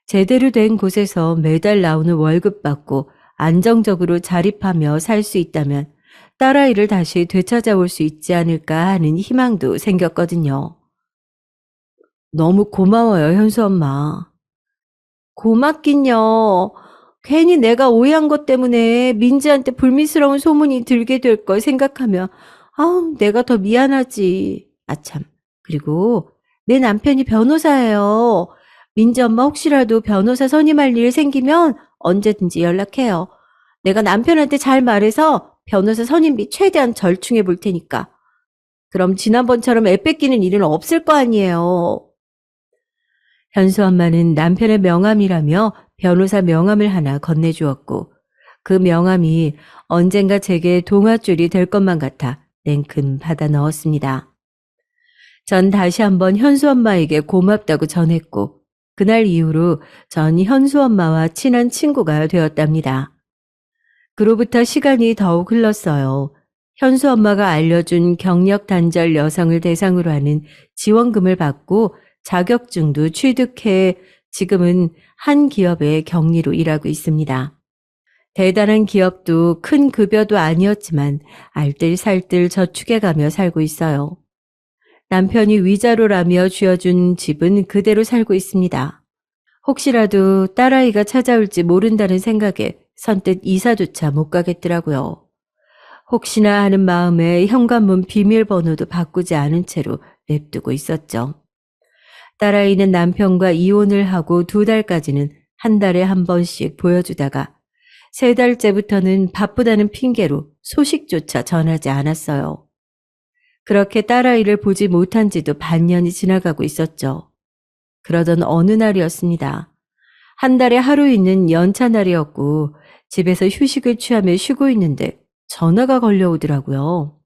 제대로 된 곳에서 매달 나오는 월급 받고 안정적으로 자립하며 살 수 있다면 딸아이를 다시 되찾아올 수 있지 않을까 하는 희망도 생겼거든요. 너무 고마워요, 현수 엄마. 고맙긴요. 괜히 내가 오해한 것 때문에 민지한테 불미스러운 소문이 들게 될 걸 생각하면 아우, 내가 더 미안하지. 아참. 그리고 내 남편이 변호사예요. 민지 엄마 혹시라도 변호사 선임할 일 생기면 언제든지 연락해요. 내가 남편한테 잘 말해서 변호사 선임비 최대한 절충해 볼 테니까. 그럼 지난번처럼 애 뺏기는 일은 없을 거 아니에요. 현수 엄마는 남편의 명함이라며 변호사 명함을 하나 건네주었고 그 명함이 언젠가 제게 동아줄이 될 것만 같아 냉큼 받아 넣었습니다. 전 다시 한번 현수 엄마에게 고맙다고 전했고 그날 이후로 전 현수 엄마와 친한 친구가 되었답니다. 그로부터 시간이 더욱 흘렀어요. 현수 엄마가 알려준 경력 단절 여성을 대상으로 하는 지원금을 받고 자격증도 취득해 지금은 한 기업의 경리로 일하고 있습니다. 대단한 기업도 큰 급여도 아니었지만 알뜰살뜰 저축해가며 살고 있어요. 남편이 위자료라며 쥐어준 집은 그대로 살고 있습니다. 혹시라도 딸아이가 찾아올지 모른다는 생각에 선뜻 이사조차 못 가겠더라고요. 혹시나 하는 마음에 현관문 비밀번호도 바꾸지 않은 채로 냅두고 있었죠. 딸아이는 남편과 이혼을 하고 2달까지는 한 달에 한 번씩 보여주다가 3달째부터는 바쁘다는 핑계로 소식조차 전하지 않았어요. 그렇게 딸아이를 보지 못한 지도 반년이 지나가고 있었죠. 그러던 어느 날이었습니다. 한 달에 하루 있는 연차 날이었고 집에서 휴식을 취하며 쉬고 있는데 전화가 걸려오더라고요.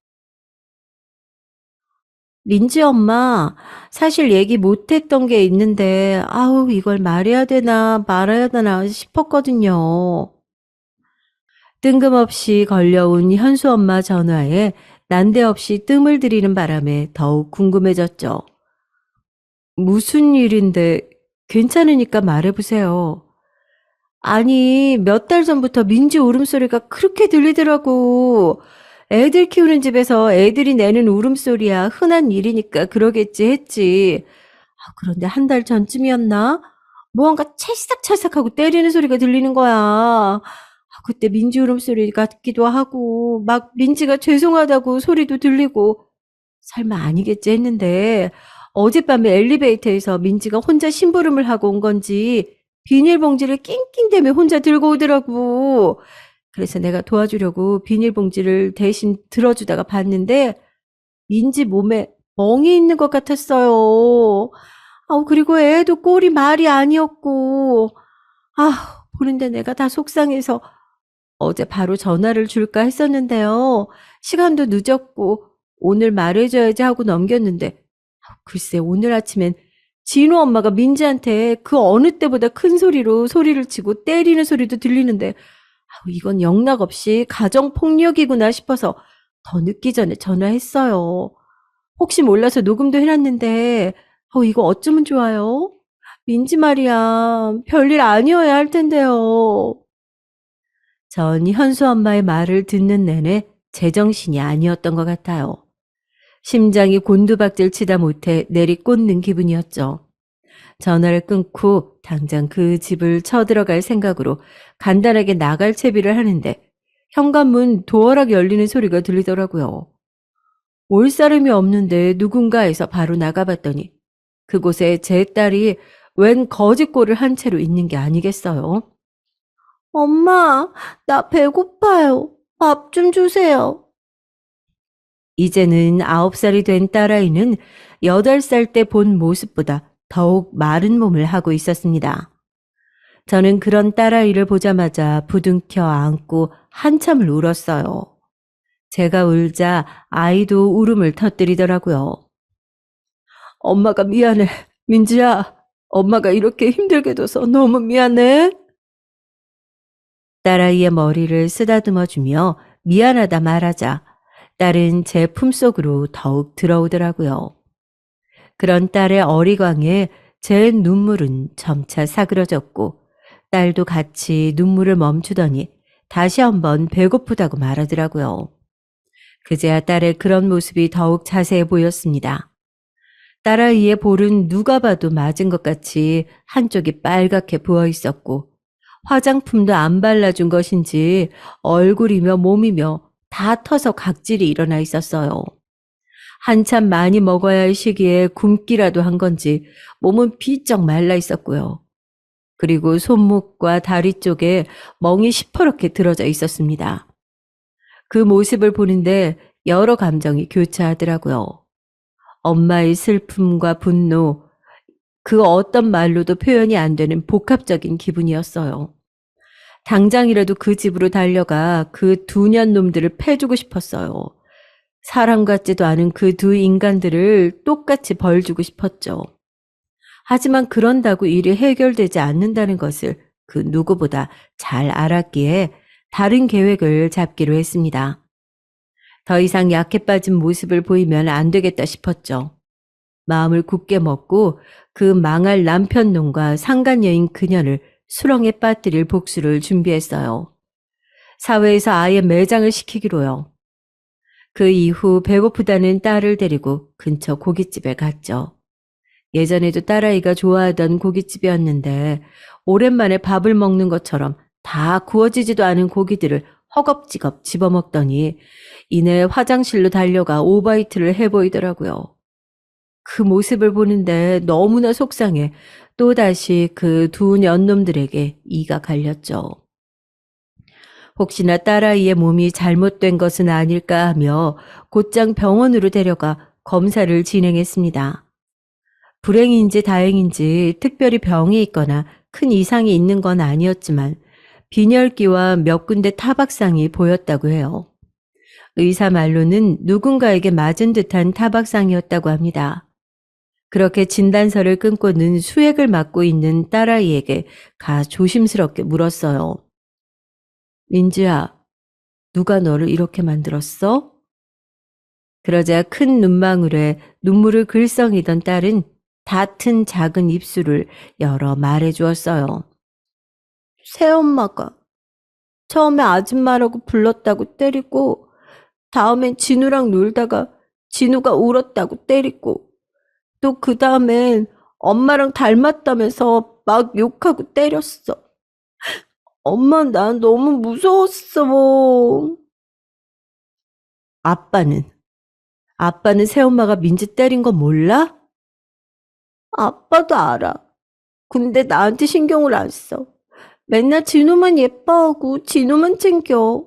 민지 엄마, 사실 얘기 못했던 게 있는데, 아우, 이걸 말해야 되나 말아야 되나 싶었거든요. 뜬금없이 걸려온 현수 엄마 전화에 난데없이 뜸을 들이는 바람에 더욱 궁금해졌죠. 무슨 일인데 괜찮으니까 말해보세요. 아니, 몇 달 전부터 민지 울음소리가 그렇게 들리더라고. 애들 키우는 집에서 애들이 내는 울음소리야 흔한 일이니까 그러겠지 했지. 그런데 한 달 전쯤이었나? 무언가 찰싹찰싹하고 때리는 소리가 들리는 거야. 그때 민지 울음소리 같기도 하고 막 민지가 죄송하다고 소리도 들리고 설마 아니겠지 했는데 어젯밤에 엘리베이터에서 민지가 혼자 심부름을 하고 온 건지 비닐봉지를 낑낑대며 혼자 들고 오더라고. 그래서 내가 도와주려고 비닐봉지를 대신 들어주다가 봤는데 민지 몸에 멍이 있는 것 같았어요. 그리고 애도 꼴이 말이 아니었고 보는데 내가 다 속상해서 어제 바로 전화를 줄까 했었는데요. 시간도 늦었고 오늘 말해줘야지 하고 넘겼는데 글쎄 오늘 아침엔 진우 엄마가 민지한테 그 어느 때보다 큰 소리로 소리를 치고 때리는 소리도 들리는데 이건 영락없이 가정폭력이구나 싶어서 더 늦기 전에 전화했어요. 혹시 몰라서 녹음도 해놨는데 이거 어쩌면 좋아요? 민지 말이야 별일 아니어야 할 텐데요. 전 현수 엄마의 말을 듣는 내내 제정신이 아니었던 것 같아요. 심장이 곤두박질 치다 못해 내리꽂는 기분이었죠. 전화를 끊고 당장 그 집을 쳐들어갈 생각으로 간단하게 나갈 채비를 하는데 현관문 도어락 열리는 소리가 들리더라고요. 올 사람이 없는데 누군가에서 바로 나가봤더니 그곳에 제 딸이 웬 거짓골을 한 채로 있는 게 아니겠어요? 엄마, 나 배고파요. 밥 좀 주세요. 이제는 9살이 된 딸아이는 8살 때 본 모습보다 더욱 마른 몸을 하고 있었습니다. 저는 그런 딸아이를 보자마자 부둥켜 안고 한참을 울었어요. 제가 울자 아이도 울음을 터뜨리더라고요. 엄마가 미안해. 민지야, 엄마가 이렇게 힘들게 둬서 너무 미안해. 딸아이의 머리를 쓰다듬어주며 미안하다 말하자 딸은 제 품속으로 더욱 들어오더라고요. 그런 딸의 어리광에 제 눈물은 점차 사그러졌고 딸도 같이 눈물을 멈추더니 다시 한번 배고프다고 말하더라고요. 그제야 딸의 그런 모습이 더욱 자세해 보였습니다. 딸아이의 볼은 누가 봐도 맞은 것 같이 한쪽이 빨갛게 부어 있었고 화장품도 안 발라준 것인지 얼굴이며 몸이며 다 터서 각질이 일어나 있었어요. 한참 많이 먹어야 할 시기에 굶기라도 한 건지 몸은 비쩍 말라 있었고요. 그리고 손목과 다리 쪽에 멍이 시퍼렇게 들어져 있었습니다. 그 모습을 보는데 여러 감정이 교차하더라고요. 엄마의 슬픔과 분노, 그 어떤 말로도 표현이 안 되는 복합적인 기분이었어요. 당장이라도 그 집으로 달려가 그 두 년 놈들을 패주고 싶었어요. 사람 같지도 않은 그 두 인간들을 똑같이 벌 주고 싶었죠. 하지만 그런다고 일이 해결되지 않는다는 것을 그 누구보다 잘 알았기에 다른 계획을 잡기로 했습니다. 더 이상 약해 빠진 모습을 보이면 안 되겠다 싶었죠. 마음을 굳게 먹고 그 망할 남편 놈과 상간녀인 그녀를 수렁에 빠뜨릴 복수를 준비했어요. 사회에서 아예 매장을 시키기로요. 그 이후 배고프다는 딸을 데리고 근처 고깃집에 갔죠. 예전에도 딸아이가 좋아하던 고깃집이었는데 오랜만에 밥을 먹는 것처럼 다 구워지지도 않은 고기들을 허겁지겁 집어먹더니 이내 화장실로 달려가 오바이트를 해보이더라고요. 그 모습을 보는데 너무나 속상해 또다시 그 두 년놈들에게 이가 갈렸죠. 혹시나 딸아이의 몸이 잘못된 것은 아닐까 하며 곧장 병원으로 데려가 검사를 진행했습니다. 불행인지 다행인지 특별히 병이 있거나 큰 이상이 있는 건 아니었지만 빈혈기와 몇 군데 타박상이 보였다고 해요. 의사 말로는 누군가에게 맞은 듯한 타박상이었다고 합니다. 그렇게 진단서를 끊고는 수액을 맞고 있는 딸아이에게 가 조심스럽게 물었어요. 민지야, 누가 너를 이렇게 만들었어? 그러자 큰 눈망울에 눈물을 글썽이던 딸은 닫은 작은 입술을 열어 말해주었어요. 새엄마가 처음에 아줌마라고 불렀다고 때리고 다음엔 진우랑 놀다가 진우가 울었다고 때리고 또 그 다음엔 엄마랑 닮았다면서 막 욕하고 때렸어. 엄마 난 너무 무서웠어. 아빠는? 아빠는 새엄마가 민지 때린 거 몰라? 아빠도 알아. 근데 나한테 신경을 안 써. 맨날 진우만 예뻐하고 진우만 챙겨.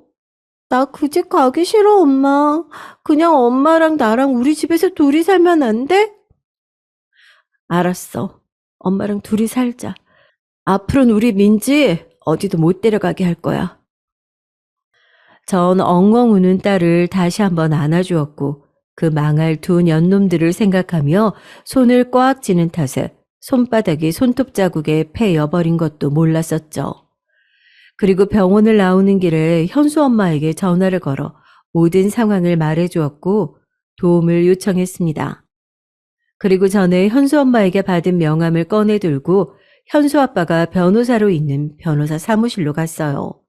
나 그 집 가기 싫어, 엄마. 그냥 엄마랑 나랑 우리 집에서 둘이 살면 안 돼? 알았어. 엄마랑 둘이 살자. 앞으로는 우리 민지 어디도 못 데려가게 할 거야. 전 엉엉 우는 딸을 다시 한번 안아주었고 그 망할 두 년놈들을 생각하며 손을 꽉 쥐는 탓에 손바닥이 손톱 자국에 패여버린 것도 몰랐었죠. 그리고 병원을 나오는 길에 현수 엄마에게 전화를 걸어 모든 상황을 말해주었고 도움을 요청했습니다. 그리고 전에 현수 엄마에게 받은 명함을 꺼내들고 현수 아빠가 변호사로 있는 변호사 사무실로 갔어요.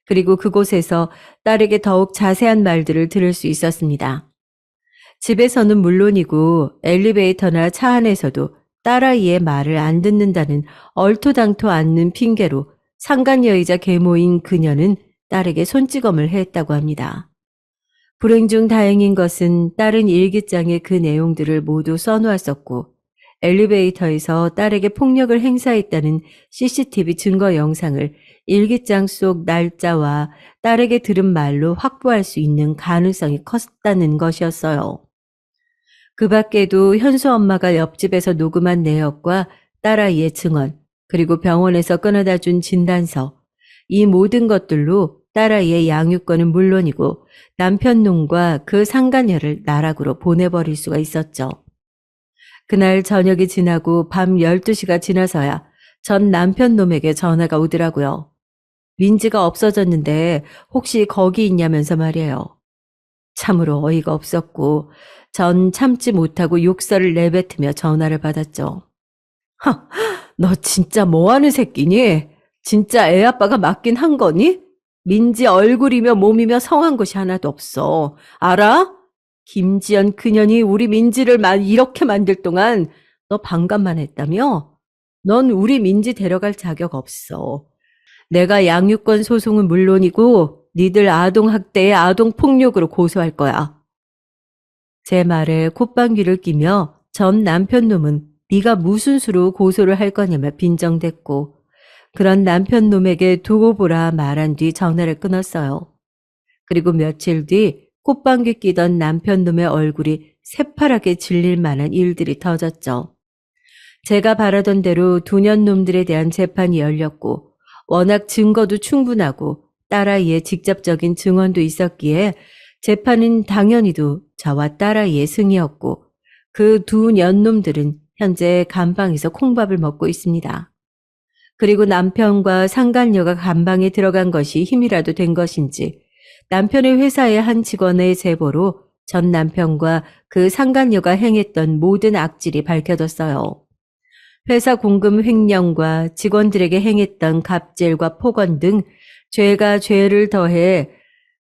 그리고 그곳에서 딸에게 더욱 자세한 말들을 들을 수 있었습니다. 집에서는 물론이고 엘리베이터나 차 안에서도 딸아이의 말을 안 듣는다는 얼토당토 않는 핑계로 상간녀이자 계모인 그녀는 딸에게 손찌검을 했다고 합니다. 불행 중 다행인 것은 딸은 일기장에 그 내용들을 모두 써놓았었고 엘리베이터에서 딸에게 폭력을 행사했다는 CCTV 증거 영상을 일기장 속 날짜와 딸에게 들은 말로 확보할 수 있는 가능성이 컸다는 것이었어요. 그 밖에도 현수 엄마가 옆집에서 녹음한 내역과 딸아이의 증언, 그리고 병원에서 끊어다 준 진단서, 이 모든 것들로 딸아이의 양육권은 물론이고 남편 놈과 그 상간녀를 나락으로 보내버릴 수가 있었죠. 그날 저녁이 지나고 밤 12시가 지나서야 전 남편 놈에게 전화가 오더라고요. 민지가 없어졌는데 혹시 거기 있냐면서 말이에요. 참으로 어이가 없었고 전 참지 못하고 욕설을 내뱉으며 전화를 받았죠. 너 진짜 뭐하는 새끼니? 진짜 애 아빠가 맞긴 한 거니? 민지 얼굴이며 몸이며 성한 것이 하나도 없어. 알아? 김지연 그년이 우리 민지를 이렇게 만들 동안 너 반감만 했다며? 넌 우리 민지 데려갈 자격 없어. 내가 양육권 소송은 물론이고 니들 아동학대에 아동폭력으로 고소할 거야. 제 말에 콧방귀를 끼며 전 남편 놈은 네가 무슨 수로 고소를 할 거냐며 빈정댔고 그런 남편 놈에게 두고 보라 말한 뒤 전화를 끊었어요. 그리고 며칠 뒤 콧방귀 끼던 남편 놈의 얼굴이 새파랗게 질릴 만한 일들이 터졌죠. 제가 바라던 대로 두 년 놈들에 대한 재판이 열렸고 워낙 증거도 충분하고 딸아이의 직접적인 증언도 있었기에 재판은 당연히도 저와 딸아이의 승이었고 그 두 년놈들은 현재 감방에서 콩밥을 먹고 있습니다. 그리고 남편과 상간녀가 감방에 들어간 것이 힘이라도 된 것인지 남편의 회사의 한 직원의 제보로 전 남편과 그 상간녀가 행했던 모든 악질이 밝혀졌어요. 회사 공금 횡령과 직원들에게 행했던 갑질과 폭언 등 죄가 죄를 더해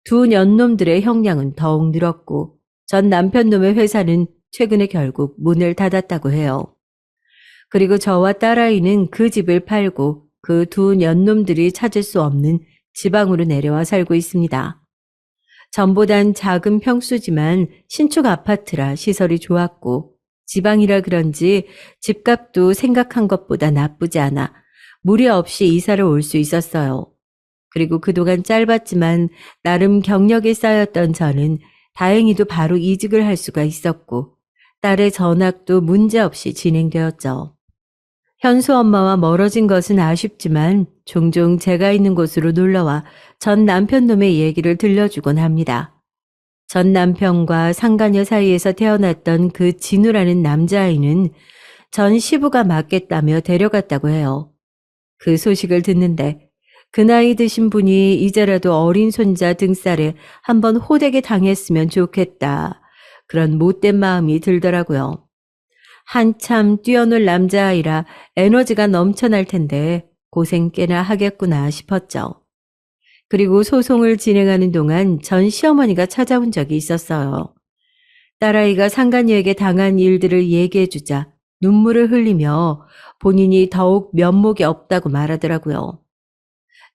두 년놈들의 형량은 더욱 늘었고 전 남편놈의 회사는 최근에 결국 문을 닫았다고 해요. 그리고 저와 딸아이는 그 집을 팔고 그 두 년놈들이 찾을 수 없는 지방으로 내려와 살고 있습니다. 전보단 작은 평수지만 신축 아파트라 시설이 좋았고 지방이라 그런지 집값도 생각한 것보다 나쁘지 않아 무리 없이 이사를 올 수 있었어요. 그리고 그동안 짧았지만 나름 경력이 쌓였던 저는 다행히도 바로 이직을 할 수가 있었고 딸의 전학도 문제없이 진행되었죠. 현수 엄마와 멀어진 것은 아쉽지만 종종 제가 있는 곳으로 놀러와 전 남편 놈의 얘기를 들려주곤 합니다. 전 남편과 상간녀 사이에서 태어났던 그 진우라는 남자아이는 전 시부가 맞겠다며 데려갔다고 해요. 그 소식을 듣는데 그 나이 드신 분이 이제라도 어린 손자 등살에 한번 호되게 당했으면 좋겠다. 그런 못된 마음이 들더라고요. 한참 뛰어놀 남자아이라 에너지가 넘쳐날 텐데 고생 꽤나 하겠구나 싶었죠. 그리고 소송을 진행하는 동안 전 시어머니가 찾아온 적이 있었어요. 딸아이가 상간녀에게 당한 일들을 얘기해주자 눈물을 흘리며 본인이 더욱 면목이 없다고 말하더라고요.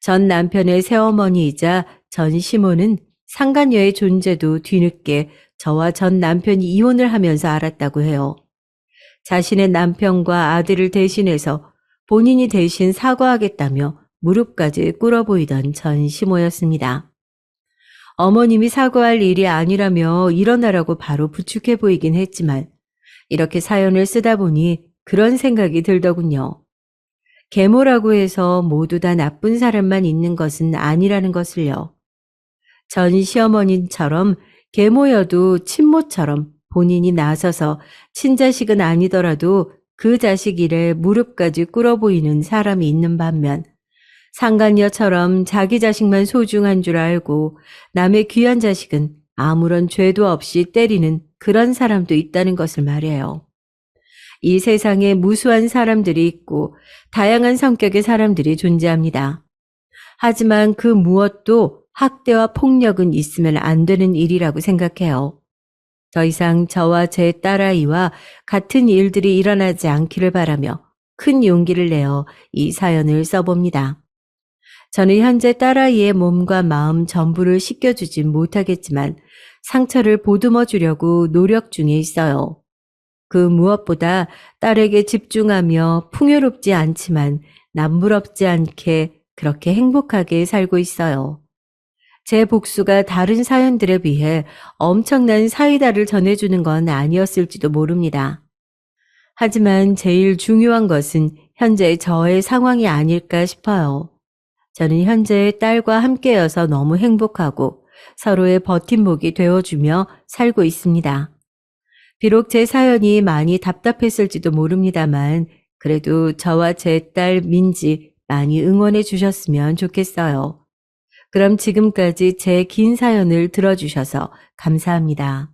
전 남편의 새어머니이자 전 시모는 상간녀의 존재도 뒤늦게 저와 전 남편이 이혼을 하면서 알았다고 해요. 자신의 남편과 아들을 대신해서 본인이 대신 사과하겠다며 무릎까지 꿇어 보이던 전 시모였습니다. 어머님이 사과할 일이 아니라며 일어나라고 바로 부축해 보이긴 했지만 이렇게 사연을 쓰다 보니 그런 생각이 들더군요. 계모라고 해서 모두 다 나쁜 사람만 있는 것은 아니라는 것을요. 전 시어머니처럼 계모여도 친모처럼 본인이 나서서 친자식은 아니더라도 그 자식 일에 무릎까지 꿇어 보이는 사람이 있는 반면 상간녀처럼 자기 자식만 소중한 줄 알고 남의 귀한 자식은 아무런 죄도 없이 때리는 그런 사람도 있다는 것을 말해요. 이 세상에 무수한 사람들이 있고 다양한 성격의 사람들이 존재합니다. 하지만 그 무엇도 학대와 폭력은 있으면 안 되는 일이라고 생각해요. 더 이상 저와 제 딸아이와 같은 일들이 일어나지 않기를 바라며 큰 용기를 내어 이 사연을 써봅니다. 저는 현재 딸아이의 몸과 마음 전부를 씻겨주진 못하겠지만 상처를 보듬어 주려고 노력 중에 있어요. 그 무엇보다 딸에게 집중하며 풍요롭지 않지만 남부럽지 않게 그렇게 행복하게 살고 있어요. 제 복수가 다른 사연들에 비해 엄청난 사이다를 전해주는 건 아니었을지도 모릅니다. 하지만 제일 중요한 것은 현재 저의 상황이 아닐까 싶어요. 저는 현재 딸과 함께여서 너무 행복하고 서로의 버팀목이 되어주며 살고 있습니다. 비록 제 사연이 많이 답답했을지도 모릅니다만 그래도 저와 제 딸 민지 많이 응원해 주셨으면 좋겠어요. 그럼 지금까지 제 긴 사연을 들어주셔서 감사합니다.